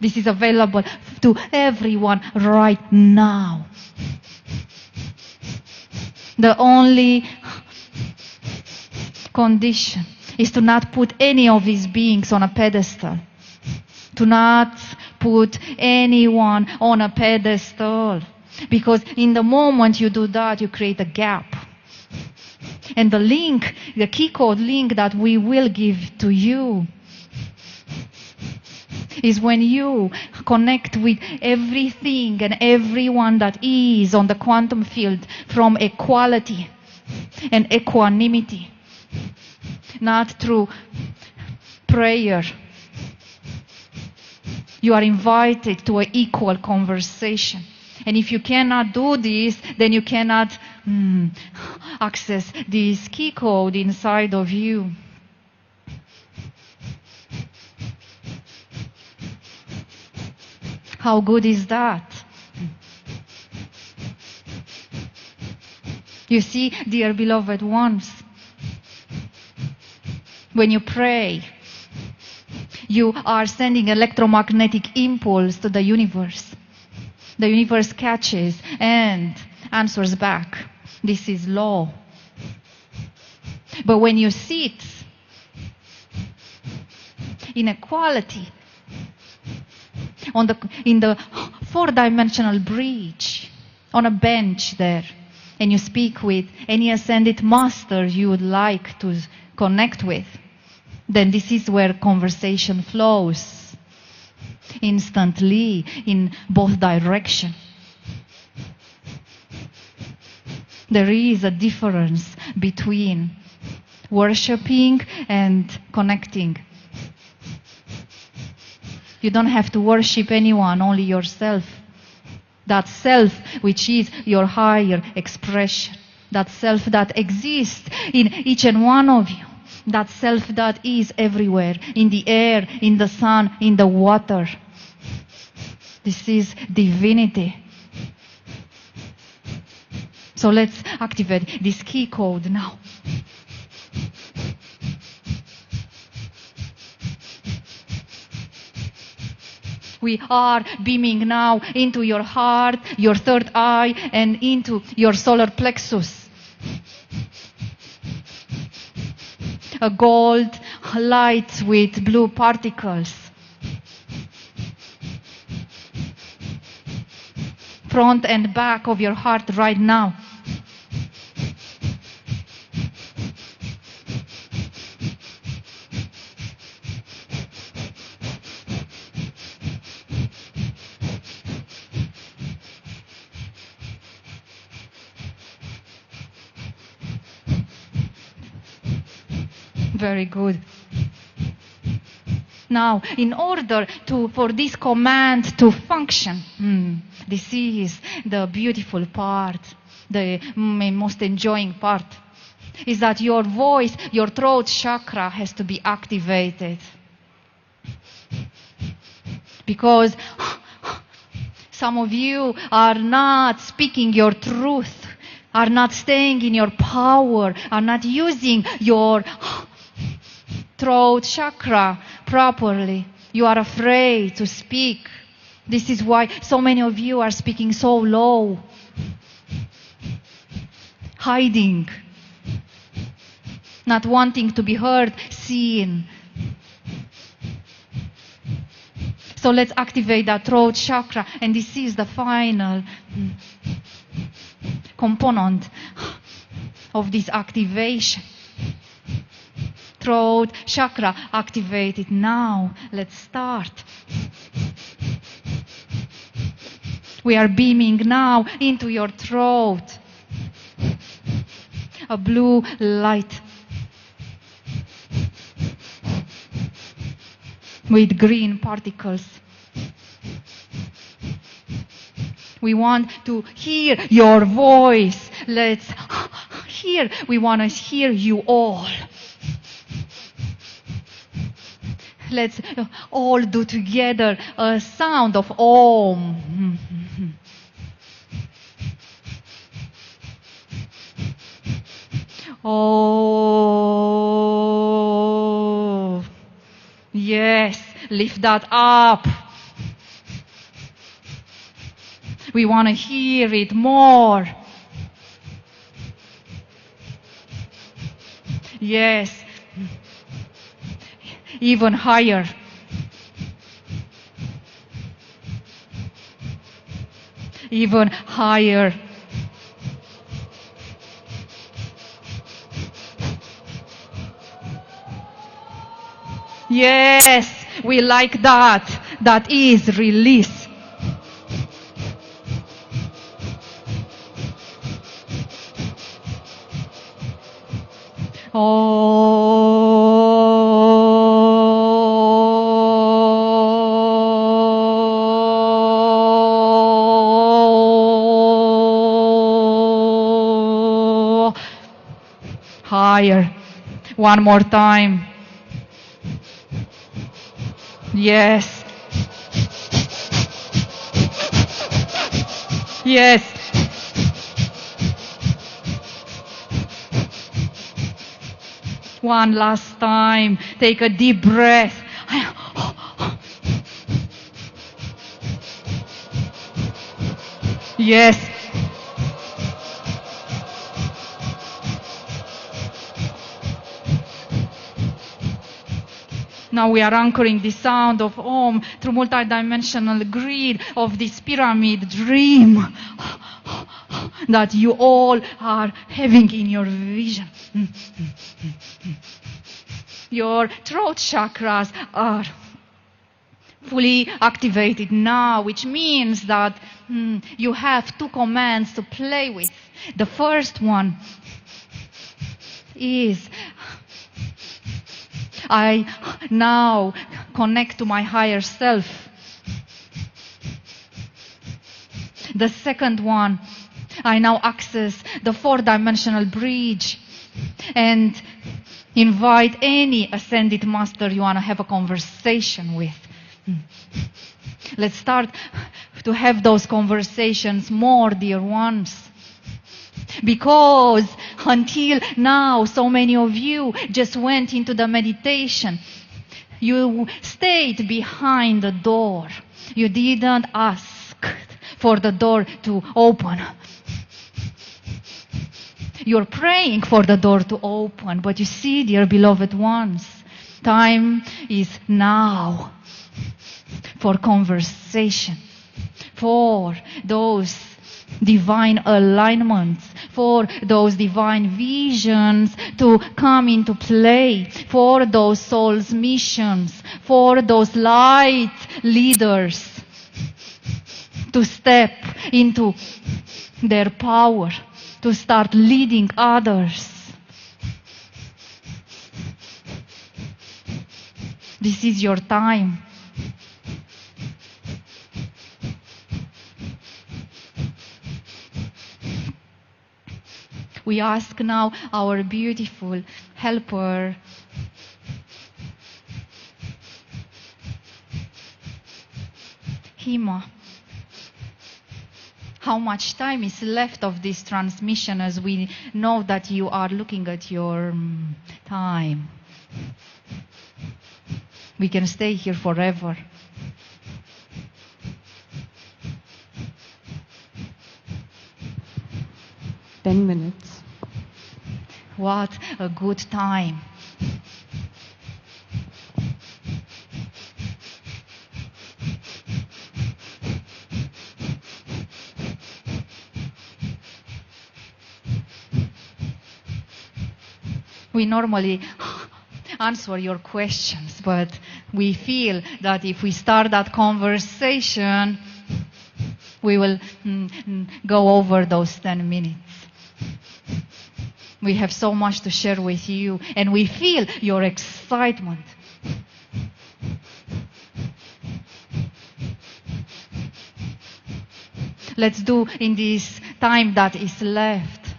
This is available to everyone right now. The only condition is to not put any of these beings on a pedestal. To not put anyone on a pedestal. Because in the moment you do that, you create a gap. And the link, the key code link that we will give to you is when you connect with everything and everyone that is on the quantum field from equality and equanimity. Not through prayer. You are invited to an equal conversation. And if you cannot do this, then you cannot access this key code inside of you. How good is that? You see, dear beloved ones, when you pray, you are sending electromagnetic impulse to the universe. The universe catches and answers back. This is law. But when you sit in equality, in the four-dimensional bridge, on a bench there, and you speak with any ascended master you would like to connect with, then this is where conversation flows instantly in both directions. There is a difference between worshipping and connecting. You don't have to worship anyone, only yourself. That self which is your higher expression. That self that exists in each and one of you. That self that is everywhere, in the air, in the sun, in the water. This is divinity. So let's activate this key code now. We are beaming now into your heart, your third eye, and into your solar plexus. A gold light with blue particles. Front and back of your heart right now. Very good. Now, in order for this command to function, this is the beautiful part, the most enjoying part, is that your voice, your throat chakra has to be activated. Because some of you are not speaking your truth, are not staying in your power, are not using your throat chakra properly. You are afraid to speak. This is why so many of you are speaking so low. Hiding. Not wanting to be heard, seen. So let's activate that throat chakra. And this is the final component of this activation. Throat chakra activated now. Let's start. We are beaming now into your throat. A blue light with green particles. We want to hear your voice. Let's hear. We want to hear you all. Let's all do together a sound of Om. Oh, yes, lift that up. We want to hear it more. Yes, even higher. Even higher. Yes, we like that. That is release. Oh, higher. One more time. Yes. Yes. One last time. Take a deep breath. Yes. Now we are anchoring the sound of Om through multidimensional grid of this pyramid dream that you all are having in your vision. Your throat chakras are fully activated now, which means that you have two commands to play with. The first one is I now connect to my higher self. The second one, I now access the four-dimensional bridge and invite any ascended master you want to have a conversation with. Let's start to have those conversations more, dear ones. Because until now, so many of you just went into the meditation. You stayed behind the door. You didn't ask for the door to open. You're praying for the door to open. But you see, dear beloved ones, time is now for conversation, for those divine alignments, for those divine visions to come into play, for those souls' missions, for those light leaders to step into their power, to start leading others. This is your time. We ask now our beautiful helper, Hima, how much time is left of this transmission, as we know that you are looking at your time. We can stay here forever. Ten minutes. What a good time. We normally answer your questions, but we feel that if we start that conversation, we will go over those 10 minutes. We have so much to share with you, and we feel your excitement. Let's do in this time that is left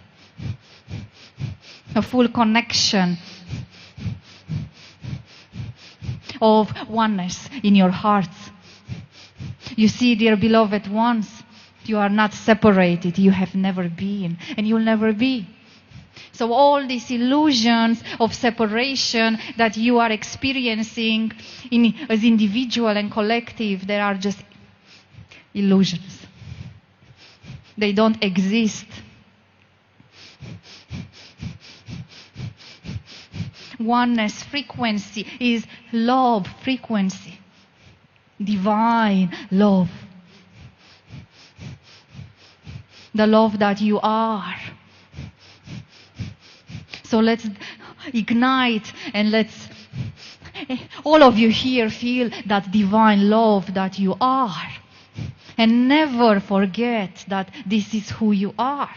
a full connection of oneness in your hearts. You see, dear beloved ones, you are not separated. You have never been, and you'll never be. So all these illusions of separation that you are experiencing as individual and collective, they are just illusions. They don't exist. Oneness frequency is love frequency. Divine love. The love that you are. So let's ignite and let's, all of you here, feel that divine love that you are. And never forget that this is who you are.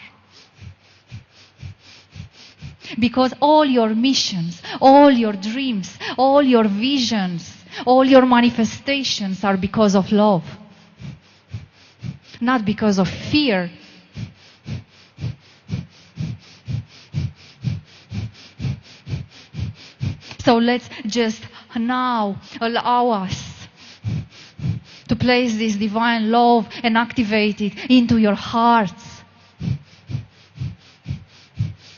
Because all your missions, all your dreams, all your visions, all your manifestations are because of love. Not because of fear. So let's just now allow us to place this divine love and activate it into your hearts.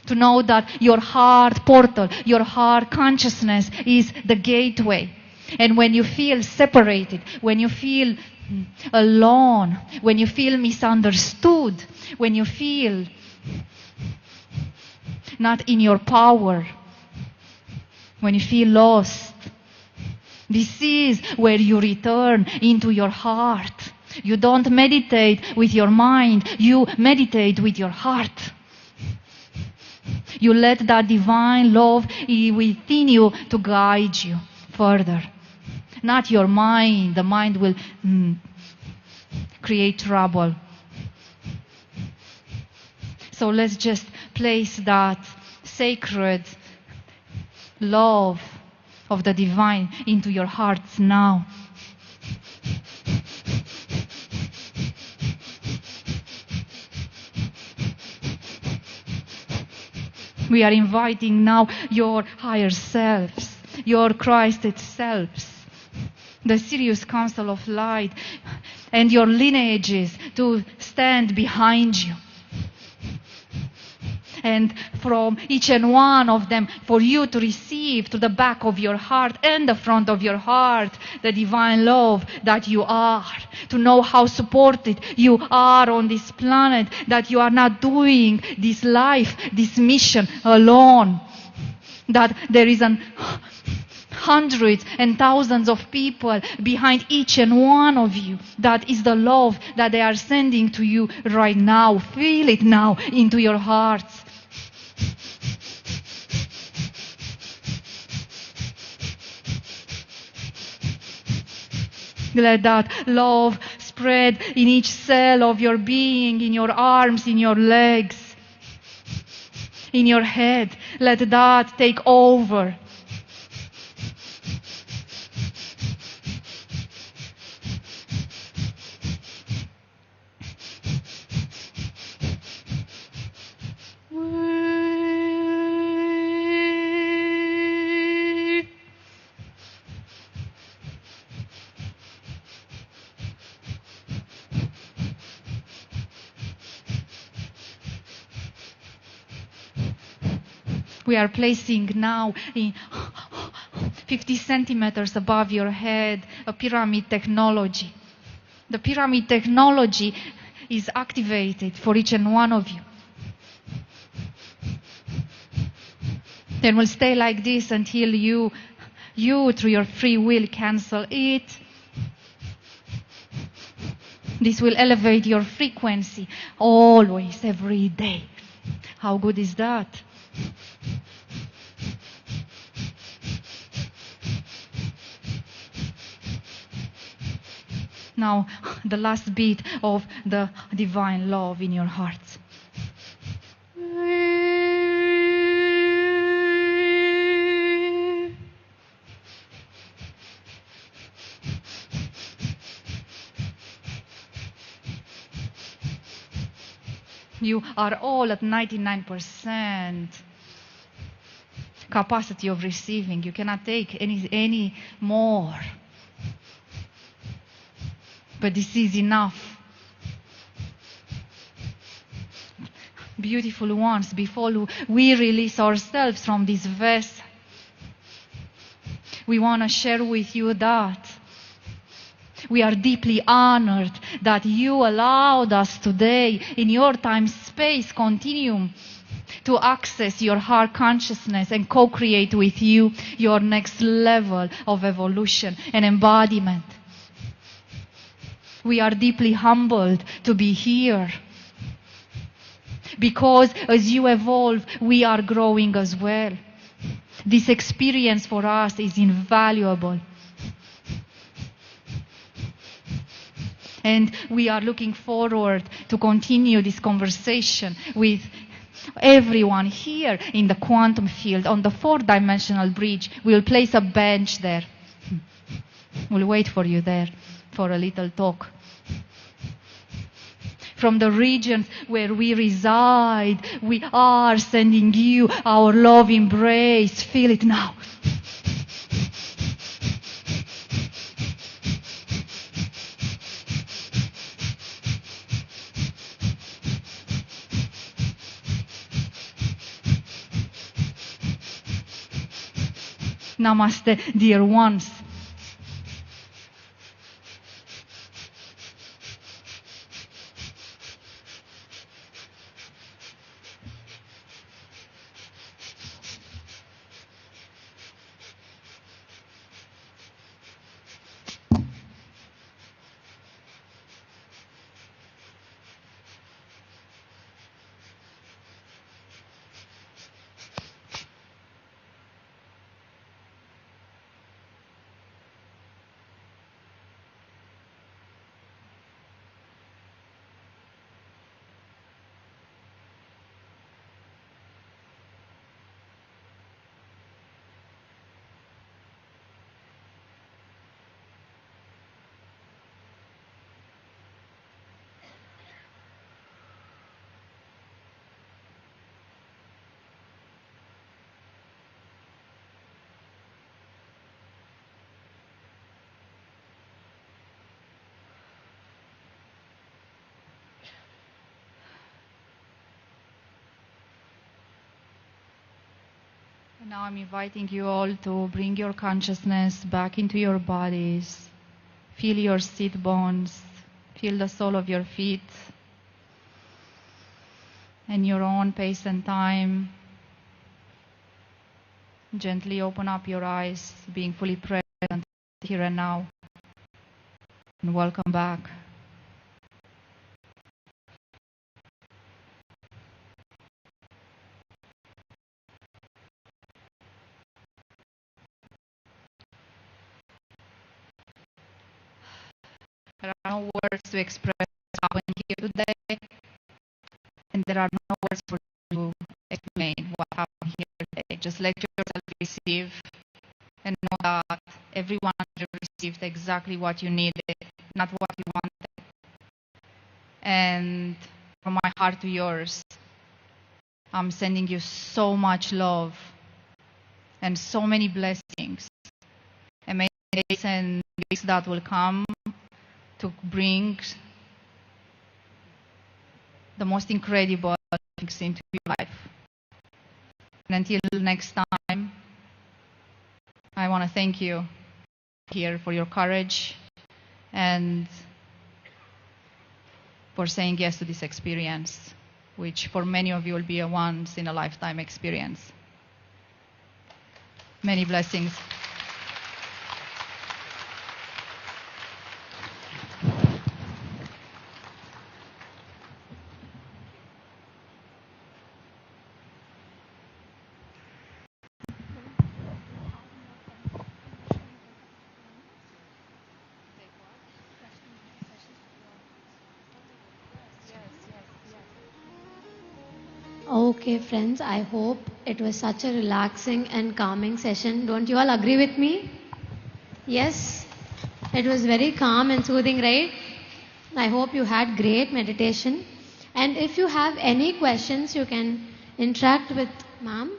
To know that your heart portal, your heart consciousness is the gateway. And when you feel separated, when you feel alone, when you feel misunderstood, when you feel not in your power, when you feel lost, this is where you return into your heart. You don't meditate with your mind, you meditate with your heart. You let that divine love within you to guide you further. Not your mind. The mind will create trouble. So let's just place that sacred love of the divine into your hearts now. We are inviting now your higher selves, your Christed selves, the Sirius Council of Light, and your lineages to stand behind you. And from each and one of them, for you to receive to the back of your heart and the front of your heart the divine love that you are. To know how supported you are on this planet, that you are not doing this life, this mission alone. That there is hundreds and thousands of people behind each and one of you. That is the love that they are sending to you right now. Feel it now into your hearts. Let that love spread in each cell of your being, in your arms, in your legs, in your head. Let that take over. We are placing now in 50 centimeters above your head a pyramid technology. The pyramid technology is activated for each and one of you. Then will stay like this until you through your free will cancel it. This will elevate your frequency always, every day. How good is that? Now, the last bit of the divine love in your hearts. You are all at 99% capacity of receiving. You cannot take any more. But this is enough. Beautiful ones, before we release ourselves from this vessel, we want to share with you that we are deeply honored that you allowed us today in your time-space continuum to access your heart consciousness and co-create with you your next level of evolution and embodiment. We are deeply humbled to be here, because as you evolve, we are growing as well. This experience for us is invaluable. And we are looking forward to continue this conversation with everyone here in the quantum field on the 4-dimensional bridge. We'll place a bench there. We'll wait for you there for a little talk. From the regions where we reside, we are sending you our love embrace. Feel it now. Namaste, dear ones. Now I'm inviting you all to bring your consciousness back into your bodies. Feel your seat bones. Feel the sole of your feet. In your own pace and time, gently open up your eyes, being fully present here and now. And welcome back. There are no words to express what happened here today, and there are no words for you to explain what happened here today. Just let yourself receive, and know that everyone received exactly what you needed, not what you wanted. And from my heart to yours, I'm sending you so much love and so many blessings. And may days and weeks that will come to bring the most incredible things into your life. And until next time, I want to thank you here for your courage and for saying yes to this experience, which for many of you will be a once-in-a-lifetime experience. Many blessings. Okay, friends, I hope it was such a relaxing and calming session. Don't you all agree with me? Yes? It was very calm and soothing, right? I hope you had great meditation. And if you have any questions, you can interact with ma'am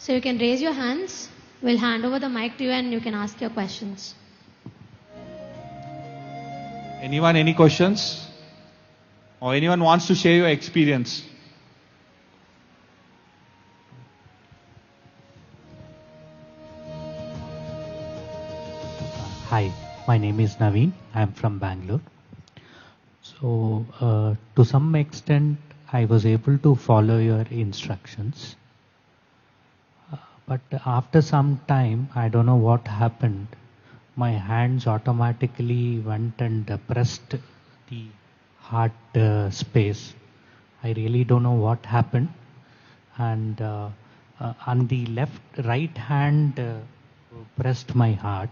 So you can raise your hands. We'll hand over the mic to you and you can ask your questions. Anyone, any questions? Or anyone wants to share your experience? Hi, my name is Naveen. I am from Bangalore. So, to some extent, I was able to follow your instructions. But after some time, I don't know what happened. My hands automatically went and pressed the heart space. I really don't know what happened. And on the right hand pressed my heart.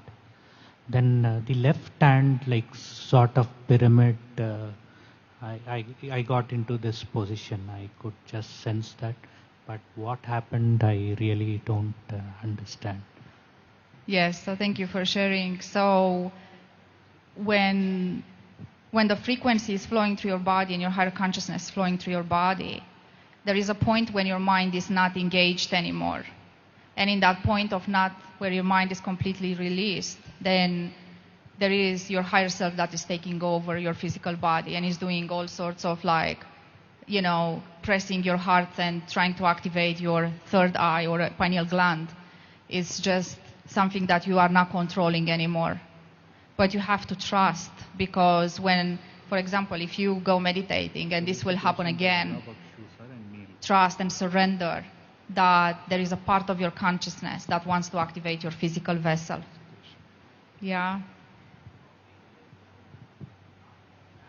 Then the left hand, like sort of pyramid, I got into this position. I could just sense that. But what happened, I really don't understand. Yes, so thank you for sharing. So when the frequency is flowing through your body and your higher consciousness flowing through your body, there is a point when your mind is not engaged anymore. And in that point of not where your mind is completely released, then there is your higher self that is taking over your physical body and is doing all sorts of pressing your heart and trying to activate your third eye or pineal gland. It's just something that you are not controlling anymore. But you have to trust, because when, for example, if you go meditating and this will happen again, trust and surrender that there is a part of your consciousness that wants to activate your physical vessel. Yeah.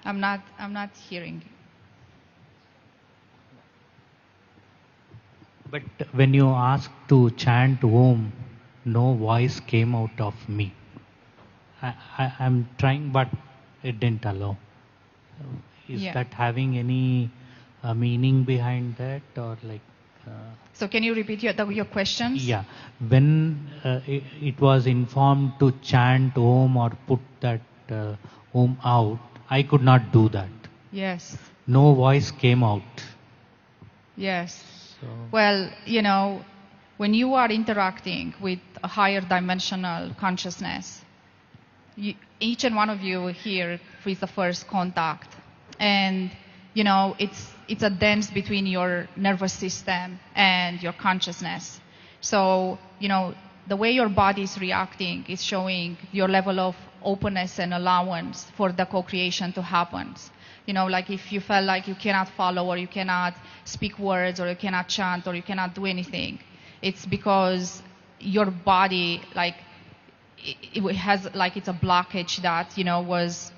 I'm not hearing. But when you asked to chant Om, no voice came out of me. I'm trying, but it didn't allow. Is that having any meaning behind that, or like? So can you repeat your questions? Yeah. When it was informed to chant Om or put that Om out, I could not do that. Yes. No voice came out. Yes. So. Well, when you are interacting with a higher dimensional consciousness, each and one of you here with the first contact, and it's a dance between your nervous system and your consciousness. So the way your body is reacting is showing your level of openness and allowance for the co-creation to happen. Like if you felt like you cannot follow, or you cannot speak words, or you cannot chant, or you cannot do anything, it's because your body, it has, it's a blockage that,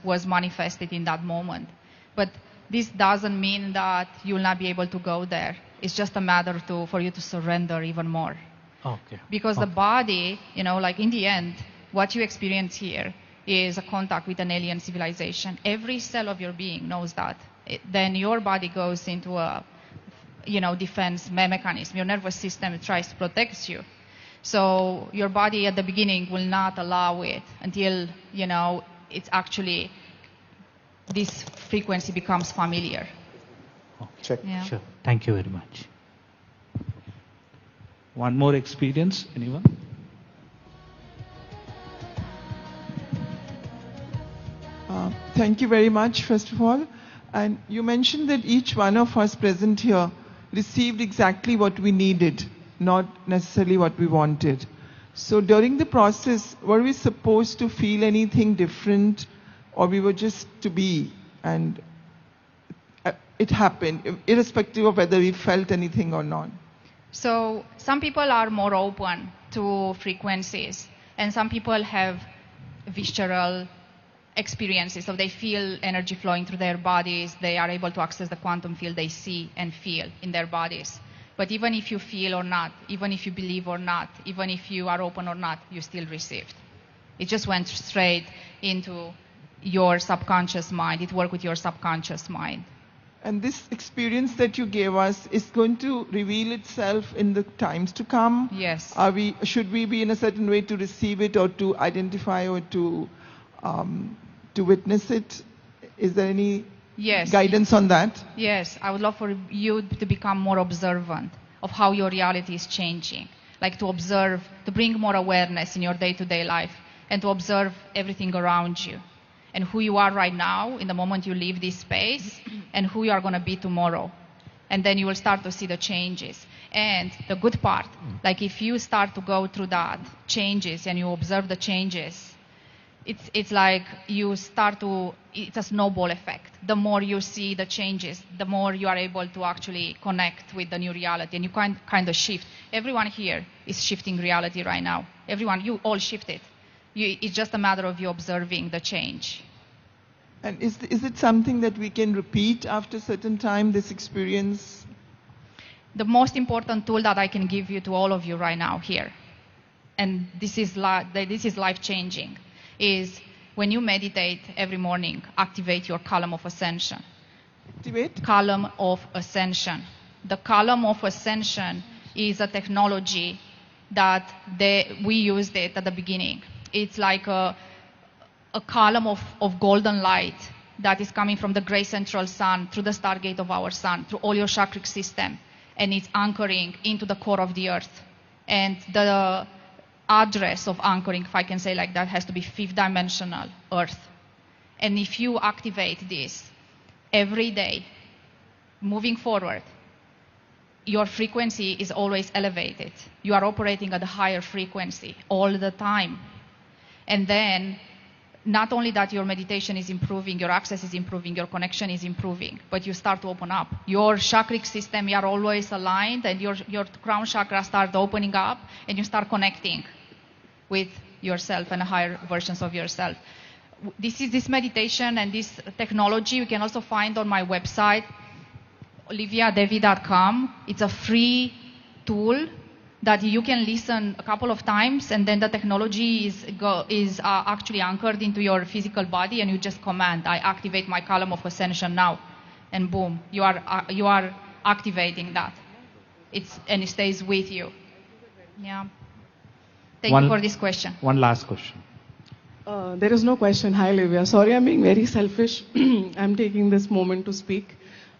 was manifested in that moment. But this doesn't mean that you will not be able to go there. It's just a matter for you to surrender even more. Okay. Because the body, in the end, what you experience here is a contact with an alien civilization. Every cell of your being knows that. Then your body goes into a, defense mechanism. Your nervous system tries to protect you. So your body at the beginning will not allow it until, it's actually, this frequency becomes familiar. Check. Yeah. Sure. Thank you very much. One more experience, anyone? Thank you very much, first of all. And you mentioned that each one of us present here received exactly what we needed, not necessarily what we wanted. So during the process, were we supposed to feel anything different, or we were just to be, and it happened, irrespective of whether we felt anything or not? So some people are more open to frequencies, and some people have visceral experiences. So they feel energy flowing through their bodies. They are able to access the quantum field they see and feel in their bodies. But even if you feel or not, even if you believe or not, even if you are open or not, you still received. It just went straight into your subconscious mind. It worked with your subconscious mind. And this experience that you gave us is going to reveal itself in the times to come? Yes. Should we be in a certain way to receive it, or to identify, or to witness it? Is there any guidance on that? Yes, I would love for you to become more observant of how your reality is changing. like to observe, to bring more awareness in your day-to-day life, and to observe everything around you, and who you are right now in the moment you leave this space, and who you are going to be tomorrow. And then you will start to see the changes. And the good part, like if you start to go through that changes and you observe the changes, it's like you start to, it's a snowball effect. The more you see the changes, the more you are able to actually connect with the new reality, and you kind of shift. Everyone here is shifting reality right now. Everyone, you all shifted. It's just a matter of you observing the change. And is it something that we can repeat after a certain time, this experience? The most important tool that I can give you to all of you right now here, and this is life-changing, is when you meditate every morning, activate your column of ascension. Activate? Column of ascension. The column of ascension is a technology that we used it at the beginning. It's like a column of golden light that is coming from the gray central sun, through the stargate of our sun, through all your chakric system, and it's anchoring into the core of the earth. And the address of anchoring, if I can say like that, has to be 5th dimensional earth. And if you activate this every day, moving forward, your frequency is always elevated. You are operating at a higher frequency all the time. And then not only that your meditation is improving, your access is improving, your connection is improving, but you start to open up. Your chakric system, you are always aligned, and your crown chakra start opening up, and you start connecting with yourself and higher versions of yourself. This meditation and this technology you can also find on my website, oliviadevi.com. It's a free tool that you can listen a couple of times, and then the technology is actually anchored into your physical body, and you just command, I activate my column of ascension now, and boom, you are activating that. And it stays with you. Yeah. Thank you for this question. One last question. There is no question. Hi, Livia. Sorry, I'm being very selfish. I'm taking this moment to speak.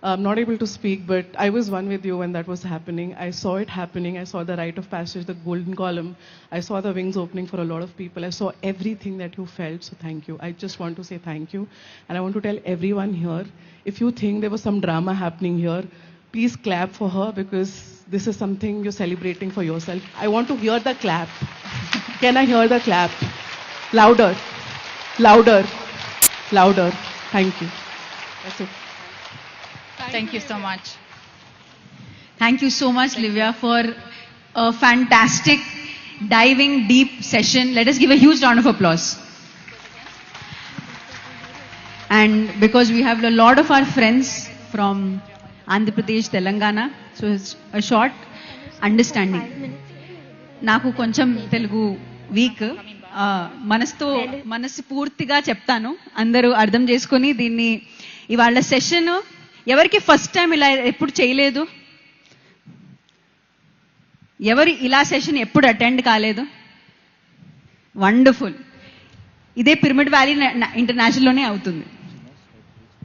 I'm not able to speak, but I was one with you when that was happening. I saw it happening. I saw the rite of passage, the golden column. I saw the wings opening for a lot of people. I saw everything that you felt, so thank you. I just want to say thank you. And I want to tell everyone here, if you think there was some drama happening here, please clap for her, because this is something you're celebrating for yourself. I want to hear the clap. Can I hear the clap? Louder. Louder. Louder. Thank you. That's it. Thank you so much. Thank you so much, Livia, for a fantastic diving deep session. Let us give a huge round of applause. And because we have a lot of our friends from Andhra Pradesh, Telangana, so it's a short understanding. నాకు కొంచెం Telugu week, మనసు పూర్తిగా చెప్తాను, అందరూ అర్థం చేసుకొని దీన్ని. ఇవాళ సెషన్ ఎవరికి ఫస్ట్ టైం ఇలా ఎప్పుడు చేయలేదు? ఎవరు ఇలా సెషన్ ఎప్పుడు అటెండ్ కాలేదు? వండర్ఫుల్. ఇదే పిరమిడ్ వ్యాలీ ఇంటర్నేషనల్లోనే అవుతుంది.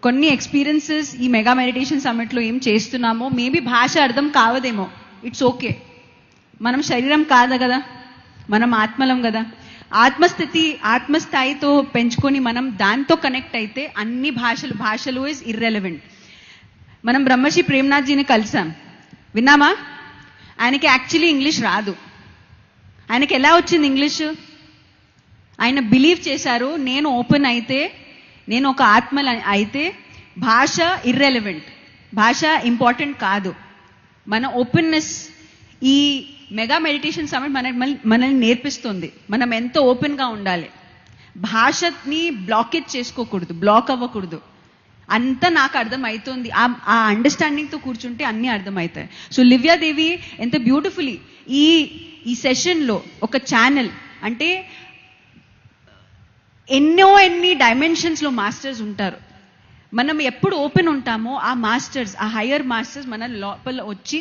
కొన్ని ఎక్స్పీరియన్సెస్ ఈ మెగా మెడిటేషన్ సమ్మిట్లో ఏం చేస్తున్నామో మేబీ భాష అర్థం కావదేమో, ఇట్స్ ఓకే. మనం శరీరం కాదు కదా, మనం ఆత్మలం కదా. ఆత్మస్థాయితో పెంచుకొని మనం దాంతో కనెక్ట్ అయితే అన్ని భాషలు ఇస్ ఇర్రెలవెంట్. మనం బ్రహ్మర్షి ప్రేమ్నాథ్జీని కలిసాం, విన్నామా? ఆయనకి యాక్చువల్లీ ఇంగ్లీష్ రాదు. ఆయనకి ఎలా వచ్చింది ఇంగ్లీష్? ఆయన బిలీవ్ చేశారు, నేను ఓపెన్ అయితే, నేను ఒక ఆత్మ అయితే భాష ఇర్రెలవెంట్, భాష ఇంపార్టెంట్ కాదు. మన ఓపెన్నెస్ ఈ మెగా మెడిటేషన్ సమిట్ మనల్ని నేర్పిస్తుంది. మనం ఎంతో ఓపెన్గా ఉండాలి, భాషని బ్లాకేజ్ చేసుకోకూడదు, బ్లాక్ అవ్వకూడదు. అంతా నాకు అర్థం అవుతుంది, ఆ అండర్స్టాండింగ్తో కూర్చుంటే అన్నీ అర్థమవుతాయి. సో లివ్యా దేవి ఎంత బ్యూటిఫుల్లీ ఈ సెషన్లో ఒక ఛానల్, అంటే ఎన్ని డైమెన్షన్స్లో మాస్టర్స్ ఉంటారు. మనం ఎప్పుడు ఓపెన్ ఉంటామో ఆ మాస్టర్స్, ఆ హయ్యర్ మాస్టర్స్ మన లోపల వచ్చి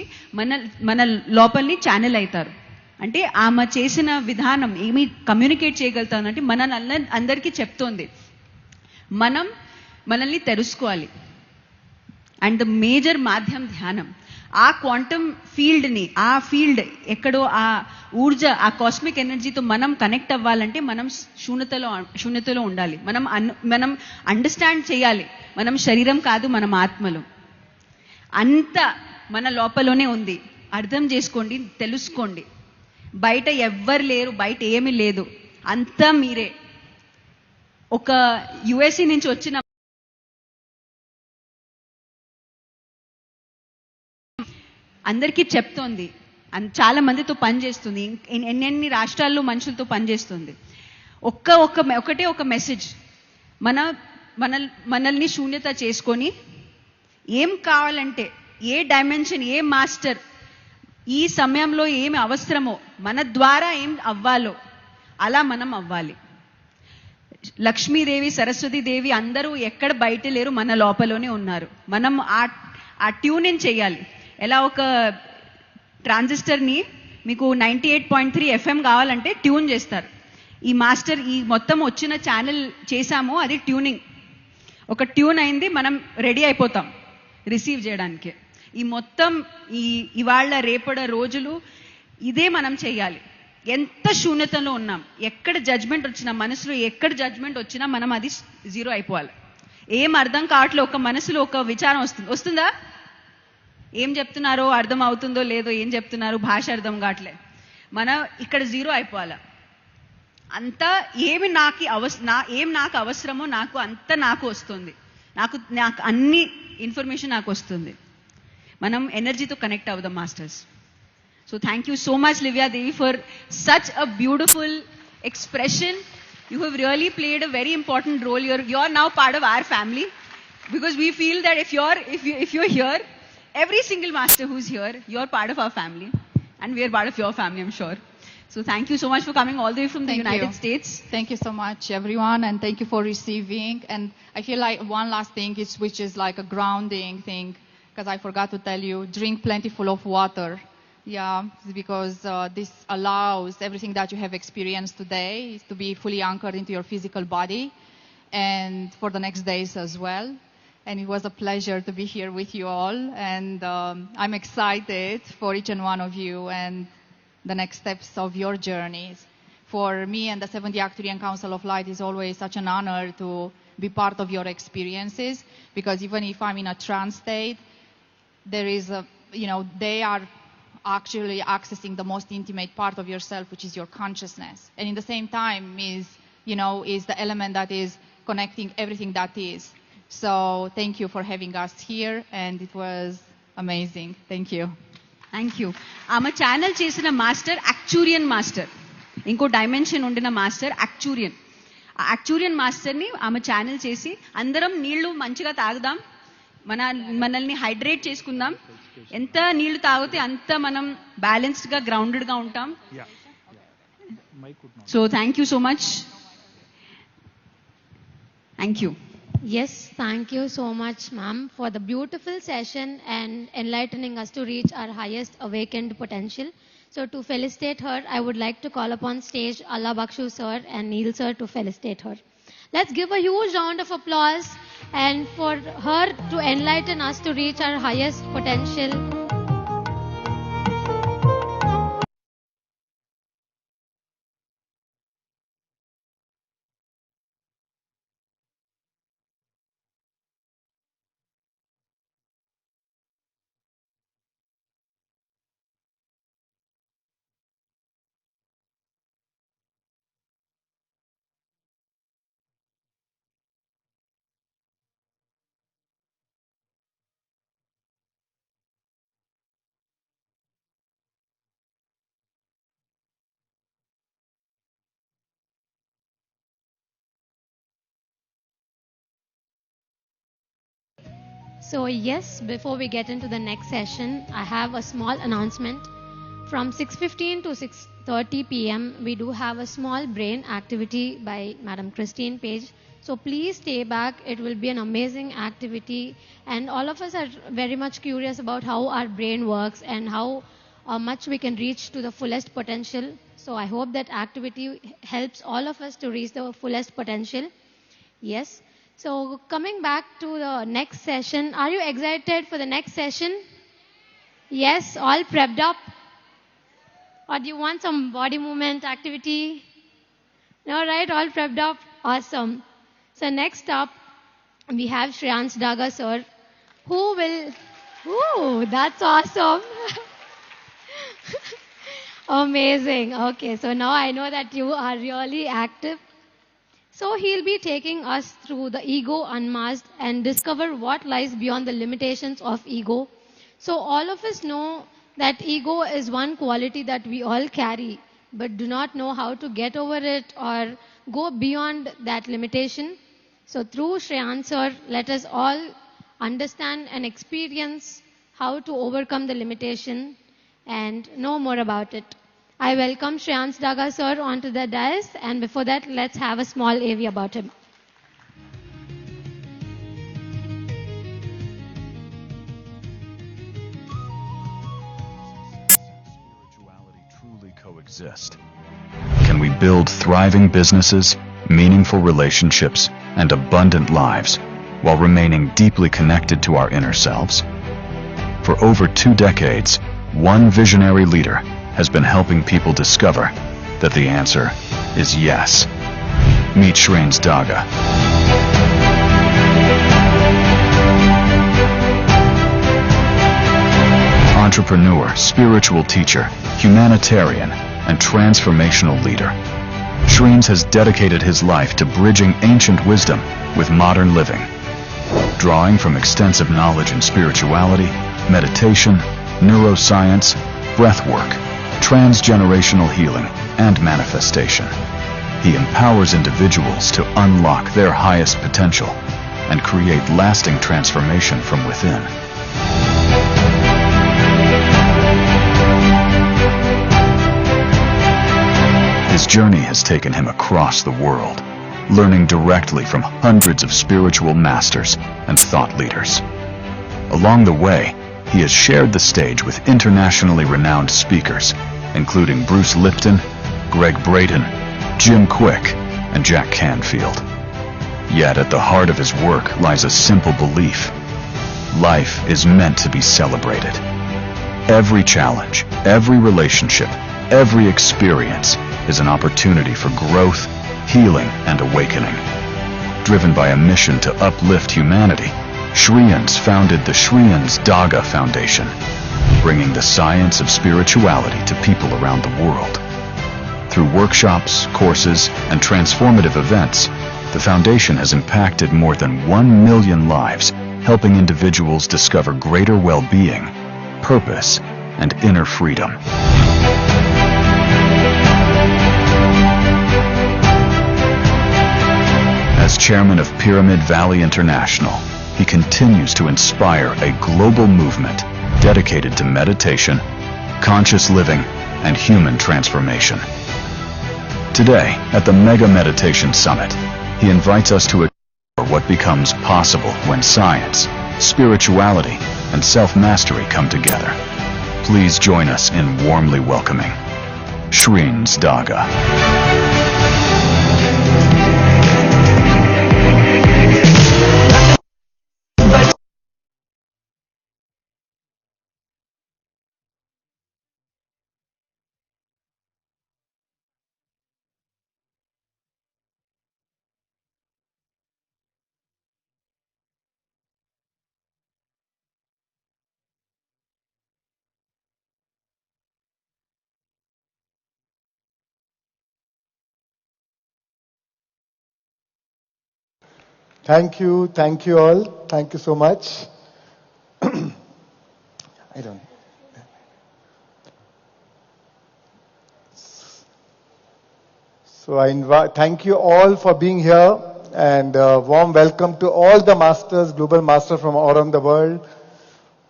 మన లోపలిని ఛానల్ అవుతారు. అంటే ఆమె చేసిన విధానం ఏమి కమ్యూనికేట్ చేయగలుగుతానంటే మనల్ని అందరికీ చెప్తోంది, మనల్ని తెలుసుకోవాలి. అండ్ ద మేజర్ మాధ్యం ధ్యానం. ఆ క్వాంటమ్ ఫీల్డ్ని, ఆ ఫీల్డ్ ఎక్కడో ఆ ఊర్జ, ఆ కాస్మిక్ ఎనర్జీతో మనం కనెక్ట్ అవ్వాలంటే మనం శూన్యతలో ఉండాలి. మనం అండర్స్టాండ్ చేయాలి, మనం శరీరం కాదు, మనం ఆత్మలు. అంత మన లోపలనే ఉంది. అర్థం చేసుకోండి, తెలుసుకోండి. బయట ఎవ్వరు లేరు, బయట ఏమీ లేదు, అంతా మీరే. ఒక యుఎస్ఏ నుంచి వచ్చిన అందరికీ చెప్తోంది, చాలా మందితో పనిచేస్తుంది, ఎన్నెన్ని రాష్ట్రాల్లో మనుషులతో పనిచేస్తుంది. ఒకటే ఒక మెసేజ్, మనల్ని శూన్యత చేసుకొని ఏం కావాలంటే, ఏ డైమెన్షన్, ఏ మాస్టర్ ఈ సమయంలో ఏమి అవసరమో, మన ద్వారా ఏం అవ్వాలో అలా మనం అవ్వాలి. లక్ష్మీదేవి, సరస్వతీదేవి అందరూ ఎక్కడ బయట లేరు, మన లోపలనే ఉన్నారు. మనం ఆ ట్యూన్ ఇన్ చేయాలి. ఎలా ఒక ట్రాన్సిస్టర్ని మీకు 98.3 FM కావాలంటే ట్యూన్ చేస్తారు. ఈ మాస్టర్ ఈ మొత్తం వచ్చిన ఛానల్ చేశాము, అది ట్యూనింగ్. ఒక ట్యూన్ అయింది, మనం రెడీ అయిపోతాం రిసీవ్ చేయడానికి. ఈ మొత్తం ఇవాళ రేపటి రోజులు ఇదే మనం చేయాలి. ఎంత శూన్యతలో ఉన్నాం, ఎక్కడ జడ్జ్మెంట్ వచ్చినా, మనసులో ఎక్కడ జడ్జ్మెంట్ వచ్చినా మనం అది జీరో అయిపోవాలి. ఏం అర్థం కావట్లే, ఒక మనసులో ఒక విచారం వస్తుందా, ఏం చెప్తున్నారో అర్థం అవుతుందో లేదో, ఏం చెప్తున్నారు భాష అర్థం కావట్లే, మనం ఇక్కడ జీరో అయిపోవాలి. అంతా ఏం నాకు అవసరమో నాకు వస్తుంది, నాకు అన్ని ఇన్ఫర్మేషన్ నాకు వస్తుంది. మనం ఎనర్జీతో కనెక్ట్ అవుదాం masters. So thank you so much, Livya Devi, for such a beautiful expression. You have really played a very important role. You're now part of our family, because we feel that if you're here, every single master who's here, you're part of our family, and we're part of your family, I'm sure. So thank you so much for coming all the way from the United States. Thank you so much, everyone, and thank you for receiving. And I feel like one last thing, which is like a grounding thing, because I forgot to tell you, drink plentiful of water. Yeah, because this allows everything that you have experienced today to be fully anchored into your physical body and for the next days as well. And it was a pleasure to be here with you all. And I'm excited for each and one of you and the next steps of your journeys. For me and the 70 Arcturian Council of Light is always such an honor to be part of your experiences, because even if I'm in a trance state, there is they are actually accessing the most intimate part of yourself, which is your consciousness. And in the same time is the element that is connecting everything that is. So thank you for having us here, and it was amazing. Thank you. Thank you. ఆమె channel చేసిన master యాక్చురియన్ master, ఇంకో dimension ఉండిన master యాక్చురియన్. ఆ యాక్చురియన్ మాస్టర్ని ఆమె channel చేసి అందరం నీళ్లు మంచిగా తాగుదాం, మనల్ని హైడ్రేట్ చేసుకుందాం. ఎంత నీళ్లు తాగితే అంత మనం బ్యాలెన్స్డ్ గా, గ్రౌండెడ్ గా ఉంటాం. So thank you so much. Thank you. Yes, thank you so much, ma'am, for the beautiful session and enlightening us to reach our highest awakened potential. So to felicitate her, I would like to call upon stage Allah Bakshu sir and Neil sir to felicitate her. Let's give a huge round of applause and for her to enlighten us to reach our highest potential. So yes, before we get into the next session, I have a small announcement. From 6:15 to 6:30 p.m. we do have a small brain activity by Madam Christine Page. So please stay back. It will be an amazing activity, and all of us are very much curious about how our brain works and how much we can reach to the fullest potential. So I hope that activity helps all of us to reach the fullest potential. Yes. So coming back to the next session, are you excited for the next session? Yes, all prepped up? Or do you want some body movement activity? No, right? All prepped up? Awesome. So next up, we have Shreyans Daga sir, who will... Ooh, that's awesome. Amazing. Okay, so now I know that you are really active. So he'll be taking us through the ego unmasked and discover what lies beyond the limitations of ego. So all of us know that ego is one quality that we all carry, but do not know how to get over it or go beyond that limitation. So through Shreyan sir, let us all understand and experience how to overcome the limitation and know more about it. I welcome Shreyans Daga sir onto the dais, and before that, let's have a small AV about him. Truly coexist? Can we build thriving businesses, meaningful relationships, and abundant lives while remaining deeply connected to our inner selves? For over 2 decades, one visionary leader has been helping people discover that the answer is yes. Meet Shreyans Daga. Entrepreneur, spiritual teacher, humanitarian, and transformational leader. Shreyans has dedicated his life to bridging ancient wisdom with modern living, drawing from extensive knowledge in spirituality, meditation, neuroscience, breathwork, transgenerational healing, and manifestation. He empowers individuals to unlock their highest potential and create lasting transformation from within. His journey has taken him across the world, learning directly from hundreds of spiritual masters and thought leaders. Along the way, he has shared the stage with internationally renowned speakers, including Bruce Lipton, Greg Braden, Jim Quick, and Jack Canfield. Yet at the heart of his work lies a simple belief: life is meant to be celebrated. Every challenge, every relationship, every experience is an opportunity for growth, healing, and awakening. Driven by a mission to uplift humanity, Shreyans founded the Shreyans Daga Foundation, bringing the science of spirituality to people around the world. Through workshops, courses, and transformative events, the foundation has impacted more than 1 million lives, helping individuals discover greater well-being, purpose, and inner freedom. As chairman of Pyramid Valley International, he continues to inspire a global movement dedicated to meditation, conscious living, and human transformation. Today, at the Mega Meditation Summit, he invites us to explore what becomes possible when science, spirituality, and self-mastery come together. Please join us in warmly welcoming Shreyans Daga. Thank you all. Thank you so much. I don't. So thank you all for being here, and warm welcome to all the masters, global masters from all around the world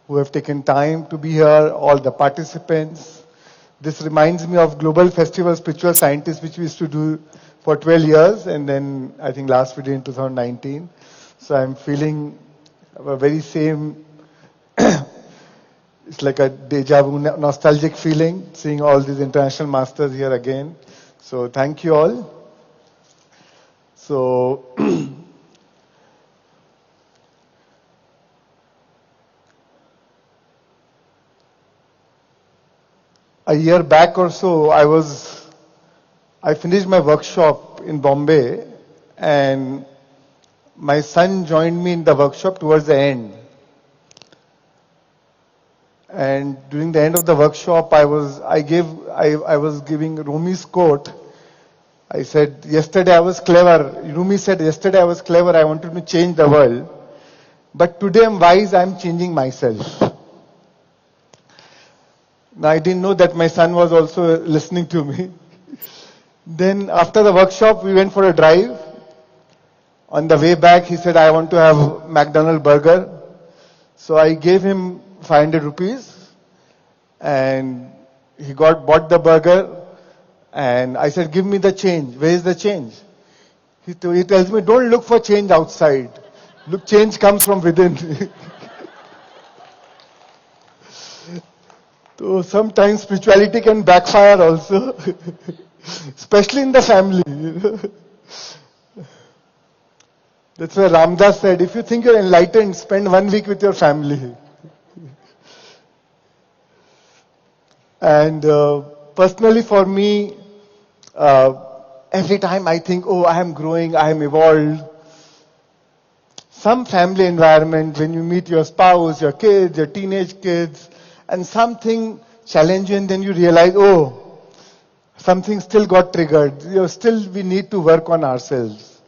who have taken time to be here, all the participants. This reminds me of Global Festival Spiritual Scientists, which we used to do for 12 years, and then I think last we did in 2019. So I'm feeling a very same, it's like a deja vu, nostalgic feeling, seeing all these international masters here again. So thank you all. So a year back or so, I finished my workshop in Bombay, and my son joined me in the workshop towards the end. And during the end of the workshop, I was giving Rumi's quote. I said, yesterday I was clever. Rumi said, yesterday I was clever, I wanted to change the world. But today I'm wise, I'm changing myself. Now I didn't know that my son was also listening to me. Then after the workshop, we went for a drive. On the way back, he said, I want to have McDonald's burger. So I gave him 500 rupees. And he bought the burger. And I said, give me the change. Where is the change? He tells me, don't look for change outside. Look, change comes from within. So sometimes spirituality can backfire also. Especially in the family. That's why Ramdas said, if you think you're enlightened, spend 1 week with your family. And personally for me, every time I think, oh, I am growing, I am evolved. Some family environment, when you meet your spouse, your kids, your teenage kids, and something challenges you, and then you realize, oh, something still got triggered. We need to work on ourselves.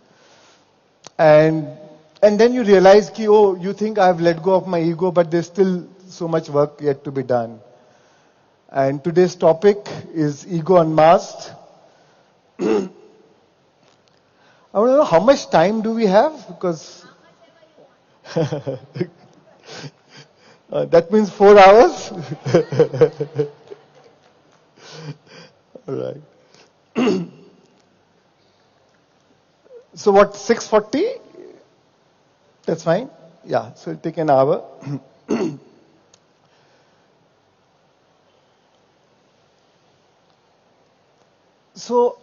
And then you realize, oh, you think I've let go of my ego, but there's still so much work yet to be done. And today's topic is Ego Unmasked. I want to know how much time do we have? Because that means 4 hours. All right. So what, 6:40? That's fine. Yeah, so it'll take an hour. So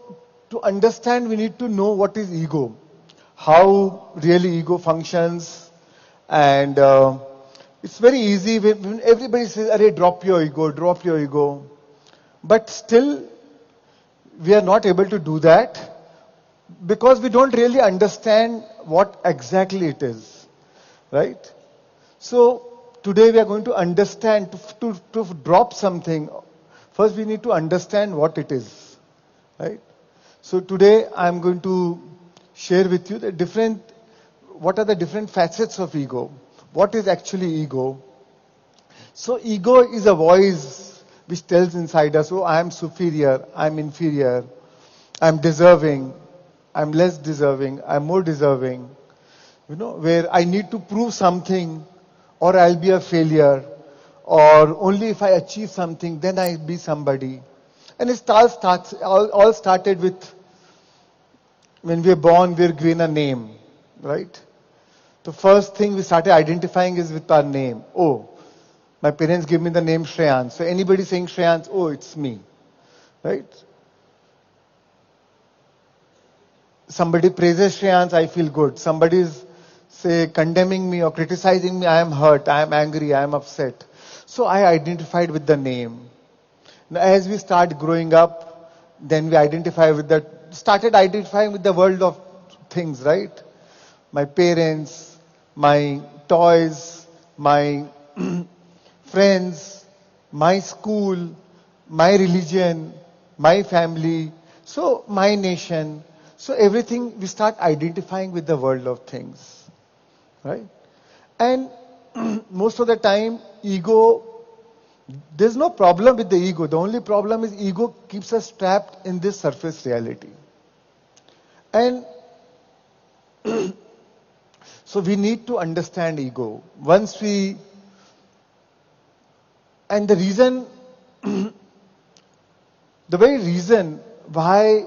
to understand, we need to know what is ego, how really ego functions, and it's very easy when everybody says, "Arey, drop your ego," but still we are not able to do that because we don't really understand what exactly it is, right? So today we are going to understand, to drop something, first we need to understand what it is. Right? So today I'm going to share with you what are the different facets of ego. What is actually ego? So ego is a voice which tells inside us, oh, I am superior, I'm inferior, I'm deserving, I'm less deserving, I'm more deserving. Where I need to prove something, or I'll be a failure, or only if I achieve something, then I'll be somebody. And it all started with, when we are born, we're given a name, right? The first thing we started identifying is with our name. Oh, my parents give me the name Shreyans. So anybody saying Shreyans, oh, it's me, right? Somebody praises Shreyans, I feel good. Somebody is, say, condemning me or criticizing me, I am hurt, I am angry, I am upset. So I identified with the name. Now, as we start growing up, then we started identifying with the world of things, right? My parents, my toys, my friends, my school, my religion, my family, so my nation. So everything, we start identifying with the world of things, right? And most of the time, there's no problem with the ego. The only problem is ego keeps us trapped in this surface reality. And so we need to understand ego. And the reason, the very reason why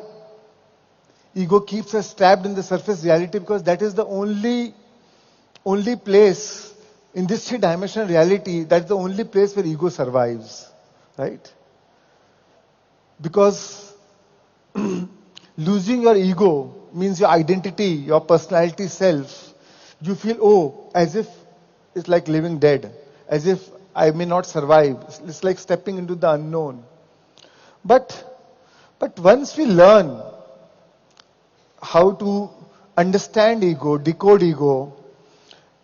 ego keeps us trapped in the surface reality, because that is the only place in this three-dimensional reality, that's the only place where ego survives, right? Because losing your ego means your identity, your personality self. You feel, oh, as if it's like living dead, as if I may not survive. It's like stepping into the unknown. But once we learn how to understand ego, decode ego,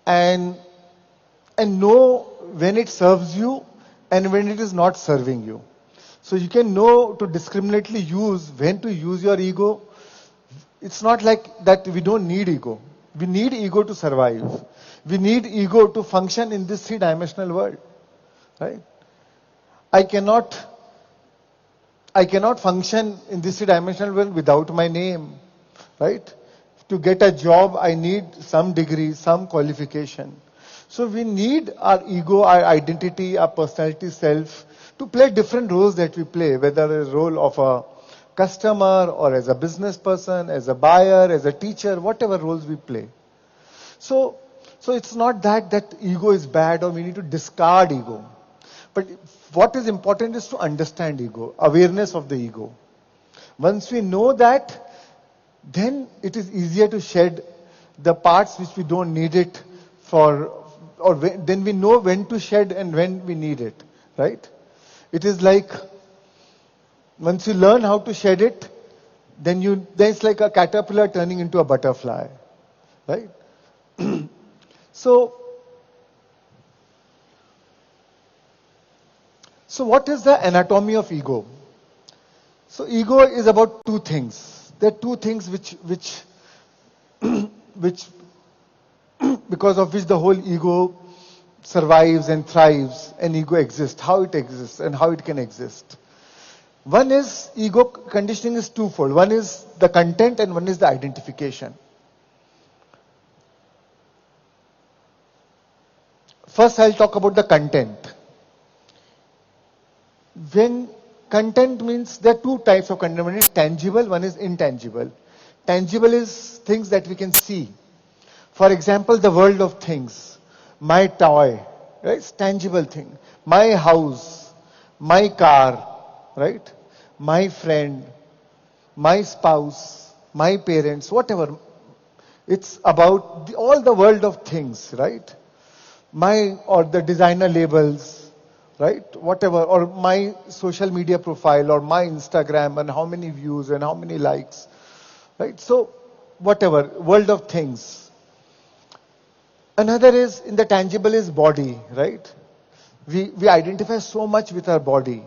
and know when it serves you and when it is not serving you. So you can know to discriminately use when to use your ego. It's not like that we don't need ego. We need ego to survive. We need ego to function in this three-dimensional world. Right? I cannot function in this three-dimensional world without my name. Right? To get a job, I need some degree, some qualification. So we need our ego, our identity, our personality self to play different roles that we play, whether a role of a customer or as a business person, as a buyer, as a teacher, whatever roles we play. So it's not that ego is bad or we need to discard ego. But what is important is to understand ego, awareness of the ego. Once we know that, then it is easier to shed the parts which we don't need it for, then we know when to shed and when we need it, right? It is like, once you learn how to shed it, then it's like a caterpillar turning into a butterfly, right? So what is the anatomy of ego? So ego is about two things. There are two things which because of which the whole ego survives and thrives, and ego exists, how it exists and how it can exist. One is, ego conditioning is twofold. One is the content and one is the identification. First, I'll talk about the content. When content means there are two types of content. One is tangible, one is intangible. Tangible is things that we can see. For example, the world of things. My toy, right? It's tangible thing. My house, my car, right? My friend, my spouse, my parents, whatever. It's about all the world of things, right? Or the designer labels, right? Whatever, or my social media profile, or my Instagram, and how many views and how many likes, right? So, whatever, world of things. Another is, in the tangible, is body, right? We identify so much with our body.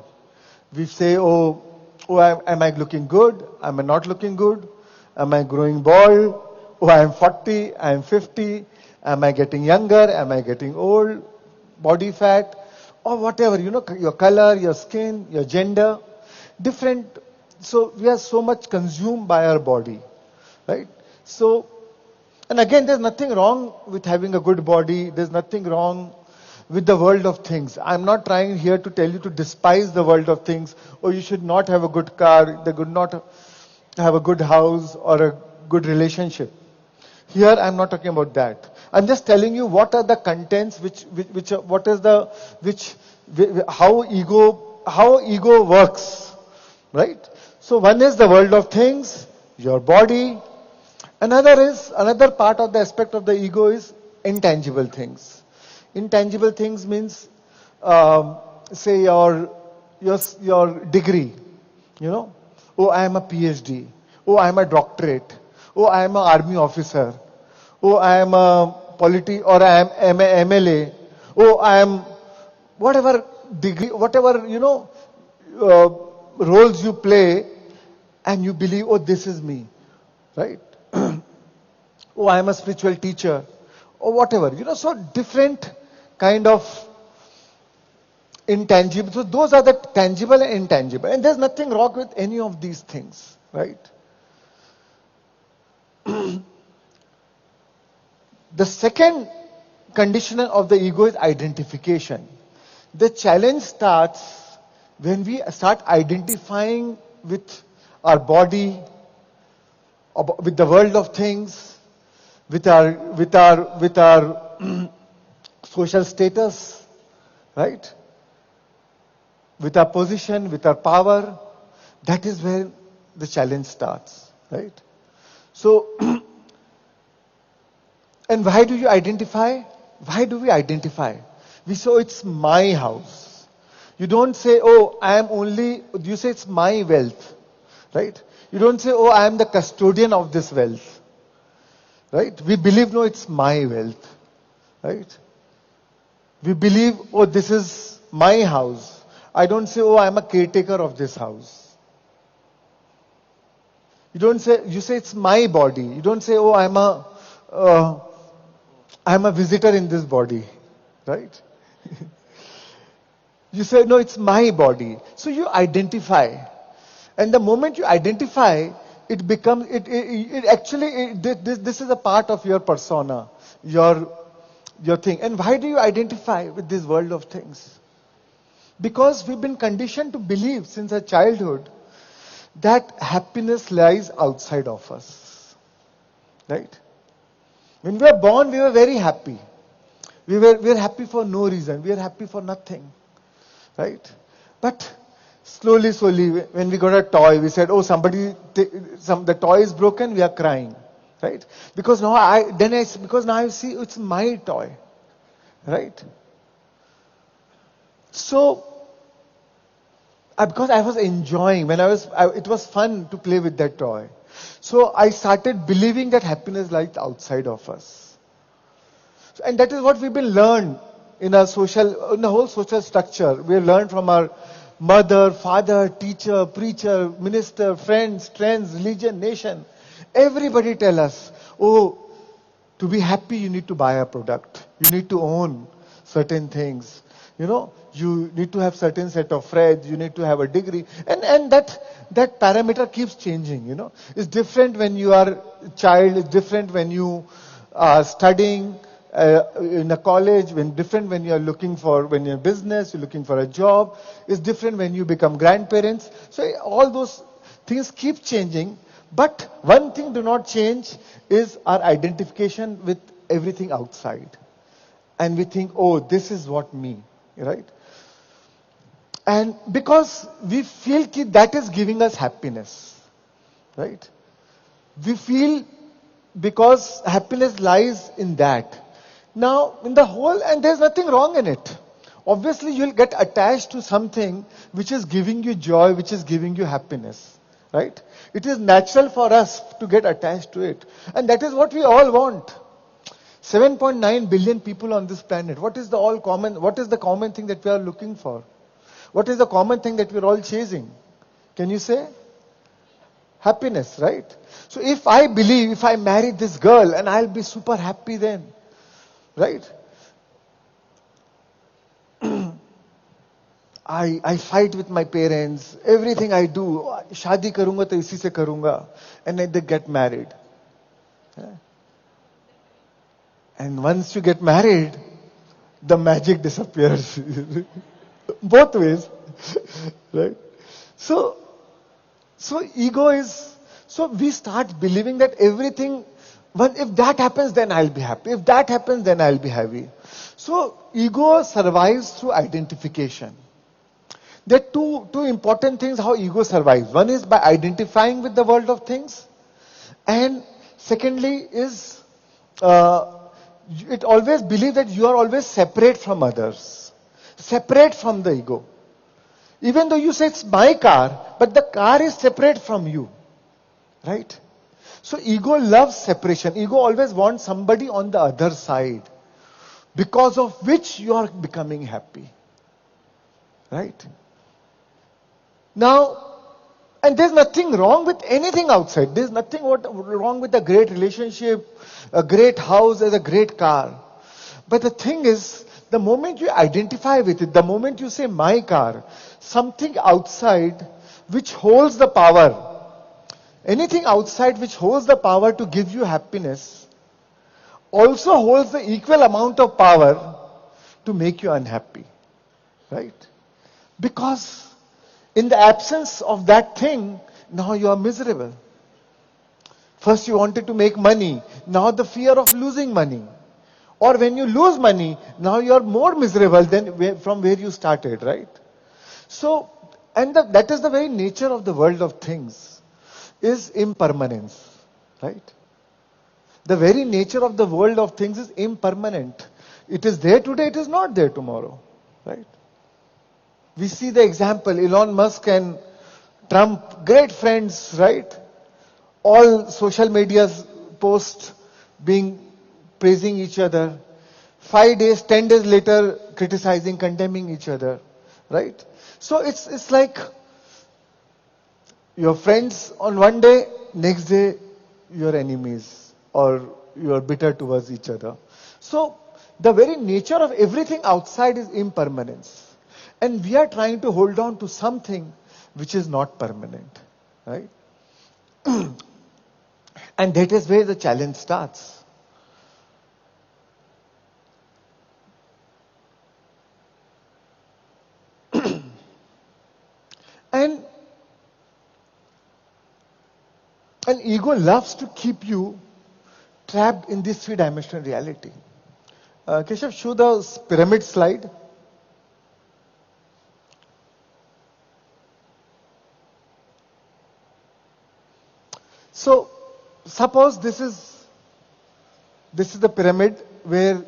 We say, am I looking good? Am I not looking good? Am I growing bald? I am 40, I am 50. Am I getting younger? Am I getting old? Body fat? Or whatever, your color, your skin, your gender. Different. So we are so much consumed by our body, right? So, and again, there's nothing wrong with having a good body. There's nothing wrong with the world of things. I'm not trying here to tell you to despise the world of things, or you should not have a good car, they could not have a good house or a good relationship. Here, I'm not talking about that. I'm just telling you what are the contents how ego works, right? So one is the world of things, your body. Another part of the aspect of the ego is intangible things. Intangible things means, say your degree, I am a PhD. I am a doctorate. I am an army officer. I am a or I am an MLA. I am whatever degree, whatever, roles you play, and you believe, this is me, right? I am a spiritual teacher, or whatever, so different kind of intangible. So those are the tangible and intangible. And there's nothing wrong with any of these things, right? The second condition of the ego is identification. The challenge starts when we start identifying with our body, with the world of things, with our social status, right? With our position, with our power. That is where the challenge starts, right? So, and why do you identify? Why do we identify? We say, it's my house. You don't say, oh, I am only, you say it's my wealth, right? You don't say, oh, I am the custodian of this wealth, right? We believe, no, it's my wealth, right? We believe, oh, this is my house. I don't say, oh, I am a caretaker of this house. You don't say, you say it's my body. You don't say, oh, I'm a visitor in this body, right? You say, no, it's my body. So you identify. And the moment you identify, it becomes, this is a part of your persona, your thing. And why do you identify with this world of things? Because we've been conditioned to believe since our childhood that happiness lies outside of us. Right? When we were born, we were very happy. We were happy for no reason. We were happy for nothing. Right? But slowly, when we got a toy, we said, oh, the toy is broken, we are crying. Right? Because now I see it's my toy. Right? So, because I was enjoying, it was fun to play with that toy. So I started believing that happiness lies outside of us. And that is what we've been learned in the whole social structure. We have learned from our mother, father, teacher, preacher, minister, friends, trends, religion, nation. Everybody tell us, oh, to be happy you need to buy a product. You need to own certain things. You need to have certain set of friends, you need to have a degree. And that parameter keeps changing, It's different when you are a child, it's different when you are studying in a college, different when you're when you're in business, you're looking for a job. It's different when you become grandparents. So all those things keep changing. But one thing do not change is our identification with everything outside. And we think, oh, this is what me, right? And because we feel that is giving us happiness, right? We feel because happiness lies in that. Now, in the whole, and there's nothing wrong in it. Obviously, you'll get attached to something which is giving you joy, which is giving you happiness, right? It is natural for us to get attached to it. And that is what we all want. 7.9 billion people on this planet. What is the common thing that we are looking for? What is the common thing that we're all chasing? Can you say? Happiness, right? So if I believe, if I marry this girl and I'll be super happy then, right? I fight with my parents, everything I do, shadi karunga to isi se karunga, and then they get married. And once you get married, the magic disappears. Both ways. Right? So ego is, so we start believing that everything, if that happens, then I'll be happy. If that happens, then I'll be happy. So ego survives through identification. There are two important things how ego survives. One is by identifying with the world of things. And secondly is, it always believes that you are always separate from others. Separate from the ego. Even though you say it's my car, but the car is separate from you. Right? So ego loves separation. Ego always wants somebody on the other side, because of which you are becoming happy. Right? Now, and there's nothing wrong with anything outside. There's nothing wrong with a great relationship, a great house, as a great car. But the thing is, the moment you identify with it, the moment you say my car, something outside which holds the power, anything outside which holds the power to give you happiness, also holds the equal amount of power to make you unhappy. Right? Because in the absence of that thing, now you are miserable. First you wanted to make money, now the fear of losing money. Or when you lose money, now you are more miserable than from where you started, right? So, and that is the very nature of the world of things, is impermanence, right? The very nature of the world of things is impermanent. It is there today, it is not there tomorrow, right? We see the example, Elon Musk and Trump, great friends, right? All social media's posts being praising each other. 5 days, 10 days later, criticizing, condemning each other, right? So it's like your friends on one day, next day your enemies, or you are bitter towards each other. So the very nature of everything outside is impermanence. And we are trying to hold on to something which is not permanent, right? And that is where the challenge starts. And an ego loves to keep you trapped in this three-dimensional reality. Keshav, show the pyramid slide. So, suppose this is the pyramid where,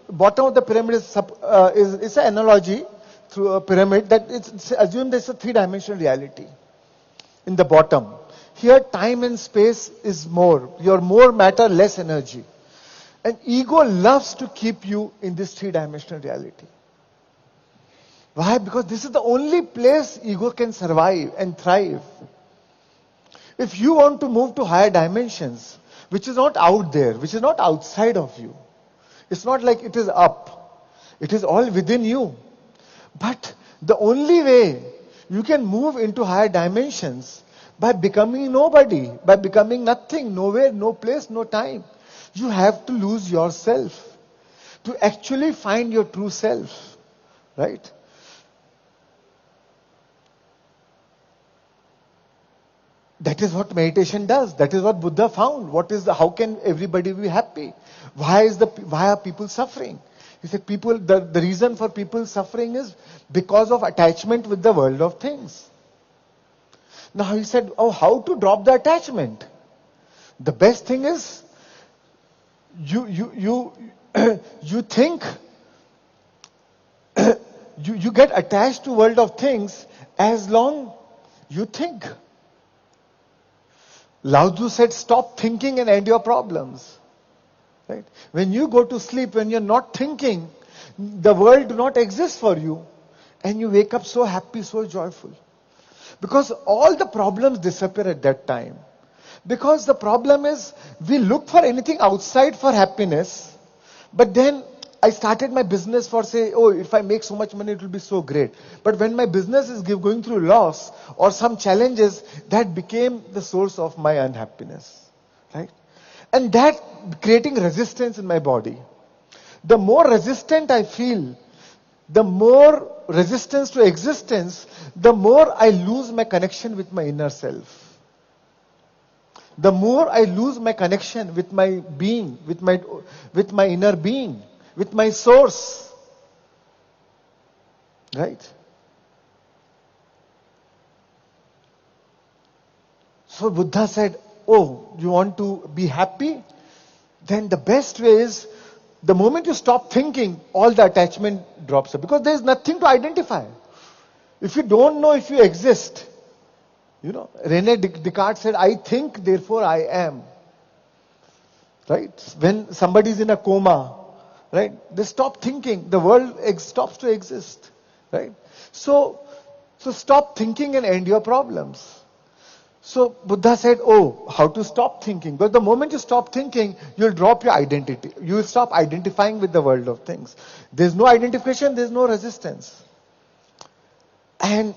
bottom of the pyramid is an analogy through a pyramid that it's assumed there's a three-dimensional reality in the bottom. Here, time and space is more. You're more matter, less energy. And ego loves to keep you in this three-dimensional reality. Why? Because this is the only place ego can survive and thrive. If you want to move to higher dimensions, which is not out there, which is not outside of you, it's not like it is up. It is all within you. But the only way you can move into higher dimensions by becoming nobody, by becoming nothing, nowhere, no place, no time. You have to lose yourself to actually find your true self, right? That is what meditation does. That is what Buddha found. How can everybody be happy? Why are people suffering? He said the reason for people suffering is because of attachment with the world of things. Now he said, how to drop the attachment? The best thing is you think you get attached to world of things as long you think. Lao Tzu said, stop thinking and end your problems. Right? When you go to sleep, when you're not thinking, the world do not exist for you, and you wake up so happy, so joyful. Because all the problems disappear at that time. Because the problem is, we look for anything outside for happiness, but then I started my business for if I make so much money, it will be so great. But when my business is going through loss or some challenges, that became the source of my unhappiness. Right? And that creating resistance in my body. The more resistant I feel, the more resistance to existence, the more I lose my connection with my inner self. The more I lose my connection with my being, with my inner being, with my source. Right? So Buddha said, you want to be happy? Then the best way is, the moment you stop thinking, all the attachment drops. Because there is nothing to identify. If you don't know if you exist, René Descartes said, I think, therefore I am. Right? When somebody is in a coma, right? They stop thinking. The world stops to exist. Right? So stop thinking and end your problems. So Buddha said, how to stop thinking? Because the moment you stop thinking, you'll drop your identity. You will stop identifying with the world of things. There's no identification, there's no resistance. And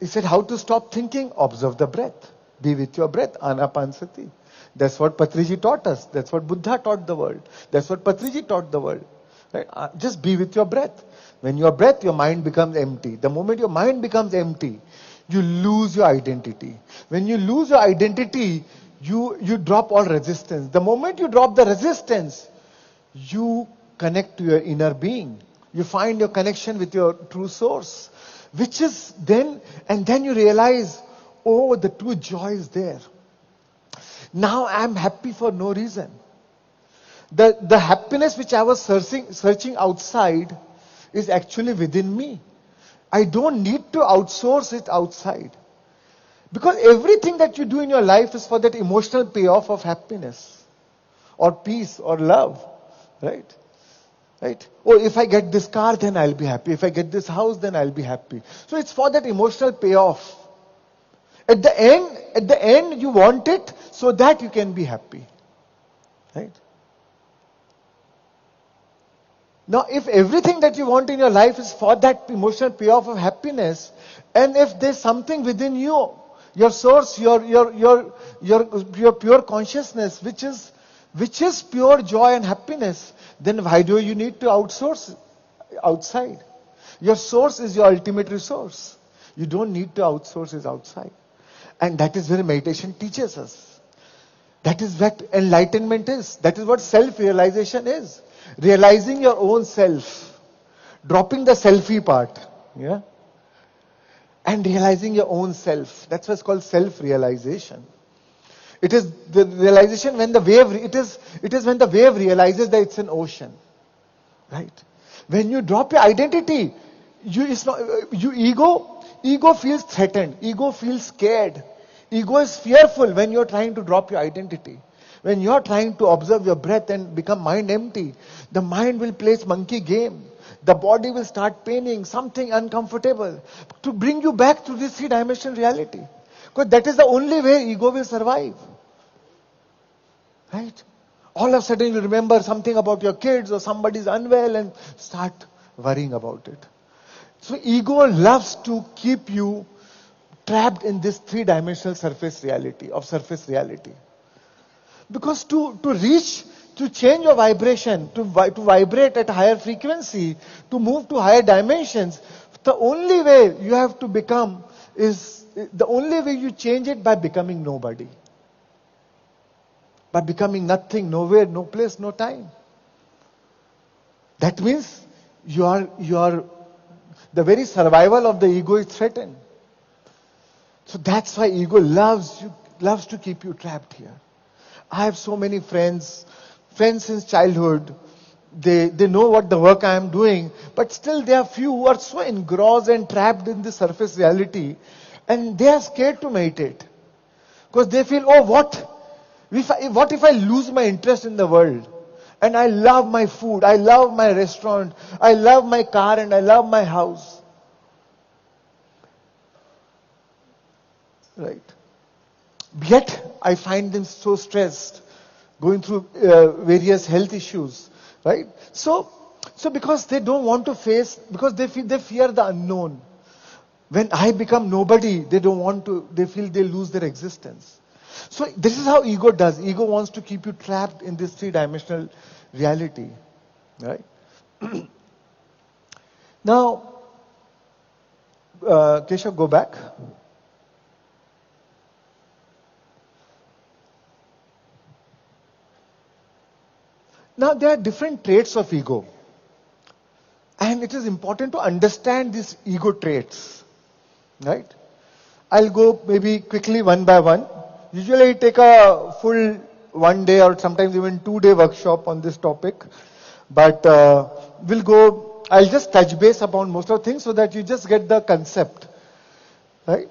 he said, how to stop thinking? Observe the breath. Be with your breath. Anapanasati. That's what Patriji taught us. That's what Buddha taught the world. That's what Patriji taught the world. Right? Just be with your breath. When your breath, your mind becomes empty. The moment your mind becomes empty, you lose your identity. When you lose your identity, you drop all resistance. The moment you drop the resistance, you connect to your inner being. You find your connection with your true source. Which is then you realize, the true joy is there. Now I am happy for no reason. The happiness which I was searching outside is actually within me. I don't need to outsource it outside. Because everything that you do in your life is for that emotional payoff of happiness or peace or love, right? Right? Oh, if I get this car, then I'll be happy. If I get this house, then I'll be happy. So it's for that emotional payoff. At the end, you want it so that you can be happy. Right? Now, if everything that you want in your life is for that emotional payoff of happiness, and if there's something within you, your source, your pure consciousness, which is pure joy and happiness, then why do you need to outsource outside? Your source is your ultimate resource. You don't need to outsource it outside. And that is where meditation teaches us. That is what enlightenment is. That is what self-realization is. Realizing your own self. Dropping the selfie part. Yeah? And realizing your own self. That's what's called self-realization. It is the realization when the wave, it is when the wave realizes that it's an ocean. Right? When you drop your identity, ego feels threatened. Ego feels scared. Ego is fearful when you're trying to drop your identity. When you're trying to observe your breath and become mind empty, the mind will play its monkey game. The body will start paining, something uncomfortable, to bring you back to this three-dimensional reality. Because that is the only way ego will survive. Right? All of a sudden you remember something about your kids or somebody's unwell and start worrying about it. So ego loves to keep you trapped in this three-dimensional surface reality. Because to change your vibration, to vibrate at a higher frequency, to move to higher dimensions, the only way you have to become the only way you change it by becoming nobody. By becoming nothing, nowhere, no place, no time. That means the very survival of the ego is threatened. So that's why ego loves to keep you trapped here. I have so many friends since childhood. They know what the work I am doing, but still there are few who are so engrossed and trapped in the surface reality, and they are scared to meditate. Because they feel, oh, what if I lose my interest in the world? And I love my food, I love my restaurant, I love my car, and I love my house. Right. Yet, I find them so stressed, going through various health issues. Right? So because they don't want to face, because they fear the unknown. When I become nobody, they feel they lose their existence. So this is how ego does. Ego wants to keep you trapped in this three-dimensional reality. Right? Now, Keshav, go back. Now, there are different traits of ego. And it is important to understand these ego traits. Right? I'll go maybe quickly one by one. Usually I take a full 1 day or sometimes even 2 day workshop on this topic. But I'll just touch base upon most of the things so that you just get the concept. Right?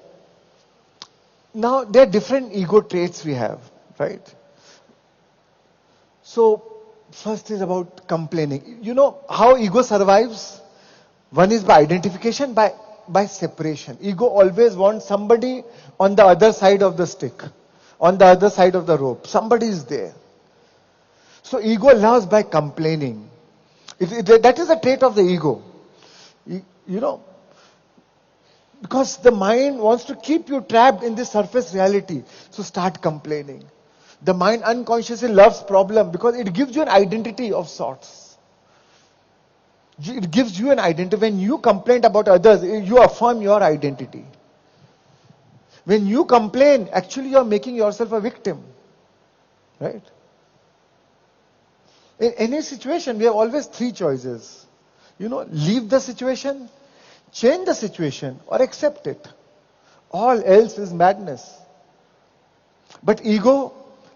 Now, there are different ego traits we have. Right? So, first is about complaining. You know how ego survives? One is by identification, by separation. Ego always wants somebody on the other side of the stick, on the other side of the rope. Somebody is there. So ego loves by complaining. That is a trait of the ego. You know, because the mind wants to keep you trapped in this surface reality. So start complaining. The mind unconsciously loves problem because it gives you an identity of sorts. It gives you an identity. When you complain about others, you affirm your identity. When you complain, actually you are making yourself a victim. Right? In any situation, we have always 3 choices. You know, leave the situation, change the situation, or accept it. All else is madness. But ego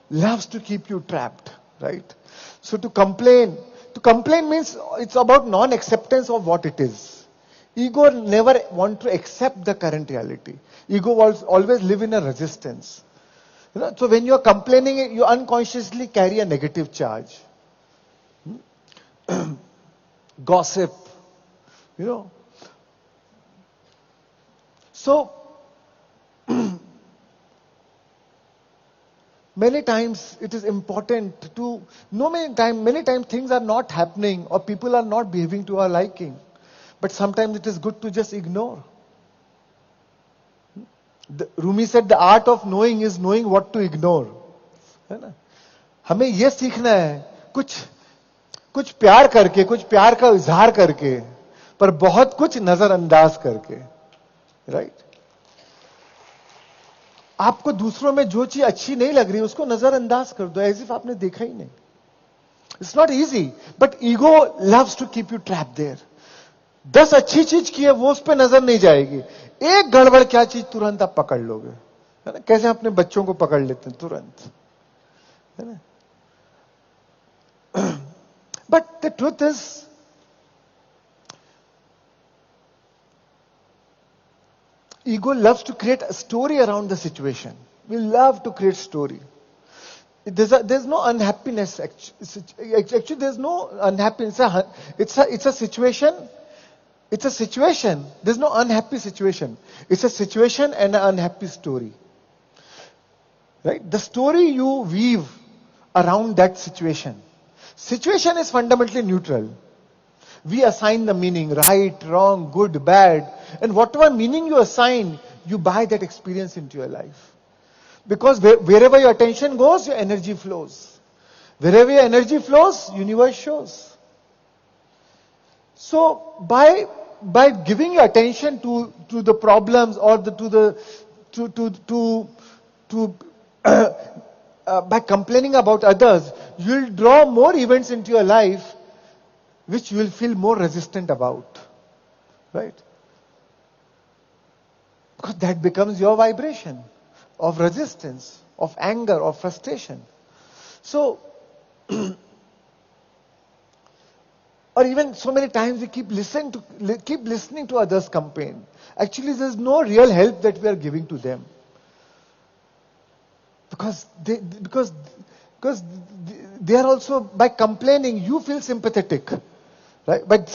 loves to keep you trapped, right? So to complain means it's about non-acceptance of what it is. Ego never want to accept the current reality. Ego always live in a resistance. So when you are complaining, you unconsciously carry a negative charge. Gossip, So, many times it is important to know many times things are not happening or people are not behaving to our liking. But sometimes it is good to just ignore. Rumi said the art of knowing is knowing what to ignore. है ना? हमें ये सीखना है कुछ प्यार करके, कुछ प्यार का इजहार करके, पर बहुत कुछ नजरअंदाज करके, राइट? आपको दूसरों में जो चीज अच्छी नहीं लग रही उसको नजरअंदाज कर दो, एज इफ आपने देखा ही नहीं. It's not easy, but ego loves to keep you trap there. 10 अच्छी चीज की है वो उस पर नजर नहीं जाएगी. एक गड़बड़ क्या चीज तुरंत आप पकड़ लोगे, है ना? कैसे अपने बच्चों को पकड़ लेते हैं तुरंत, है ना? But the truth is ego loves to create a story around the situation. We love to create story. There's no unhappiness. Actually, there's no unhappiness. It's a situation. It's a situation. There's no unhappy situation. It's a situation and an unhappy story. Right? The story you weave around that situation. Situation is fundamentally neutral. We assign the meaning, right, wrong, good, bad. And whatever meaning you assign, you buy that experience into your life. Because wherever your attention goes, your energy flows. Wherever your energy flows, universe shows. So by giving your attention to the problems or by complaining about others, you'll draw more events into your life which you will feel more resistant about. Right? Because that becomes your vibration of resistance, of anger, of frustration. So, or even so many times we keep listening to others complain. Actually, there's no real help that we are giving to them. Because they are also, by complaining, you feel sympathetic. Right? But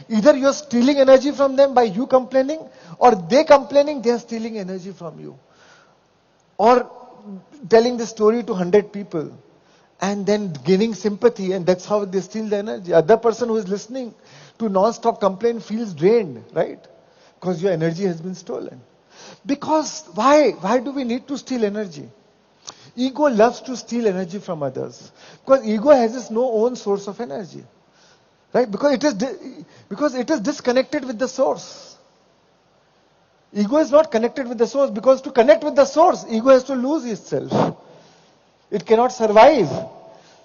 either you're stealing energy from them by you complaining, or they complaining, they're stealing energy from you. Or telling the story to 100 people and then gaining sympathy, and that's how they steal the energy. Other person who is listening to non-stop complaint feels drained, right? Because your energy has been stolen. Because why do we need to steal energy? Ego loves to steal energy from others. Because ego has its own source of energy. Right? Because it is disconnected with the source. Ego is not connected with the source, because to connect with the source, ego has to lose itself. It cannot survive.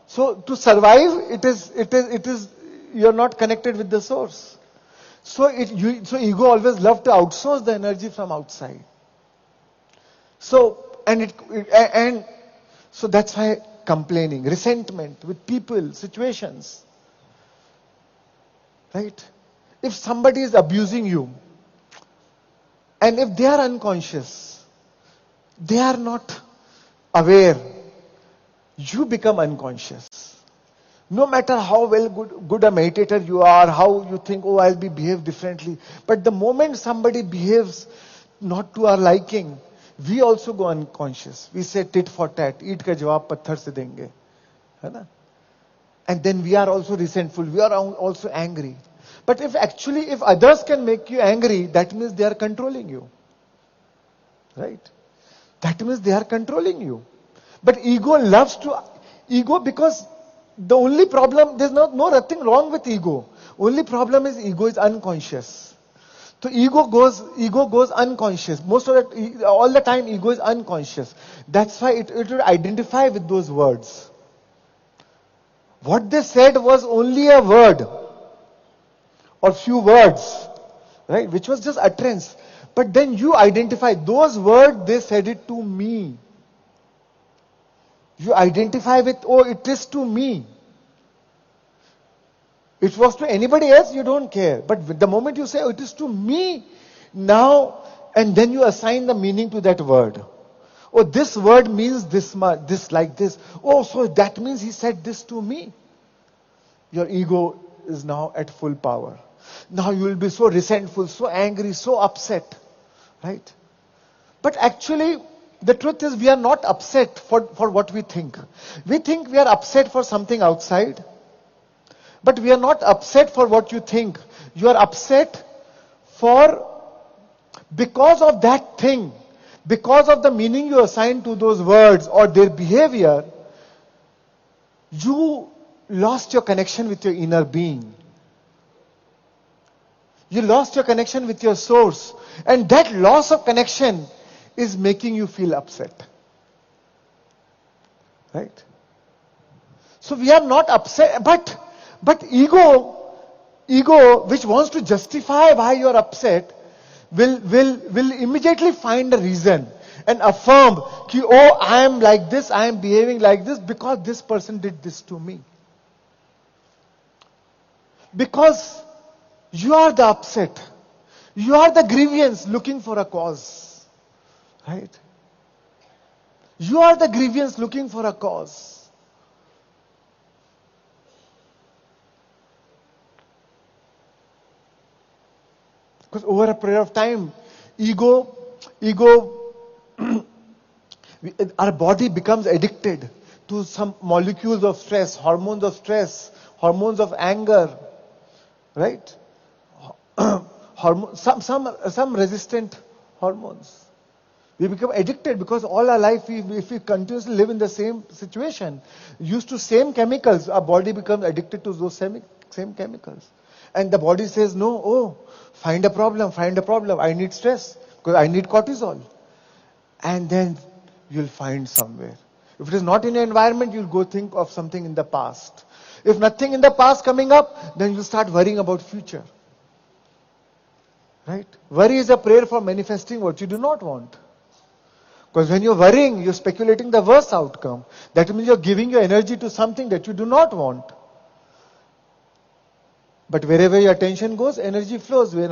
So to survive, you're not connected with the source. So ego always loves to outsource the energy from outside. So that's why complaining, resentment with people, situations. Right? If somebody is abusing you, and if they are unconscious, they are not aware, you become unconscious. No matter how good a meditator you are, how you think, oh, I'll behave differently. But the moment somebody behaves not to our liking, we also go unconscious. We say tit for tat, eat ka jawab patthar se denge. है ना? And then we are also resentful, we are also angry. But if others can make you angry, that means they are controlling you. Right? That means they are controlling you. But ego, because the only problem, there's nothing wrong with ego. Only problem is ego is unconscious. So ego goes unconscious. All the time ego is unconscious. That's why it will identify with those words. What they said was only a word or few words, right? Which was just utterance. But then you identify those words, they said it to me. You identify with, oh, it is to me. If it was to anybody else, you don't care. But the moment you say, oh, it is to me now, and then you assign the meaning to that word. Oh, this word means this much, this like this. Oh, so that means he said this to me. Your ego is now at full power. Now you will be so resentful, so angry, so upset. Right? But actually, the truth is we are not upset for what we think. We think we are upset for something outside. But we are not upset for what you think. You are upset because of that thing, because of the meaning you assign to those words or their behavior, you lost your connection with your inner being. You lost your connection with your source. And that loss of connection is making you feel upset. Right? So we are not upset, but ego, which wants to justify why you are upset, will immediately find a reason and affirm, oh, I am like this, I am behaving like this because this person did this to me. Because you are the upset. You are the grievance looking for a cause. Right? You are the grievance looking for a cause. Because over a period of time, our body becomes addicted to some molecules of stress, hormones of anger, right? Some resistant hormones. We become addicted because all our life, if we continuously live in the same situation, used to same chemicals, our body becomes addicted to those same chemicals. And the body says, no, find a problem, I need stress, because I need cortisol. And then you'll find somewhere. If it is not in your environment, you'll go think of something in the past. If nothing in the past coming up, then you start worrying about future. Right? Worry is a prayer for manifesting what you do not want. Because when you're worrying, you're speculating the worst outcome. That means you're giving your energy to something that you do not want. But wherever your attention goes, energy flows. Your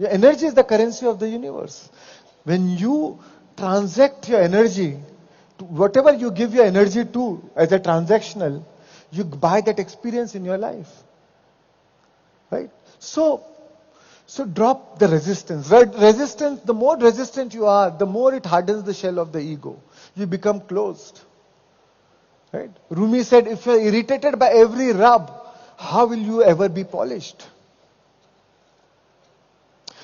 energy is the currency of the universe. When you transact your energy, whatever you give your energy to as a transactional, you buy that experience in your life. Right? So drop the resistance. Resistance, the more resistant you are, the more it hardens the shell of the ego. You become closed. Right? Rumi said, if you are irritated by every rub, how will you ever be polished?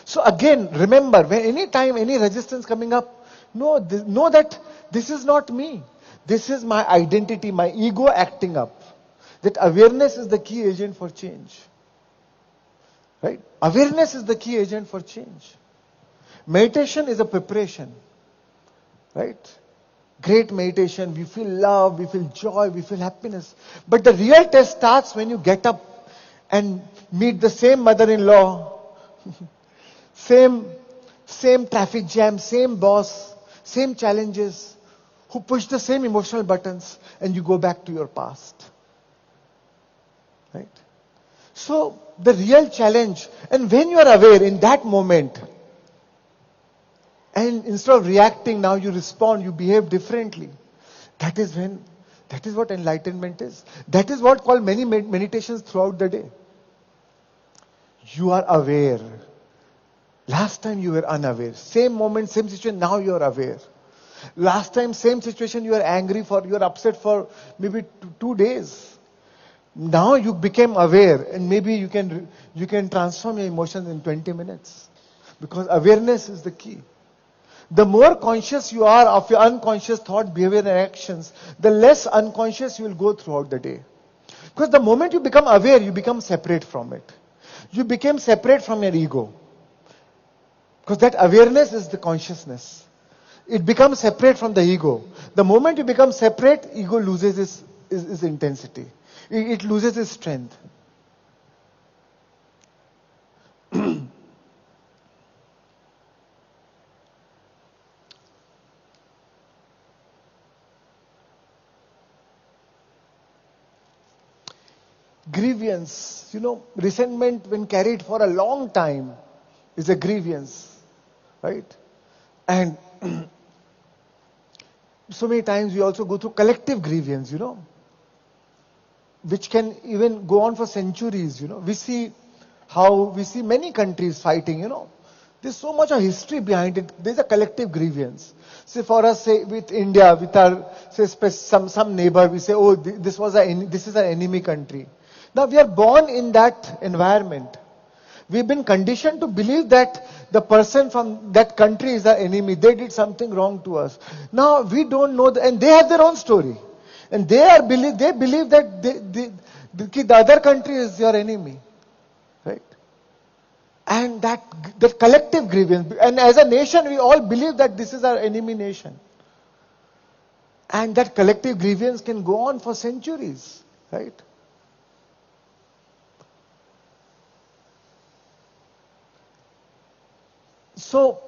So again, remember, when any time any resistance coming up, know that this is not me. This is my identity, my ego acting up. That awareness is the key agent for change. Right? Awareness is the key agent for change. Meditation is a preparation. Right? Great meditation, we feel love, we feel joy, we feel happiness. But the real test starts when you get up and meet the same mother-in-law, same traffic jam, same boss, same challenges, who push the same emotional buttons, and you go back to your past. Right? So, the real challenge, and when you are aware in that moment, and instead of reacting, now you respond, you behave differently. That is what enlightenment is. That is what called many meditations throughout the day. You are aware. Last time you were unaware. Same moment, same situation, now you are aware. Last time, same situation, you are angry you are upset for maybe 2 days. Now you became aware, and maybe you can transform your emotions in 20 minutes. Because awareness is the key. The more conscious you are of your unconscious thought, behavior and actions, the less unconscious you will go throughout the day. Because the moment you become aware, you become separate from it. You become separate from your ego. Because that awareness is the consciousness. It becomes separate from the ego. The moment you become separate, ego loses its intensity. It loses its strength. Grievance, resentment when carried for a long time is a grievance, right? And so many times we also go through collective grievance, which can even go on for centuries, We see many countries fighting, There's so much of history behind it. There's a collective grievance. Say for us, say with India, with our, say some neighbor, we say, oh, this is an enemy country. Now we are born in that environment. We've been conditioned to believe that the person from that country is our enemy. They did something wrong to us. Now we don't know, and they have their own story. And they believe that the other country is your enemy. Right? And that collective grievance. And as a nation, we all believe that this is our enemy nation. And that collective grievance can go on for centuries. Right? So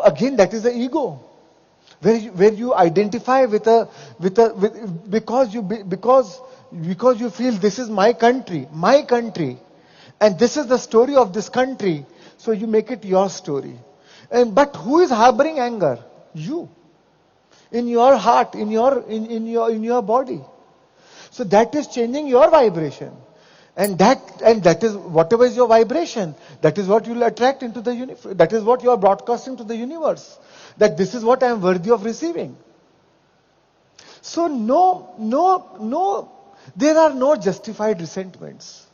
again, that is the ego, where you identify because you feel this is my country, and this is the story of this country. So you make it your story. But who is harboring anger? You, in your heart, in your body. So that is changing your vibration. And that is whatever is your vibration, that is what you will attract into the universe. That is what you are broadcasting to the universe. That this is what I am worthy of receiving. So there are no justified resentments.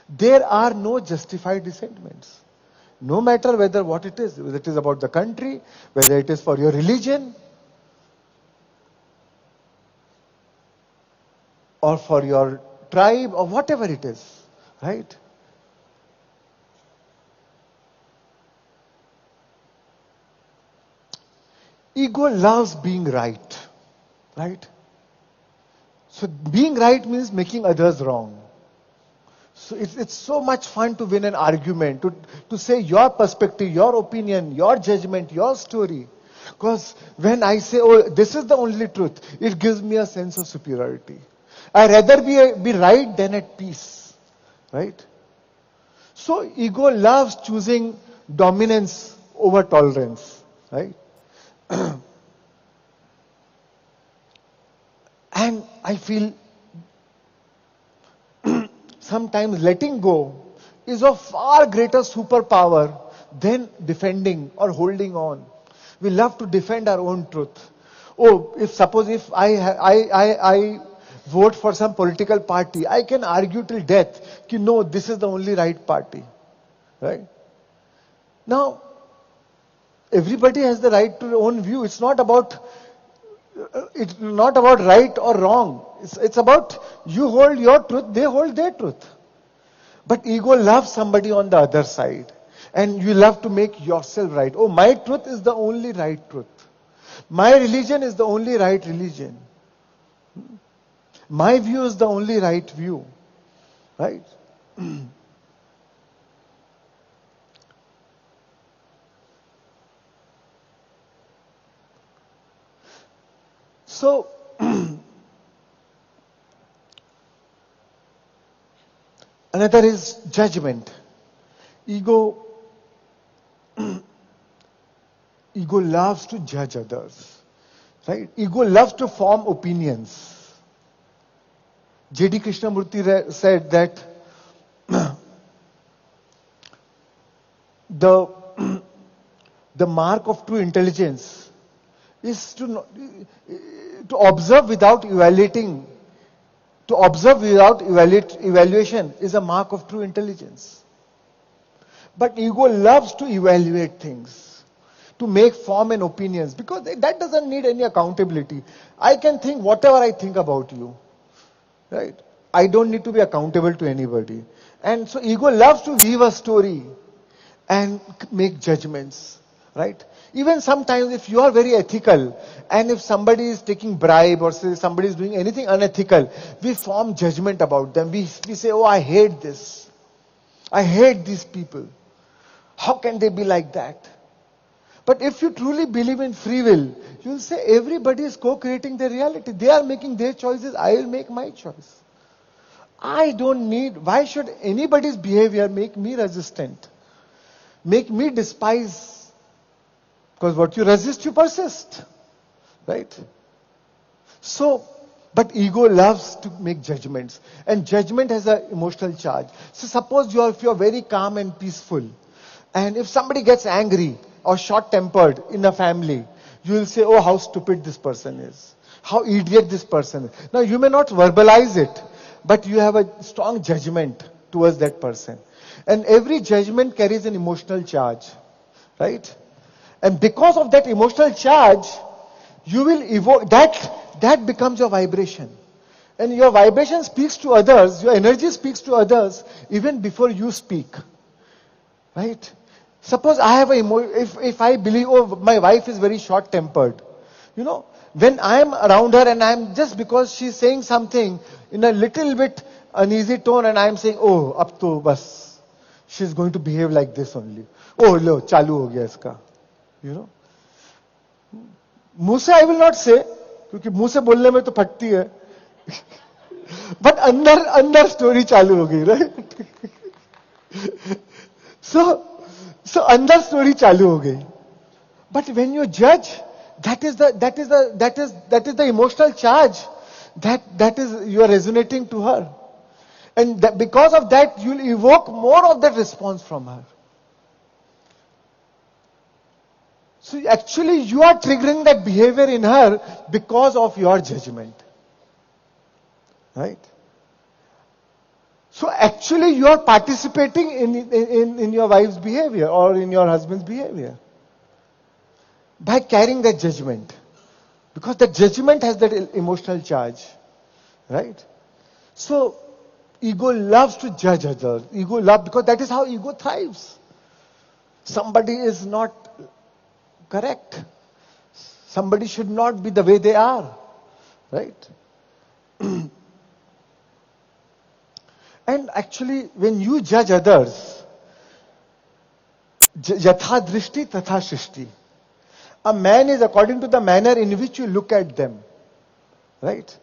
There are no justified resentments. No matter whether what it is, whether it is about the country, whether it is for your religion, or for your tribe, or whatever it is, right? Ego loves being right, right? So being right means making others wrong. So it's so much fun to win an argument, to say your perspective, your opinion, your judgment, your story. Because when I say, oh, this is the only truth, it gives me a sense of superiority. I'd rather be right than at peace. Right? So ego loves choosing dominance over tolerance. Right? And I feel sometimes letting go is of far greater superpower than defending or holding on. We love to defend our own truth. Oh, suppose I vote for some political party, I can argue till death, no, this is the only right party. Right? Now, everybody has the right to their own view. It's not about right or wrong. It's about you hold your truth, they hold their truth. But ego loves somebody on the other side. And you love to make yourself right. Oh, my truth is the only right truth. My religion is the only right religion. My view is the only right view. Right? So, another is judgment. Ego loves to judge others. Right? Ego loves to form opinions. J.D. Krishnamurti said that the mark of true intelligence is to observe without evaluating. To observe without evaluation is a mark of true intelligence. But ego loves to evaluate things, to make form and opinions, because that doesn't need any accountability. I can think whatever I think about you. Right? I don't need to be accountable to anybody. And so ego loves to weave a story and make judgments. Right? Even sometimes if you are very ethical and if somebody is taking bribe or say somebody is doing anything unethical, we form judgment about them. We say, oh, I hate this. I hate these people. How can they be like that? But if you truly believe in free will, you'll say everybody is co-creating their reality. They are making their choices. I will make my choice. I don't need, why should anybody's behavior make me resistant? Make me despise? Because what you resist, you persist. Right? So, but ego loves to make judgments. And judgment has an emotional charge. So suppose if you're very calm and peaceful, and if somebody gets angry or short-tempered in a family, you will say, oh, how stupid this person is. How idiot this person is. Now, you may not verbalize it, but you have a strong judgment towards that person. And every judgment carries an emotional charge. Right? And because of that emotional charge, you will evoke, that becomes your vibration. And your vibration speaks to others, your energy speaks to others even before you speak. Right? Suppose I have if I believe, oh, my wife is very short-tempered. You know, when I am around her and I'm just because she's saying something in a little bit uneasy tone and I'm saying, oh, ab to bas, she's going to behave like this only. Oh, lo, chalu ho gaya iska. You know. मुंह से I will not से, क्योंकि मुंह से बोलने में तो फटती है, बट अंदर स्टोरी चालू हो गई, राइट? सो अंदर स्टोरी चालू हो गई. बट व्हेन यू जज, that is the emotional charge that is you are resonating to her, and because of that you'll evoke more of that response from her. So actually you are triggering that behavior in her because of your judgment. Right? So actually you are participating in your wife's behavior or in your husband's behavior by carrying that judgment. Because the judgment has that emotional charge. Right? So ego loves to judge others. Because that is how ego thrives. Somebody is not correct. Somebody should not be the way they are. Right? And actually, when you judge others, yatha drishti tatha shrishti. A man is according to the manner in which you look at them. Right?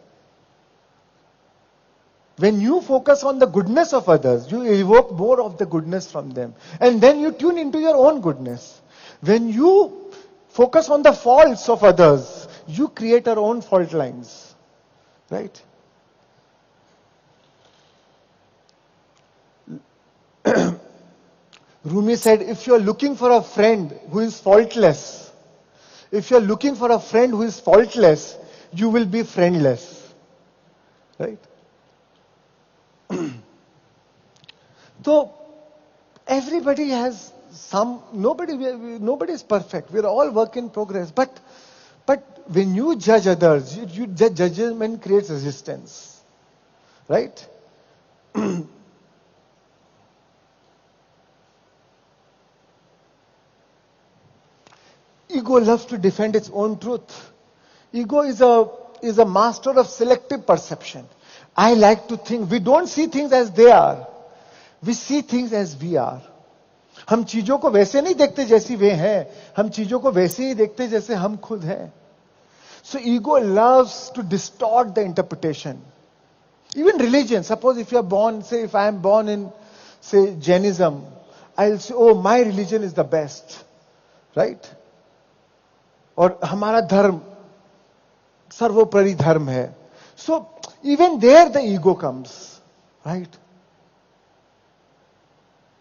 When you focus on the goodness of others, you evoke more of the goodness from them. And then you tune into your own goodness. When you focus on the faults of others, you create your own fault lines. Right? Rumi said, if you are looking for a friend who is faultless, you will be friendless. Right? So, everybody has nobody is perfect. We're all work in progress. But when you judge others, judgment creates resistance. Right? Ego loves to defend its own truth. Ego is a master of selective perception. I like to think, we don't see things as they are. We see things as we are. हम चीजों को वैसे नहीं देखते जैसी वे हैं, हम चीजों को वैसे ही देखते जैसे हम खुद हैं. So ego loves to distort the interpretation. Even religion, suppose if you are born, say if I am born in, say, Jainism, I'll say, oh, my religion is the best. Right? और हमारा धर्म सर्वोपरि धर्म है. So even there the ego comes. Right?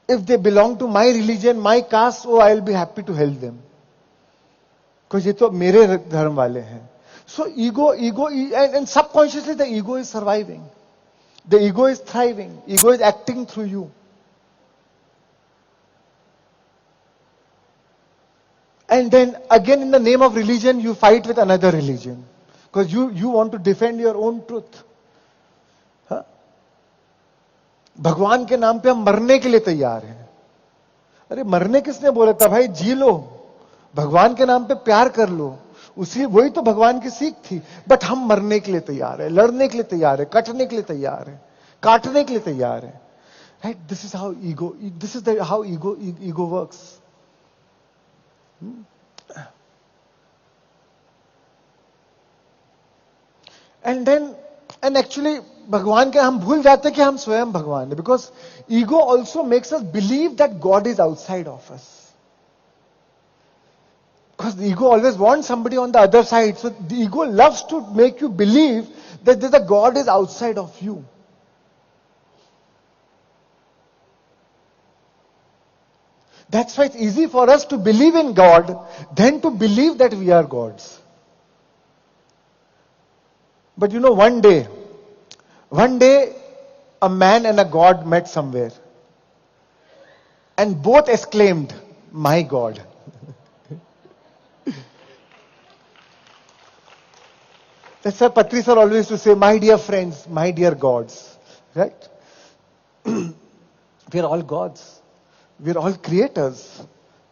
If they belong to my religion, my caste, oh, I'll be happy to help them. Because ये तो मेरे धर्म वाले हैं. So ego, and subconsciously the ego is surviving. The ego is thriving. Ego is acting through you. And then again in the name of religion, you fight with another religion. Because you want to defend your own truth. भगवान के नाम पे हम मरने के लिए तैयार हैं. अरे मरने किसने बोला था भाई? जी लो, भगवान के नाम पे प्यार कर लो, वही तो भगवान की सीख थी. बट हम मरने के लिए तैयार है, लड़ने के लिए तैयार है, कटने के लिए तैयार है, काटने के लिए तैयार है. Right? This is how ego works. And then And actually, भगवान के हम भूल जाते हैं कि हम स्वयं भगवान हैं. Because ego also makes us believe that God is outside of us. Because the ego always wants somebody on the other side. So the ego loves to make you believe that the God is outside of you. That's why it's easy for us to believe in God than to believe that we are gods. But you know, one day, a man and a God met somewhere. And both exclaimed, "My God." That's why Patri sir always used to say, "My dear friends, my dear gods." Right? We are all gods. We are all creators.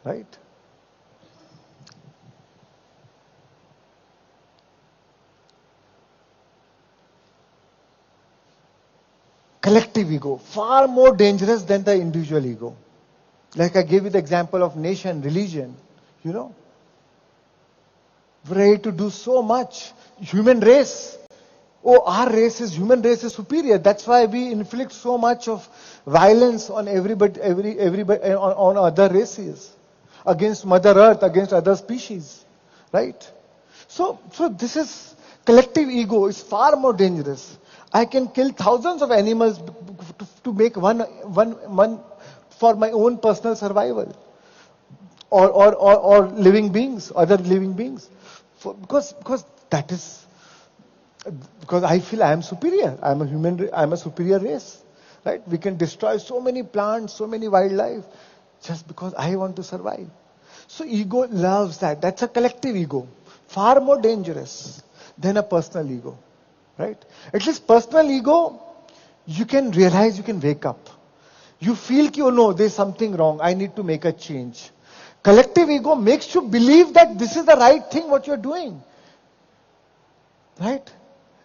Right? Collective ego, far more dangerous than the individual ego. Like I gave you the example of nation, religion, you know. We're ready to do so much. Human race. Oh, our race is, human race is superior. That's why we inflict so much of violence on everybody, on other races. Against Mother Earth, against other species. Right? So this is, collective ego is far more dangerous. I can kill thousands of animals to make one for my own personal survival. Or living beings, other living beings. Because that is, because I feel I am superior. I am a superior race. Right? We can destroy so many plants, so many wildlife, just because I want to survive. So ego loves that. That's a collective ego. Far more dangerous than a personal ego. Right? At least personal ego, you can realize, you can wake up. You feel ki, oh no, there's something wrong. I need to make a change. Collective ego makes you believe that this is the right thing what you're doing. Right?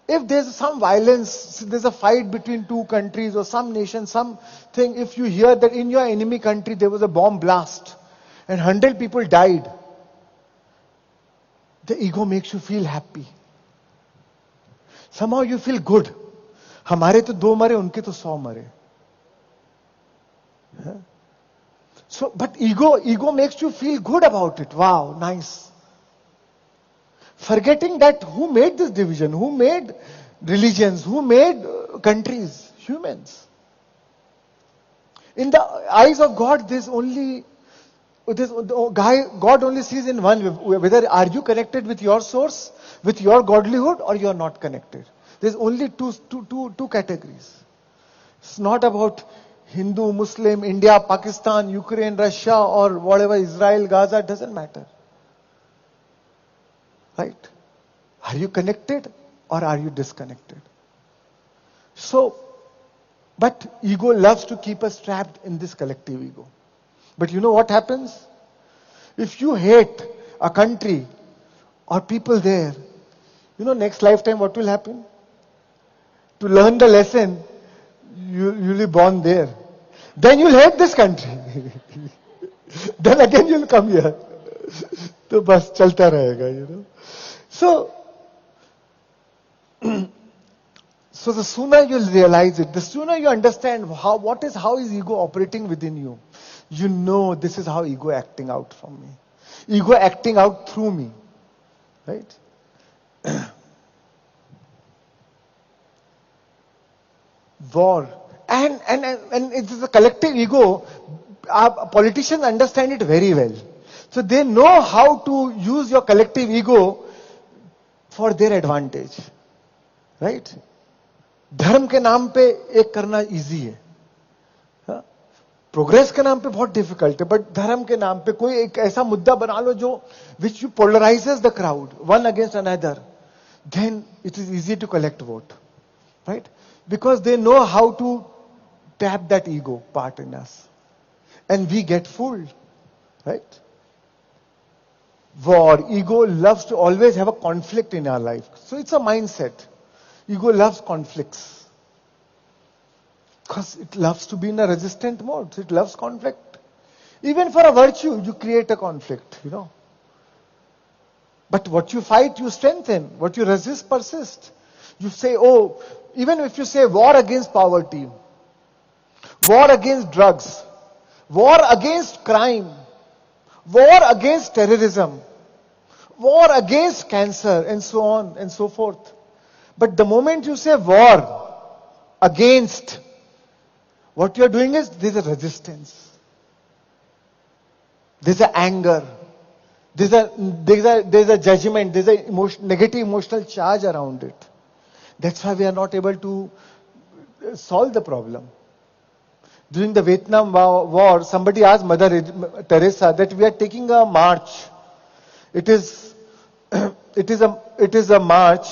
If there's some violence, there's a fight between two countries or some nation, something, if you hear that in your enemy country there was a bomb blast and 100 people died, the ego makes you feel happy. Somehow you feel good. हमारे तो 2 मरे, उनके तो 100 मरे. So, but ego makes you feel good about it. Wow, nice. Forgetting that who made this division, who made religions, who made countries, humans. In the eyes of God, God only sees in one way, whether are you connected with your source, with your godlyhood, or you are not connected. There's only two categories. It's not about Hindu, Muslim, India, Pakistan, Ukraine, Russia, or whatever, Israel, Gaza, it doesn't matter. Right? Are you connected or are you disconnected? So, but ego loves to keep us trapped in this collective ego. But you know what happens? If you hate a country or people there, you know, next lifetime what will happen? To learn the lesson, you'll be born there. Then you'll hate this country. Then again you'll come here. तो बस चलता रहेगा, you know. So the sooner you'll realize it, the sooner you understand how is ego operating within you. You know, this is how ego acting out from me. Ego acting out through me. Right? War. And it is a collective ego. Our politicians understand it very well. So they know how to use your collective ego for their advantage. Right? धर्म के नाम पे एक करना easy है. Progress के नाम पे बहुत डिफिकल्ट है, बट धर्म के नाम पे कोई एक ऐसा मुद्दा बना लो जो which you polarises the crowd one against another, then it is easy to collect vote. Right? Because they know how to tap that ego part in us. And we get fooled. Right? War, ego loves to always have a conflict in our life. So it's a mindset. Ego loves conflicts. Because it loves to be in a resistant mode. So it loves conflict. Even for a virtue, you create a conflict, you know. But what you fight, you strengthen. What you resist, persist. You say, oh, even if you say war against poverty, war against drugs, war against crime, war against terrorism, war against cancer, and so on and so forth. But the moment you say war against, what you are doing is there's a resistance. There's an anger. There's a judgment. There's a negative emotional charge around it. That's why we are not able to solve the problem. During the Vietnam War, somebody asked Mother Teresa that we are taking a march. It is a march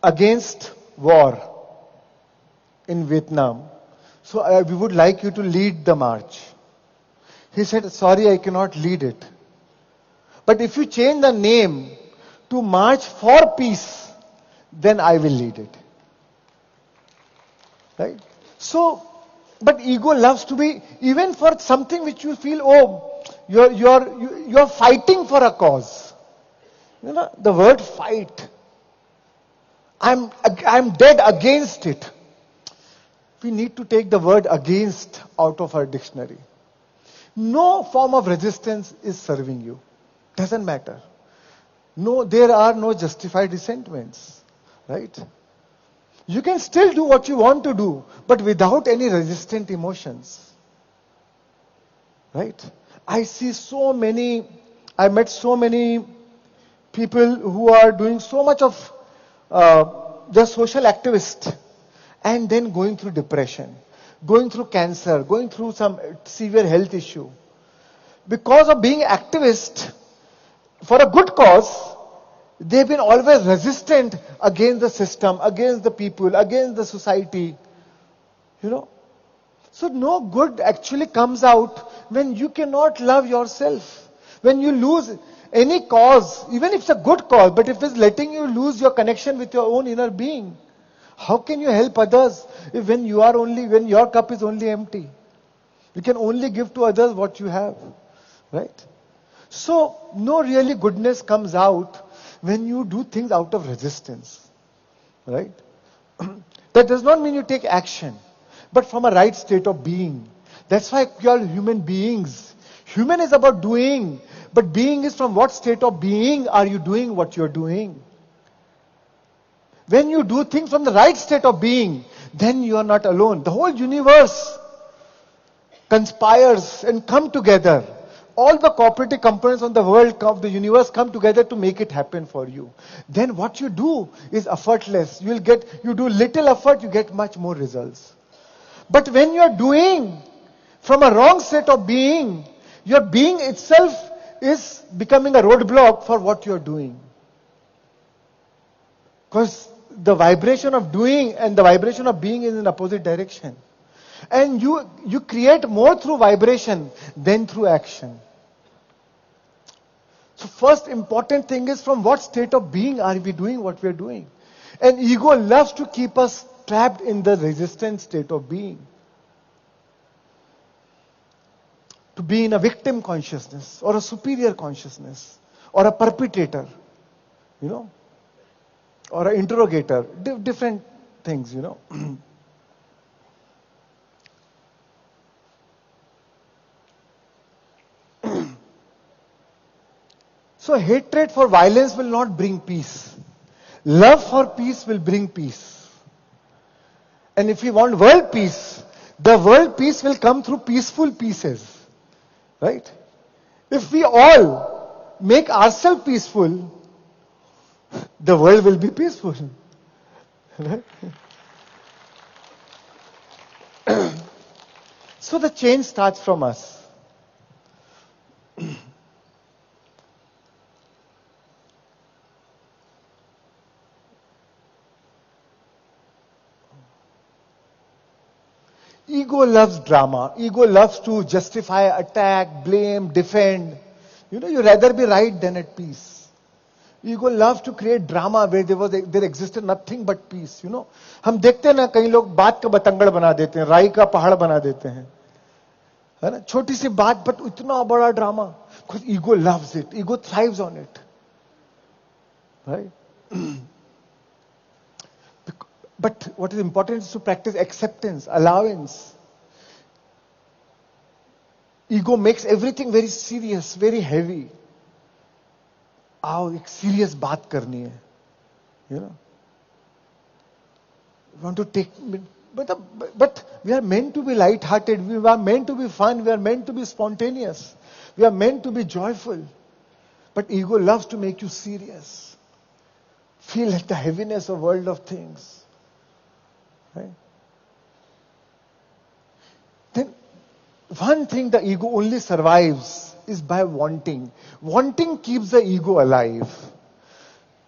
against war in Vietnam. So we would like you to lead the march. He said, sorry, I cannot lead it. But if you change the name to March for Peace, then I will lead it. Right? So, but ego loves to be, even for something which you feel, oh, you're fighting for a cause. You know, the word fight. I'm dead against it. We need to take the word against out of our dictionary. No form of resistance is serving you. Doesn't matter. No, there are no justified resentments. Right? You can still do what you want to do, but without any resistant emotions. Right? I met so many people who are doing so much of the social activist and then going through depression, going through cancer, going through some severe health issue. Because of being activist for a good cause, they've been always resistant against the system, against the people, against the society. You know? So no good actually comes out when you cannot love yourself. When you lose any cause, even if it's a good cause, but if it's letting you lose your connection with your own inner being, how can you help others when your cup is only empty? You can only give to others what you have. Right? So no really goodness comes out when you do things out of resistance. Right? That does not mean you take action, but from a right state of being. That's why we are human beings. Human is about doing, but being is from what state of being are you doing what you're doing. When you do things from the right state of being, then you are not alone. The whole universe conspires and come together. All the cooperative components of the world, of the universe come together to make it happen for you. Then what you do is effortless. You do little effort, you get much more results. But when you are doing from a wrong state of being, your being itself is becoming a roadblock for what you are doing. Because the vibration of doing and the vibration of being is in opposite direction. And you create more through vibration than through action. So first important thing is from what state of being are we doing what we are doing. And ego loves to keep us trapped in the resistant state of being. To be in a victim consciousness or a superior consciousness or a perpetrator, you know, or an interrogator, different things, you know. So hatred for violence will not bring peace. Love for peace will bring peace. And if we want world peace, the world peace will come through peaceful pieces. Right? If we all make ourselves peaceful, the world will be peaceful. Right? So the change starts from us. Ego loves drama. Ego loves to justify, attack, blame, defend. You know, you rather be right than at peace. Ego loves to create drama where there existed nothing but peace. You know, हम देखते हैं ना कई लोग बात का बतंगड़ बना देते हैं, राई का पहाड़ बना देते हैं, है ना, छोटी सी बात but इतना बड़ा drama. Because ego loves it. Ego thrives on it. Right? But what is important is to practice acceptance, allowance. Ego makes everything very serious, very heavy. आओ एक serious बात करनी है. You know. We want to take, but we are meant to be light-hearted. We are meant to be fun. We are meant to be spontaneous. We are meant to be joyful. But ego loves to make you serious. Feel like the heaviness of world of things. Right? Then one thing the ego only survives is by wanting. Wanting keeps the ego alive.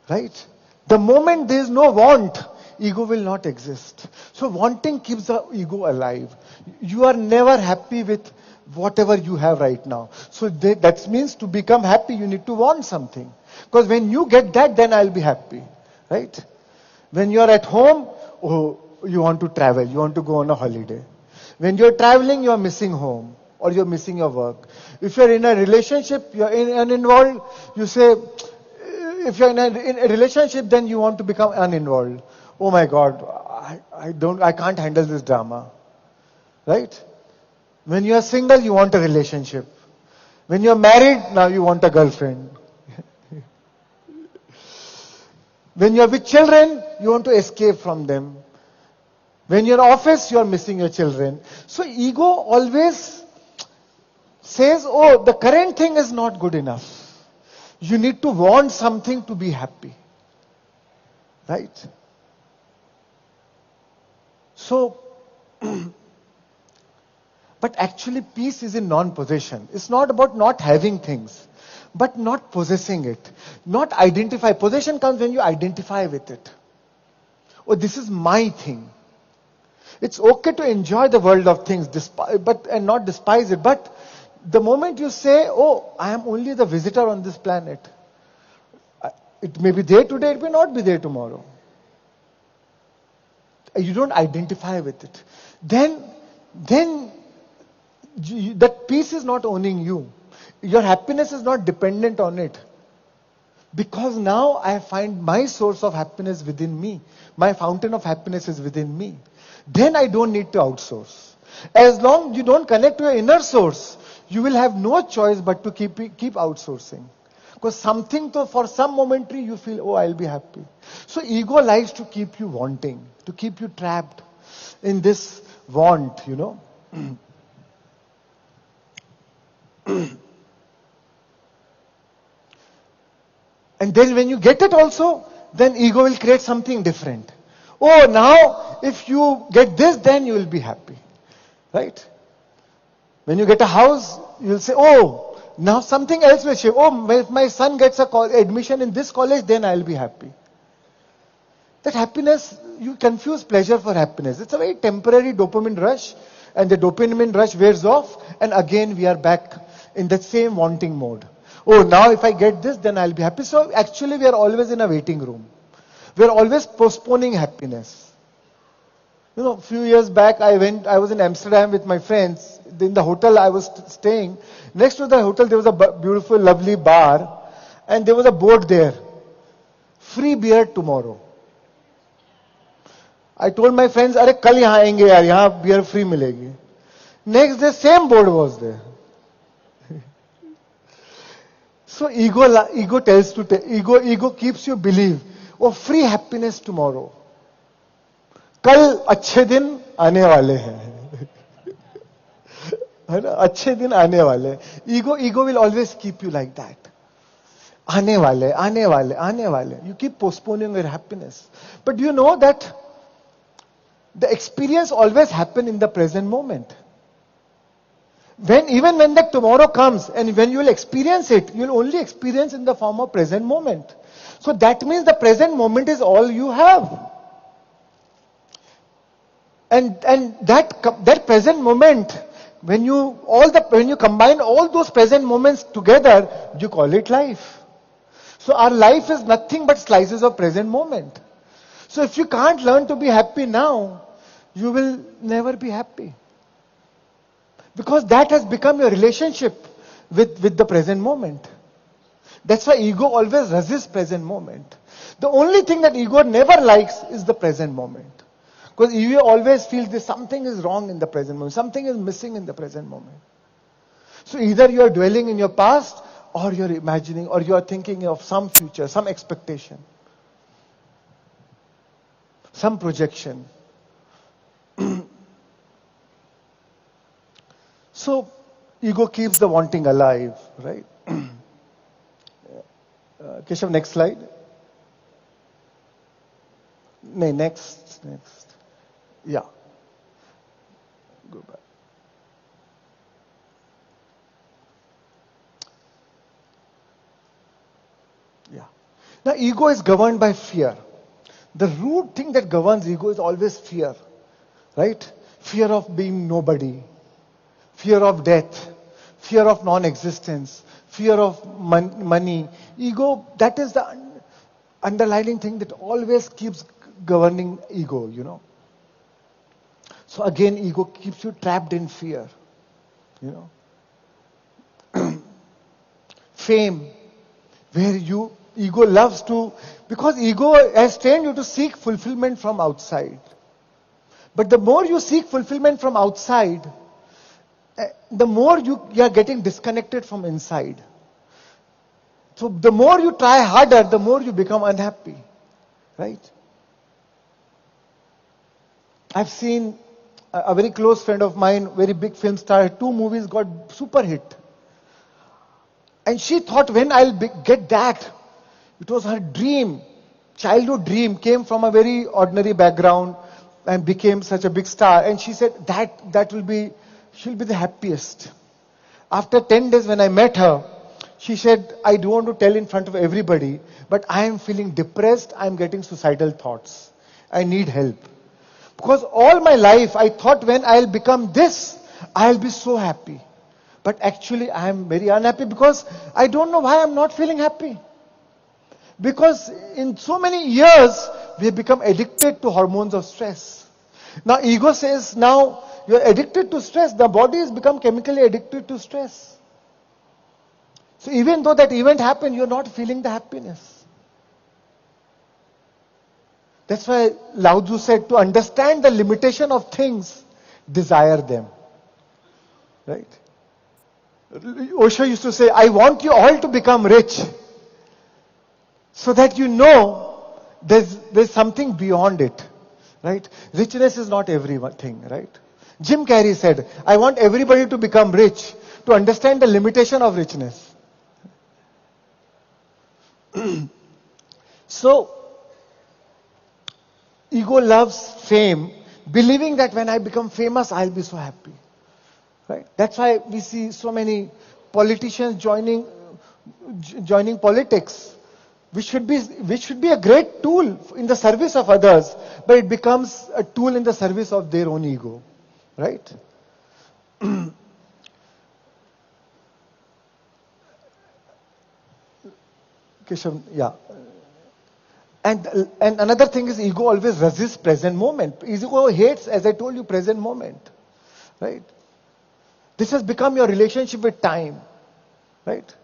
Right? The moment there is no want, ego will not exist. So wanting keeps the ego alive. You are never happy with whatever you have right now. So that means to become happy, you need to want something. Because when you get that, then I'll be happy. Right? When you are at home, oh, you want to travel, you want to go on a holiday. When you're traveling, you're missing home or you're missing your work. If you're in a relationship, you're uninvolved, you say, if you're in a relationship, then you want to become uninvolved. Oh my God, I can't handle this drama. Right? When you're single, you want a relationship. When you're married, now you want a girlfriend. When you're with children, you want to escape from them. When you're in office, you're missing your children. So ego always says, oh, the current thing is not good enough. You need to want something to be happy. Right? So, but actually peace is in non-possession. It's not about not having things, but not possessing it. Not identify. Possession comes when you identify with it. Oh, this is my thing. It's okay to enjoy the world of things, and not despise it. But the moment you say, oh, I am only the visitor on this planet. It may be there today, it may not be there tomorrow. You don't identify with it. Then that peace is not owning you. Your happiness is not dependent on it. Because now I find my source of happiness within me. My fountain of happiness is within me. Then I don't need to outsource. As long as you don't connect to your inner source, you will have no choice but to keep outsourcing. Because for some momentary you feel, oh, I'll be happy. So ego likes to keep you wanting, to keep you trapped in this want, you know. And then when you get it also, then ego will create something different. Oh, now if you get this, then you will be happy. Right? When you get a house, you will say, oh, now something else will shape. Oh, if my son gets admission in this college, then I will be happy. That happiness, you confuse pleasure for happiness. It's a very temporary dopamine rush, and the dopamine rush wears off, and again we are back in that same wanting mode. Oh, now if I get this, then I'll be happy. So actually we are always in a waiting room. We are always postponing happiness. You know, a few years back I was in Amsterdam with my friends. In the hotel I was staying, next to the hotel there was a beautiful, lovely bar, and there was a board there. Free beer tomorrow. I told my friends, अरे कल यहाँ आएंगे यार, यहाँ beer free मिलेगी. Next day same board was there. So ego keeps you believe, oh, free happiness tomorrow. कल अच्छे दिन आने वाले हैं. है ना, अच्छे दिन आने वाले. Ego will always keep you like that. आने वाले, आने वाले, आने वाले. You keep postponing your happiness. But you know that the experience always happens in the present moment. Even when that tomorrow comes, and when you will experience it, you will only experience in the form of present moment. So that means the present moment is all you have. And that present moment, when you combine all those present moments together, you call it life. So our life is nothing but slices of present moment. So if you can't learn to be happy now, you will never be happy. Because that has become your relationship with the present moment. That's why ego always resists present moment. The only thing that ego never likes is the present moment. Because ego always feels that something is wrong in the present moment. Something is missing in the present moment. So either you are dwelling in your past, or you're imagining, or you are thinking of some future, some expectation, some projection. So ego keeps the wanting alive, right? Keshav, next slide. No, next. Yeah. Go back. Yeah. Now, ego is governed by fear. The root thing that governs ego is always fear, right? Fear of being nobody, fear of death, fear of non-existence, fear of money. Ego, that is the underlying thing that always keeps governing ego, you know. So again, ego keeps you trapped in fear, you know. Fame, where ego loves to, because ego has trained you to seek fulfillment from outside. But the more you seek fulfillment from outside, the more you are getting disconnected from inside. So the more you try harder, the more you become unhappy, right? I've seen a very close friend of mine, very big film star, 2 movies got super hit. And she thought, when I'll get that, it was her dream, childhood dream, came from a very ordinary background and became such a big star. And she said, she'll be the happiest. After 10 days when I met her, she said, I don't want to tell in front of everybody, but I am feeling depressed, I am getting suicidal thoughts. I need help. Because all my life I thought when I'll become this, I'll be so happy. But actually I am very unhappy because I don't know why I'm not feeling happy. Because in so many years, we have become addicted to hormones of stress. Now ego says, now you're addicted to stress, the body has become chemically addicted to stress. So even though that event happened, you're not feeling the happiness. That's why Lao Tzu said, to understand the limitation of things, desire them. Right? Osho used to say, I want you all to become rich, so that you know there's something beyond it. Right? Richness is not everything, right? Jim Carrey said, I want everybody to become rich, to understand the limitation of richness. So, ego loves fame, believing that when I become famous, I'll be so happy. Right? That's why we see so many politicians joining politics, which should be a great tool in the service of others, but it becomes a tool in the service of their own ego. Right? Keshav, yeah. And another thing is, ego always resists present moment. Ego hates, as I told you, present moment. Right? This has become your relationship with time. Right?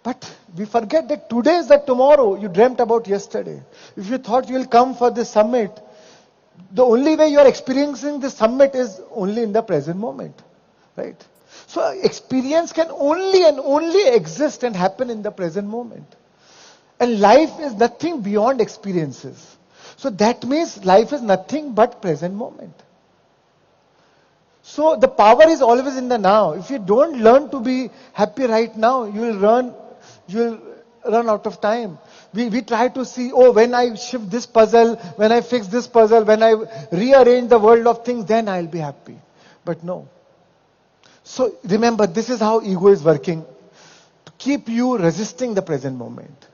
But we forget that today is the tomorrow you dreamt about yesterday. If you thought you will come for this summit, the only way you are experiencing this summit is only in the present moment. Right? So experience can only and only exist and happen in the present moment. And life is nothing beyond experiences. So that means life is nothing but present moment. So the power is always in the now. If you don't learn to be happy right now, you will run out of time. We try to see, when I shift this puzzle, when I fix this puzzle, when I rearrange the world of things, then I'll be happy. But no. So remember, this is how ego is working, to keep you resisting the present moment.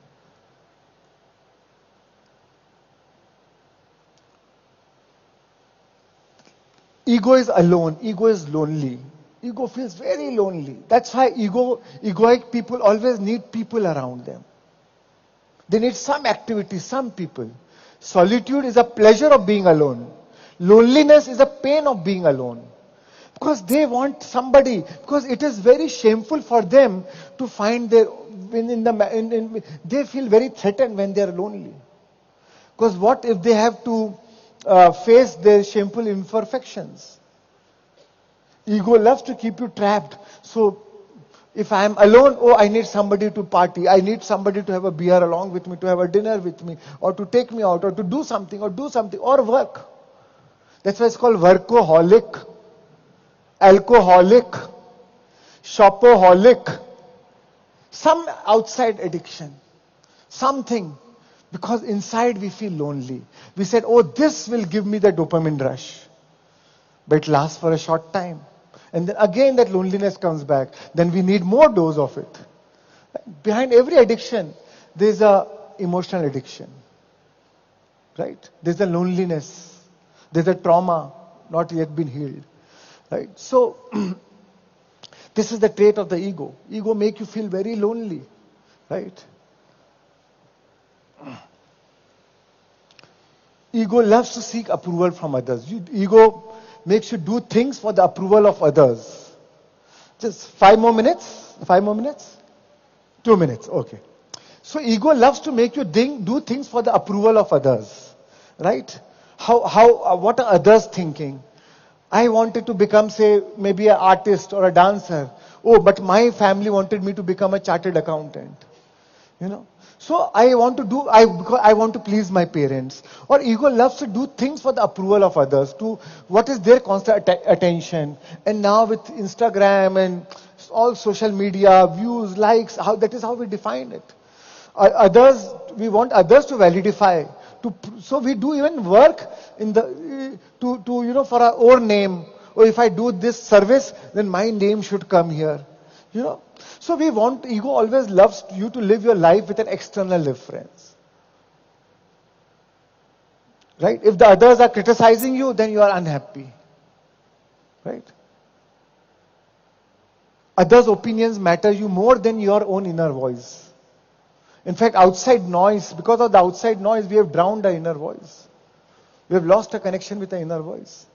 Ego is alone. Ego is lonely. Ego feels very lonely. That's why egoic people always need people around them. They need some activity, some people. Solitude is a pleasure of being alone. Loneliness is a pain of being alone. Because they want somebody, because it is very shameful for them to find their they feel very threatened when they are lonely. Because what if they have to face their shameful imperfections? Ego loves to keep you trapped. So if I am alone, oh, I need somebody to party. I need somebody to have a beer along with me, to have a dinner with me, or to take me out, or to do something, or work. That's why it's called workaholic, alcoholic, shopaholic. Some outside addiction, something. Because inside we feel lonely. We said, oh, this will give me the dopamine rush. But it lasts for a short time. And then again that loneliness comes back. Then we need more dose of it. Behind every addiction, there's a emotional addiction. Right? There's a loneliness. There's a trauma not yet been healed. Right? So, this is the trait of the ego. Ego make you feel very lonely. Right? Ego loves to seek approval from others. Ego makes you do things for the approval of others. Just 5 more minutes? 5 more minutes? 2 minutes, okay. So ego loves to make you do things for the approval of others. Right? What are others thinking? I wanted to become, say, maybe an artist or a dancer. Oh, but my family wanted me to become a chartered accountant. You know? So I want to please my parents. Or ego loves to do things for the approval of others, to what is their constant attention. And now with Instagram and all social media, views, likes, that is how we define it. We want others to validate. So we do even work for our own name. Or if I do this service, then my name should come here. You know. So ego always loves you to live your life with an external reference. Right? If the others are criticizing you, then you are unhappy. Right? Others' opinions matter you more than your own inner voice. In fact, outside noise, because of the outside noise, we have drowned our inner voice. We have lost a connection with the inner voice.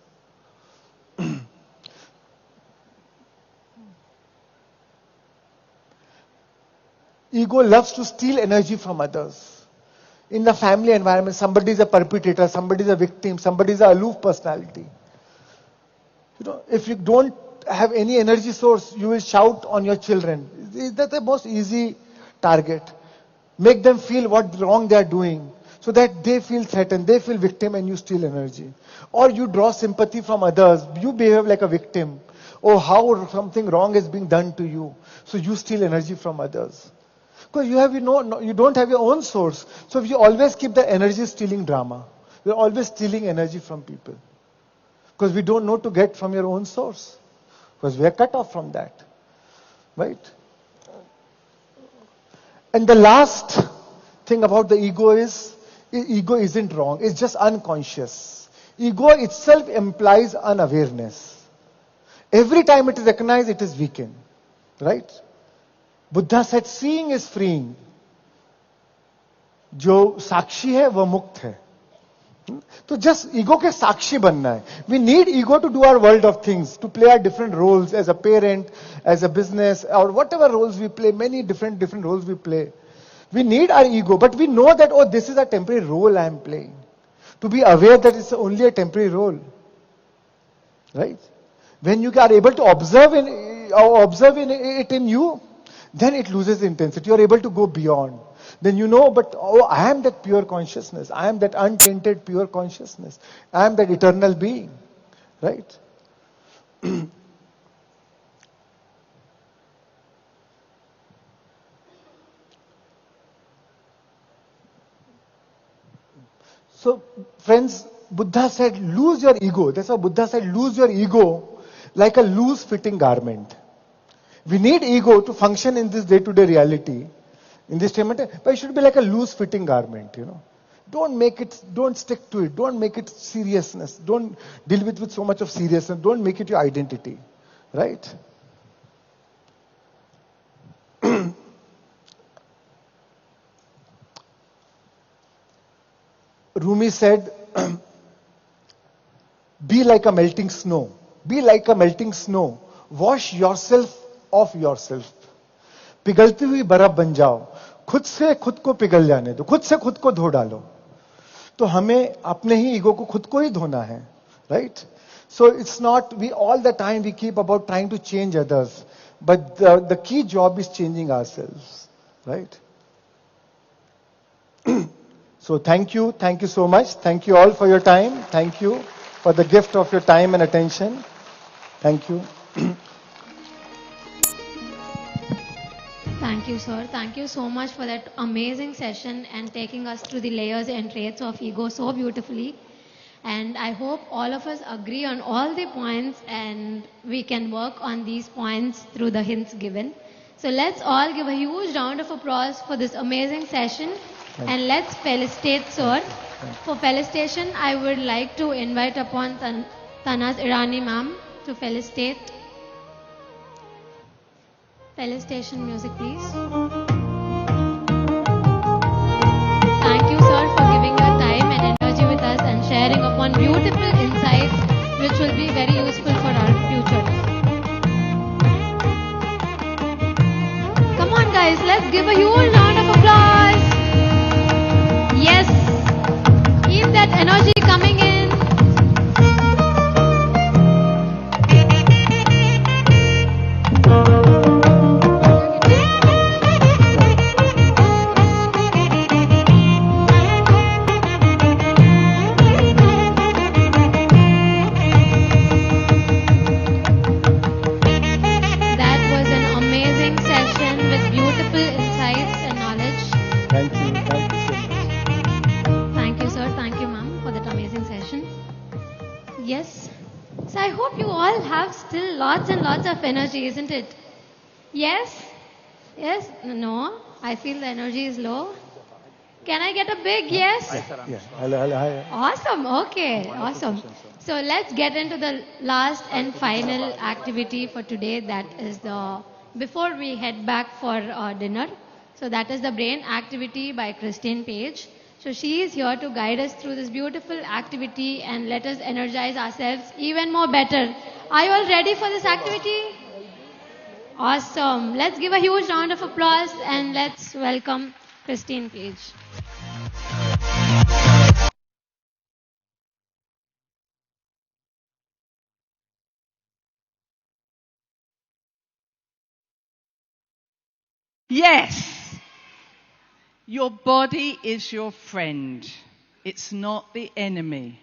Ego loves to steal energy from others. In the family environment, somebody is a perpetrator, somebody is a victim, somebody is an aloof personality. You know, if you don't have any energy source, you will shout on your children. That's the most easy target. Make them feel what wrong they are doing, so that they feel threatened, they feel victim, and you steal energy. Or you draw sympathy from others. You behave like a victim. Or how something wrong is being done to you. So you steal energy from others. Because you don't have your own source. So you always keep the energy stealing drama. You're always stealing energy from people. Because we don't know to get from your own source. Because we are cut off from that. Right? And the last thing about the ego isn't wrong. It's just unconscious. Ego itself implies unawareness. Every time it is recognized, it is weakened. Right? Buddha said, seeing is freeing. जो साक्षी है वह मुक्त है. तो just ego के साक्षी बनना है. We need ego to do our world of things, to play our different roles as a parent, as a business, or whatever roles we play, many different roles we play. We need our ego, but we know that, oh, this is a temporary role I am playing. To be aware that it's only a temporary role. Right? When you are able to observe it in you, then it loses intensity. You are able to go beyond. Then you know, but I am that pure consciousness. I am that untainted pure consciousness. I am that eternal being. Right? So, friends, Buddha said, lose your ego. That's why Buddha said, lose your ego like a loose-fitting garment. We need ego to function in this day-to-day reality, in this statement, but it should be like a loose-fitting garment, you know. Don't stick to it. Don't make it seriousness. Don't deal with so much of seriousness. Don't make it your identity, right? Rumi said, be like a melting snow. Be like a melting snow. Wash yourself of yourself. पिघलती हुई बर्फ बन जाओ, खुद से खुद को पिघल जाने दो, खुद से खुद को धो डालो. तो हमें अपने ही ईगो को खुद को ही धोना है, right? So it's not, we all the time we keep about trying to change others, but the key job is changing ourselves, right? So thank you so much. Thank you all for your time. Thank you for the gift of your time and attention. Thank you. Thank you, sir. Thank you so much for that amazing session and taking us through the layers and traits of ego so beautifully. And I hope all of us agree on all the points and we can work on these points through the hints given. So let's all give a huge round of applause for this amazing session. And let's felicitate sir. For felicitation, I would like to invite upon Tanaz Irani ma'am to felicitate. Felicitation music, please. Thank you, sir, for giving your time and energy with us and sharing upon beautiful insights which will be very useful for our future. Come on, guys, let's give a huge round of applause. Yes, keep that energy coming in. Lots and lots of energy, isn't it? Yes? Yes? No? I feel the energy is low. Can I get a big yes? Yeah. Hello. Awesome. Okay. Awesome. So let's get into the last and final activity for today. That is before we head back for dinner. So that is the brain activity by Christine Page. So she is here to guide us through this beautiful activity and let us energize ourselves even more better. Are you all ready for this activity? Awesome. Let's give a huge round of applause and let's welcome Christine Page. Yes. Your body is your friend. It's not the enemy.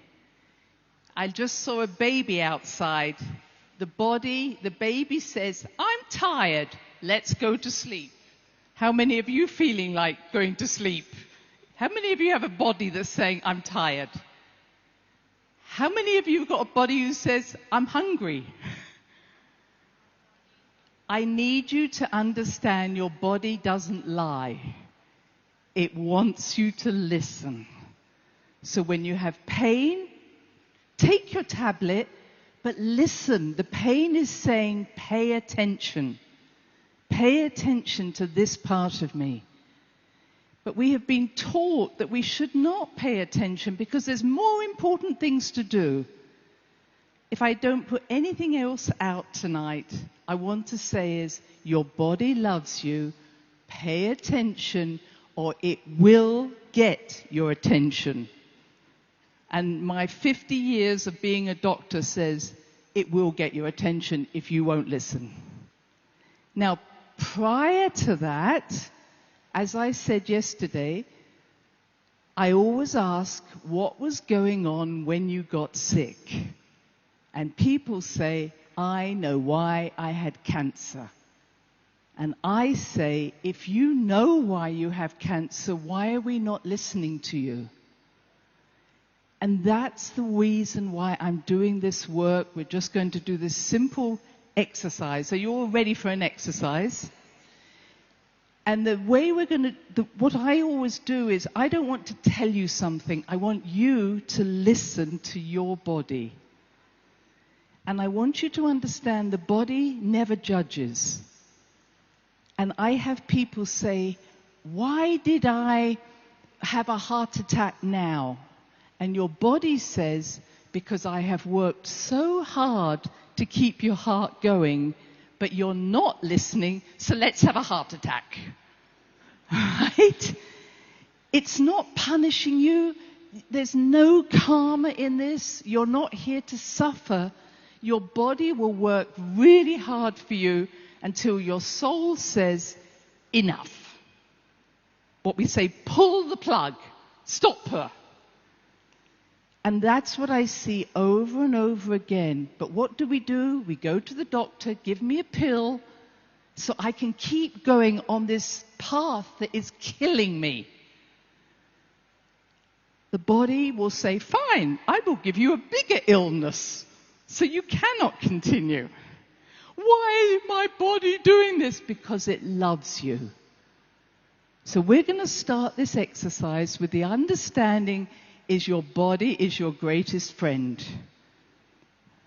I just saw a baby outside. The baby says, I'm tired. Let's go to sleep. How many of you feeling like going to sleep? How many of you have a body that's saying, I'm tired? How many of you have got a body who says, I'm hungry? I need you to understand your body doesn't lie. It wants you to listen. So when you have pain, take your tablet, but listen. The pain is saying, pay attention. Pay attention to this part of me. But we have been taught that we should not pay attention because there's more important things to do. If I don't put anything else out tonight, I want to say is, your body loves you. Pay attention or it will get your attention. And my 50 years of being a doctor says it will get your attention if you won't listen. Now, prior to that, as I said yesterday, I always ask what was going on when you got sick. And people say, I know why I had cancer. And I say, if you know why you have cancer, why are we not listening to you? And that's the reason why I'm doing this work. We're just going to do this simple exercise. Are you all ready for an exercise? And the way we're going to, what I always do is, I don't want to tell you something. I want you to listen to your body. And I want you to understand the body never judges. And I have people say, why did I have a heart attack now? And your body says, because I have worked so hard to keep your heart going, but you're not listening, so let's have a heart attack. Right? It's not punishing you. There's no karma in this. You're not here to suffer. Your body will work really hard for you until your soul says, enough. What we say, pull the plug, stop her. And that's what I see over and over again. But what do? We go to the doctor, give me a pill, so I can keep going on this path that is killing me. The body will say, fine, I will give you a bigger illness, so you cannot continue. Why is my body doing this? Because it loves you. So we're going to start this exercise with the understanding is your body is your greatest friend.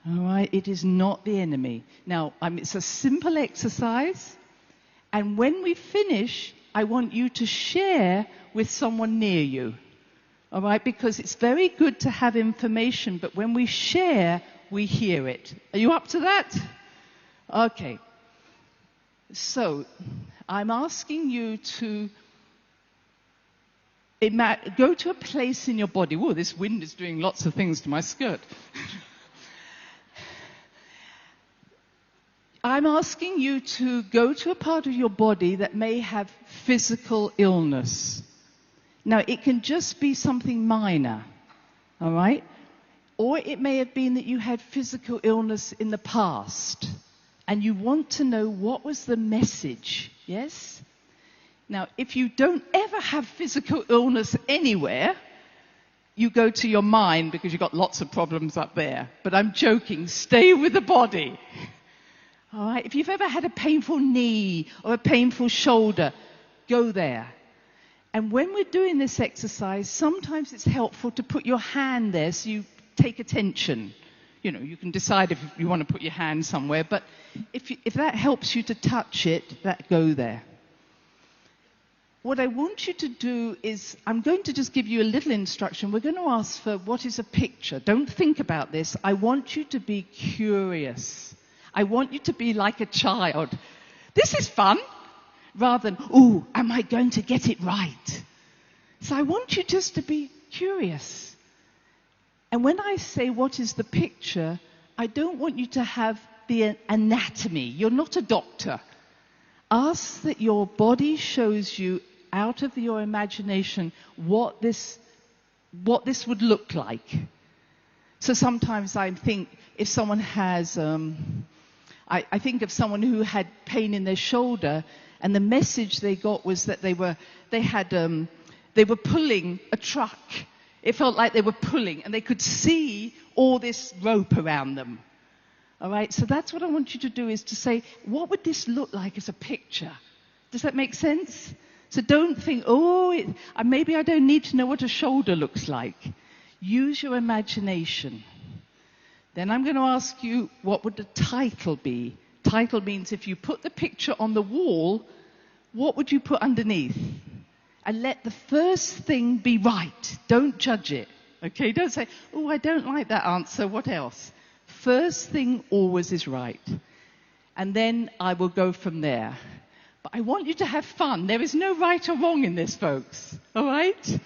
All right? It is not the enemy. Now, it's a simple exercise. And when we finish, I want you to share with someone near you. All right? Because it's very good to have information, but when we share, we hear it. Are you up to that? Okay. So, I'm asking you to go to a place in your body. Whoa, this wind is doing lots of things to my skirt. I'm asking you to go to a part of your body that may have physical illness. Now, it can just be something minor, all right? Or it may have been that you had physical illness in the past, and you want to know what was the message, yes? Now, if you don't ever have physical illness anywhere, you go to your mind because you've got lots of problems up there. But I'm joking. Stay with the body. All right? If you've ever had a painful knee or a painful shoulder, go there. And when we're doing this exercise, sometimes it's helpful to put your hand there so you take attention. You know, you can decide if you want to put your hand somewhere. But if that helps you to touch it, go there. What I want you to do is, I'm going to just give you a little instruction. We're going to ask for what is a picture. Don't think about this. I want you to be curious. I want you to be like a child. This is fun. Rather than, ooh, am I going to get it right? So I want you just to be curious. And when I say what is the picture, I don't want you to have the anatomy. You're not a doctor. Ask that your body shows you out of your imagination what this would look like. So sometimes I think if someone has, I think of someone who had pain in their shoulder, and the message they got was that they were pulling a truck. It felt like they were pulling, and they could see all this rope around them. All right, so that's what I want you to do, is to say, what would this look like as a picture? Does that make sense? So don't think, maybe I don't need to know what a shoulder looks like. Use your imagination. Then I'm going to ask you, what would the title be? Title means if you put the picture on the wall, what would you put underneath? And let the first thing be right. Don't judge it. Okay, don't say, I don't like that answer, what else? First thing always is right. And then I will go from there. But I want you to have fun. There is no right or wrong in this, folks. All right?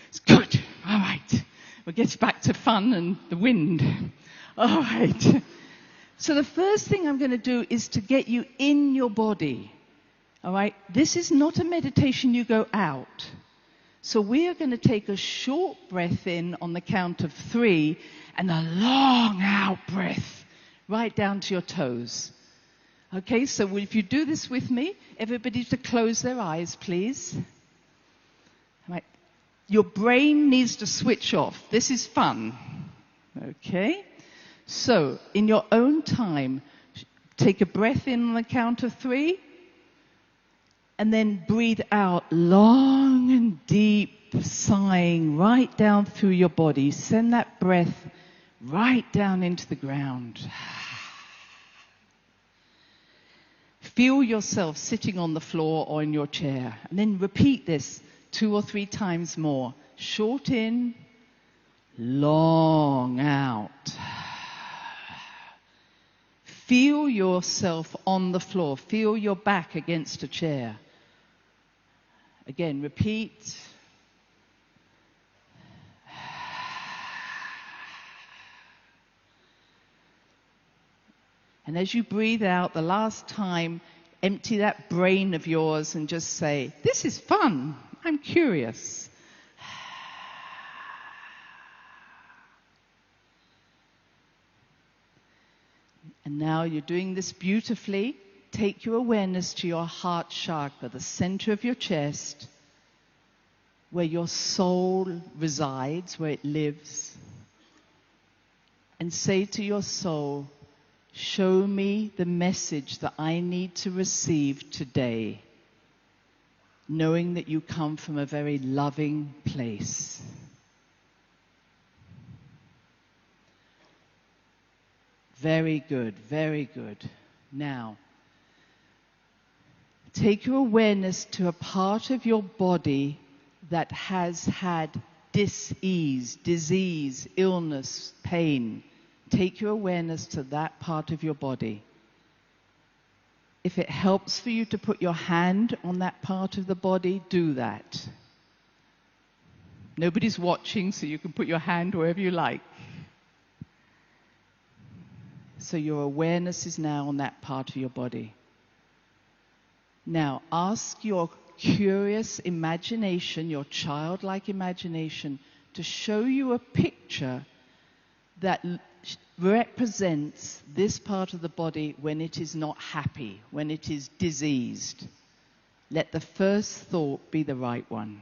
It's good. All right. We'll get back to fun and the wind. All right. So the first thing I'm going to do is to get you in your body. All right? This is not a meditation you go out. So we are going to take a short breath in on the count of 3 and a long out breath right down to your toes. Okay, so if you do this with me, everybody to close their eyes, please. All right. Your brain needs to switch off. This is fun. Okay? So, in your own time, take a breath in on the count of 3, and then breathe out long and deep, sighing right down through your body. Send that breath right down into the ground. Feel yourself sitting on the floor or in your chair. And then repeat this 2 or 3 times more. Short in, long out. Feel yourself on the floor. Feel your back against a chair. Again, repeat. And as you breathe out, the last time, empty that brain of yours and just say, this is fun. I'm curious. And now you're doing this beautifully. Take your awareness to your heart chakra, the center of your chest, where your soul resides, where it lives. And say to your soul, show me the message that I need to receive today, knowing that you come from a very loving place. Very good, very good. Now, take your awareness to a part of your body that has had dis-ease, disease, illness, pain. Take your awareness to that part of your body. If it helps for you to put your hand on that part of the body, do that. Nobody's watching, so you can put your hand wherever you like. So your awareness is now on that part of your body. Now, ask your curious imagination, your childlike imagination, to show you a picture that represents this part of the body when it is not happy, when it is diseased. Let the first thought be the right one.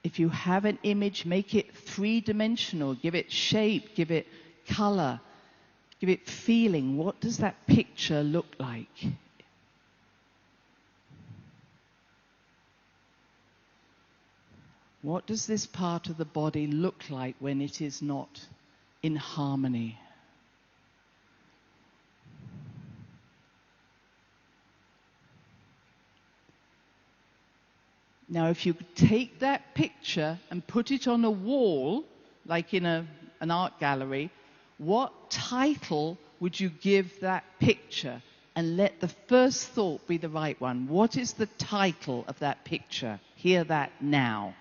If you have an image, make it three-dimensional. Give it shape, give it color, give it feeling. What does that picture look like? What does this part of the body look like when it is not in harmony? Now, if you take that picture and put it on a wall, like in an art gallery, what title would you give that picture? And let the first thought be the right one. What is the title of that picture? Hear that now.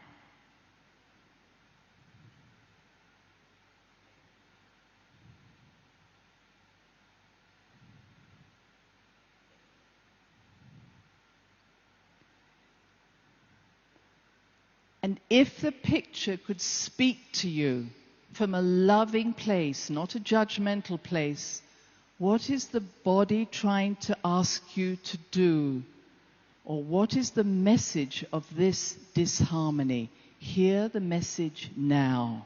And if the picture could speak to you from a loving place, not a judgmental place, what is the body trying to ask you to do? Or what is the message of this disharmony? Hear the message now.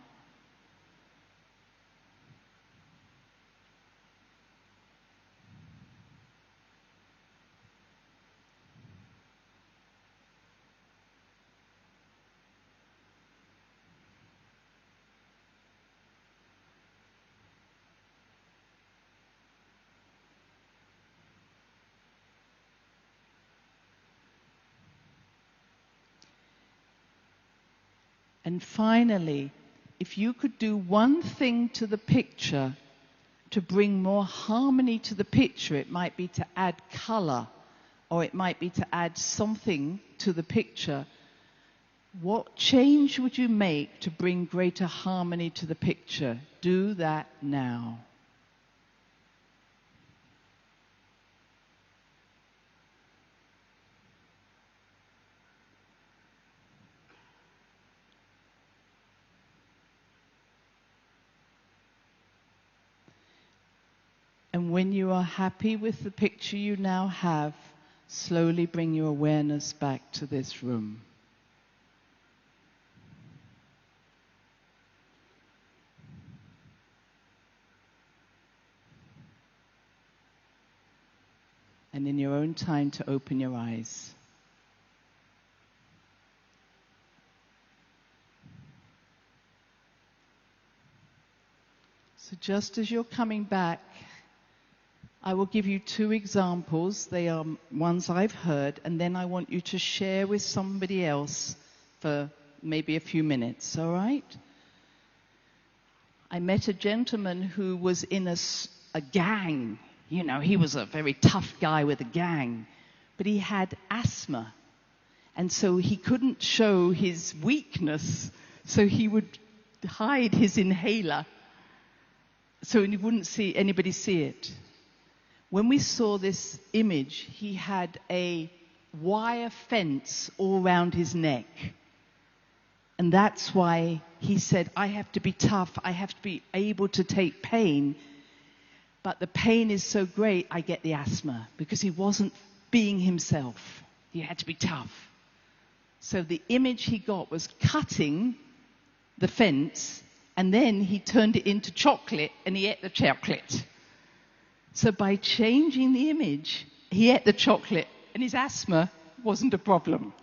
And finally, if you could do one thing to the picture to bring more harmony to the picture, it might be to add color, or it might be to add something to the picture. What change would you make to bring greater harmony to the picture? Do that now. And when you are happy with the picture you now have, slowly bring your awareness back to this room. And in your own time to open your eyes. So just as you're coming back, I will give you two examples. They are ones I've heard, and then I want you to share with somebody else for maybe a few minutes, all right? I met a gentleman who was in a gang. You know, he was a very tough guy with a gang, but he had asthma. And so he couldn't show his weakness, so he would hide his inhaler so he wouldn't see anybody see it. When we saw this image, he had a wire fence all around his neck. And that's why he said, I have to be tough, I have to be able to take pain, but the pain is so great I get the asthma, because he wasn't being himself. He had to be tough. So the image he got was cutting the fence, and then he turned it into chocolate, and he ate the chocolate. So by changing the image, he ate the chocolate, and his asthma wasn't a problem.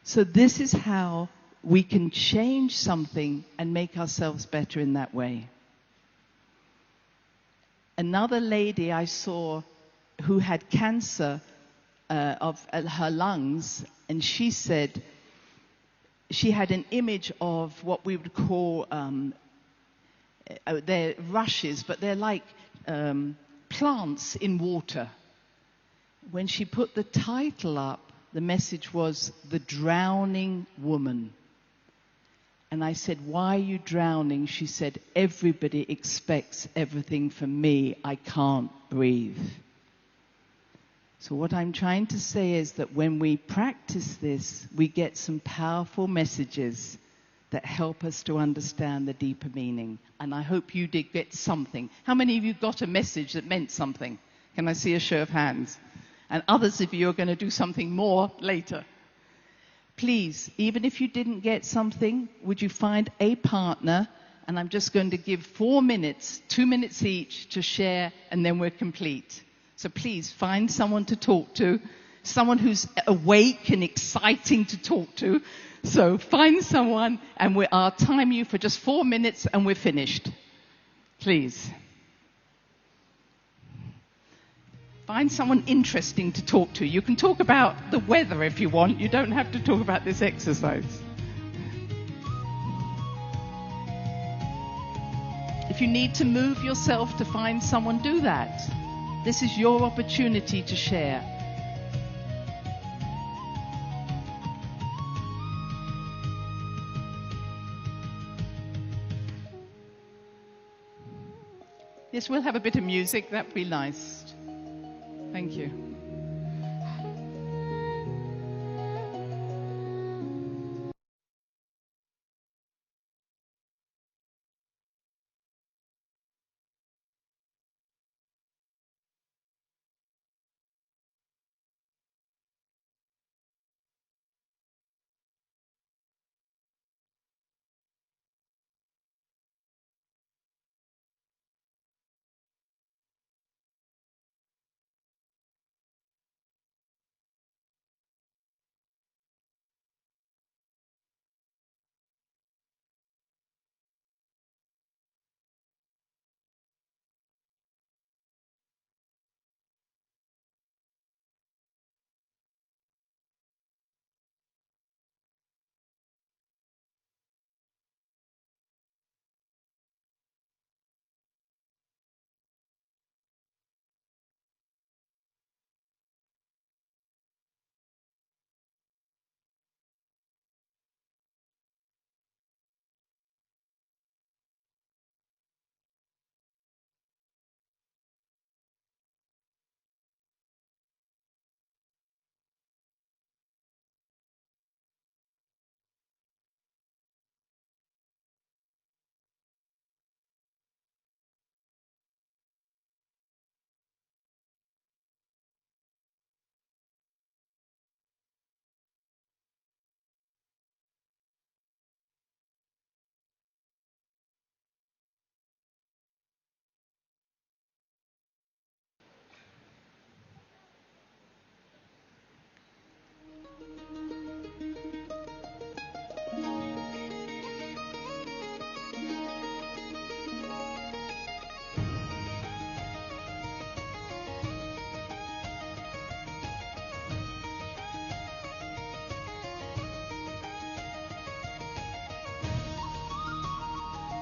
So this is how we can change something and make ourselves better in that way. Another lady I saw who had cancer of her lungs, and she said she had an image of what we would call, they're rushes, but they're like plants in water. When she put the title up, the message was The Drowning Woman. And I said, why are you drowning? She said, everybody expects everything from me. I can't breathe. So what I'm trying to say is that when we practice this, we get some powerful messages that help us to understand the deeper meaning. And I hope you did get something. How many of you got a message that meant something? Can I see a show of hands? And others of you are going to do something more later. Please, even if you didn't get something, would you find a partner? And I'm just going to give 4 minutes, 2 minutes each to share, and then we're complete. So please find someone to talk to, someone who's awake and exciting to talk to. So find someone, and I'll time you for just 4 minutes, and we're finished. Please. Find someone interesting to talk to. You can talk about the weather if you want. You don't have to talk about this exercise. If you need to move yourself to find someone, do that. This is your opportunity to share. Yes, we'll have a bit of music. That'd be nice. Thank you.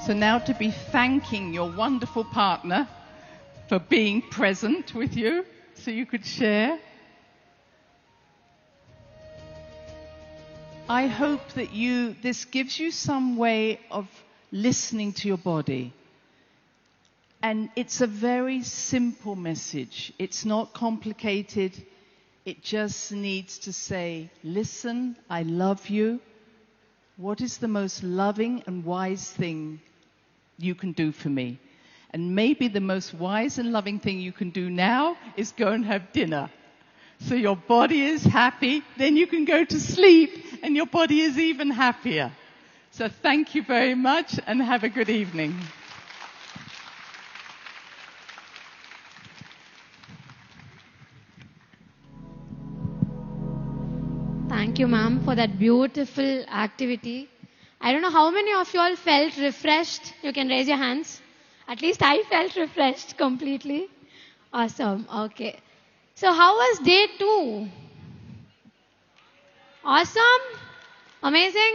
So now to be thanking your wonderful partner for being present with you, so you could share. I hope that this gives you some way of listening to your body. And it's a very simple message. It's not complicated. It just needs to say, listen, I love you. What is the most loving and wise thing you can do for me? And maybe the most wise and loving thing you can do now is go and have dinner. So your body is happy, then you can go to sleep and your body is even happier. So thank you very much and have a good evening. Thank you, ma'am, for that beautiful activity. I don't know how many of you all felt refreshed. You can raise your hands. At least I felt refreshed completely. Awesome. Okay. So how was day 2? Awesome? Amazing?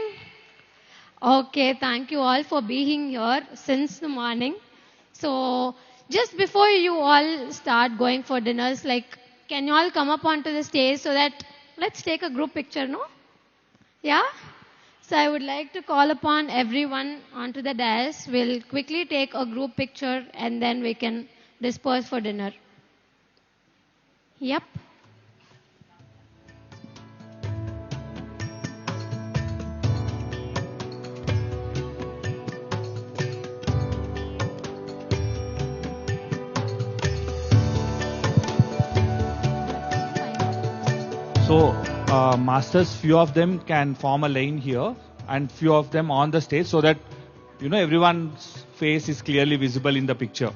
Okay, thank you all for being here since the morning. So just before you all start going for dinners, can you all come up onto the stage so that let's take a group picture, no? Yeah? So I would like to call upon everyone onto the dais. We'll quickly take a group picture and then we can disperse for dinner. Yep. So, masters, few of them can form a lane here and few of them on the stage so that, everyone's face is clearly visible in the picture.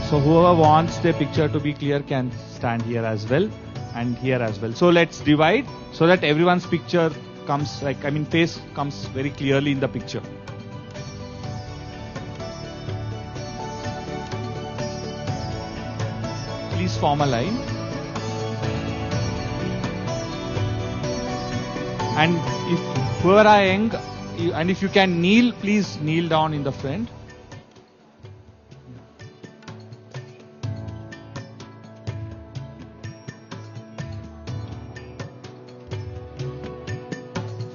So whoever wants their picture to be clear can stand here as well and here as well. So let's divide so that everyone's picture comes, face comes very clearly in the picture. Please form a line. And if whoever are young, and if you can kneel, please kneel down in the front.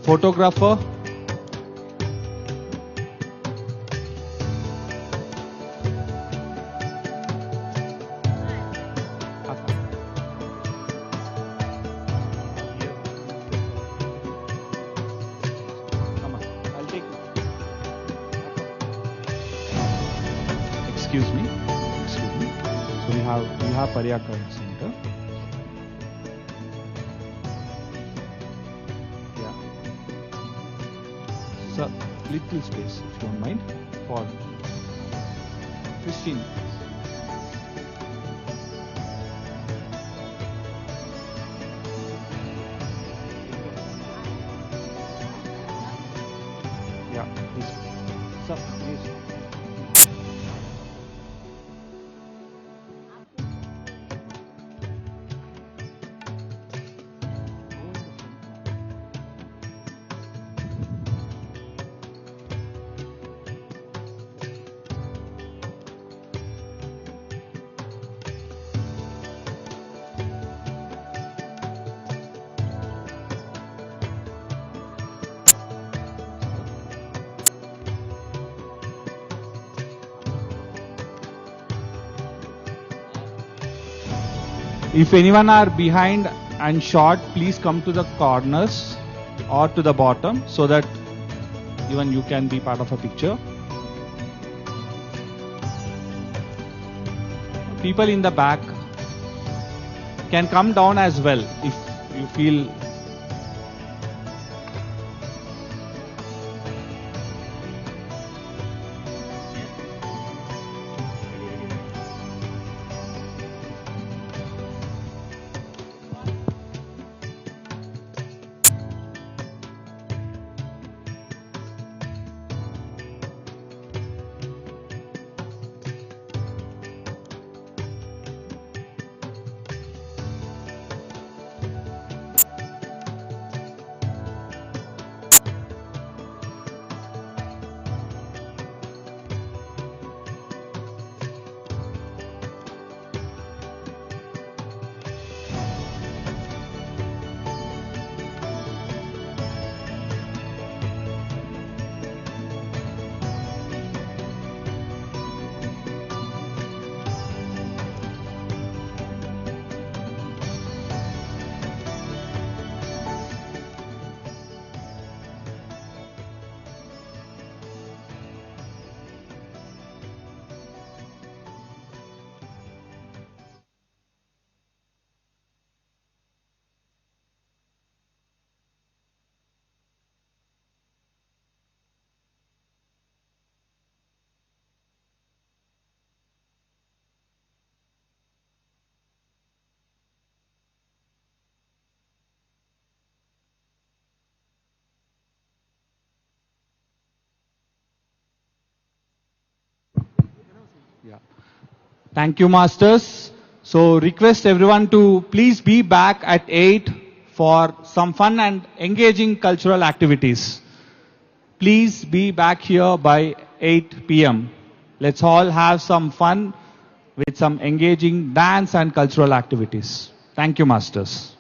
Photographer. Excuse me. So we have Paryaka Center. Yeah. So little space, if you don't mind, for 15. Yeah, please. So please. If anyone are behind and short, please come to the corners or to the bottom so that even you can be part of a picture. People in the back can come down as well if you feel. Yeah. Thank you, Masters. So request everyone to please be back at 8 for some fun and engaging cultural activities. Please be back here by 8 p.m. Let's all have some fun with some engaging dance and cultural activities. Thank you, Masters.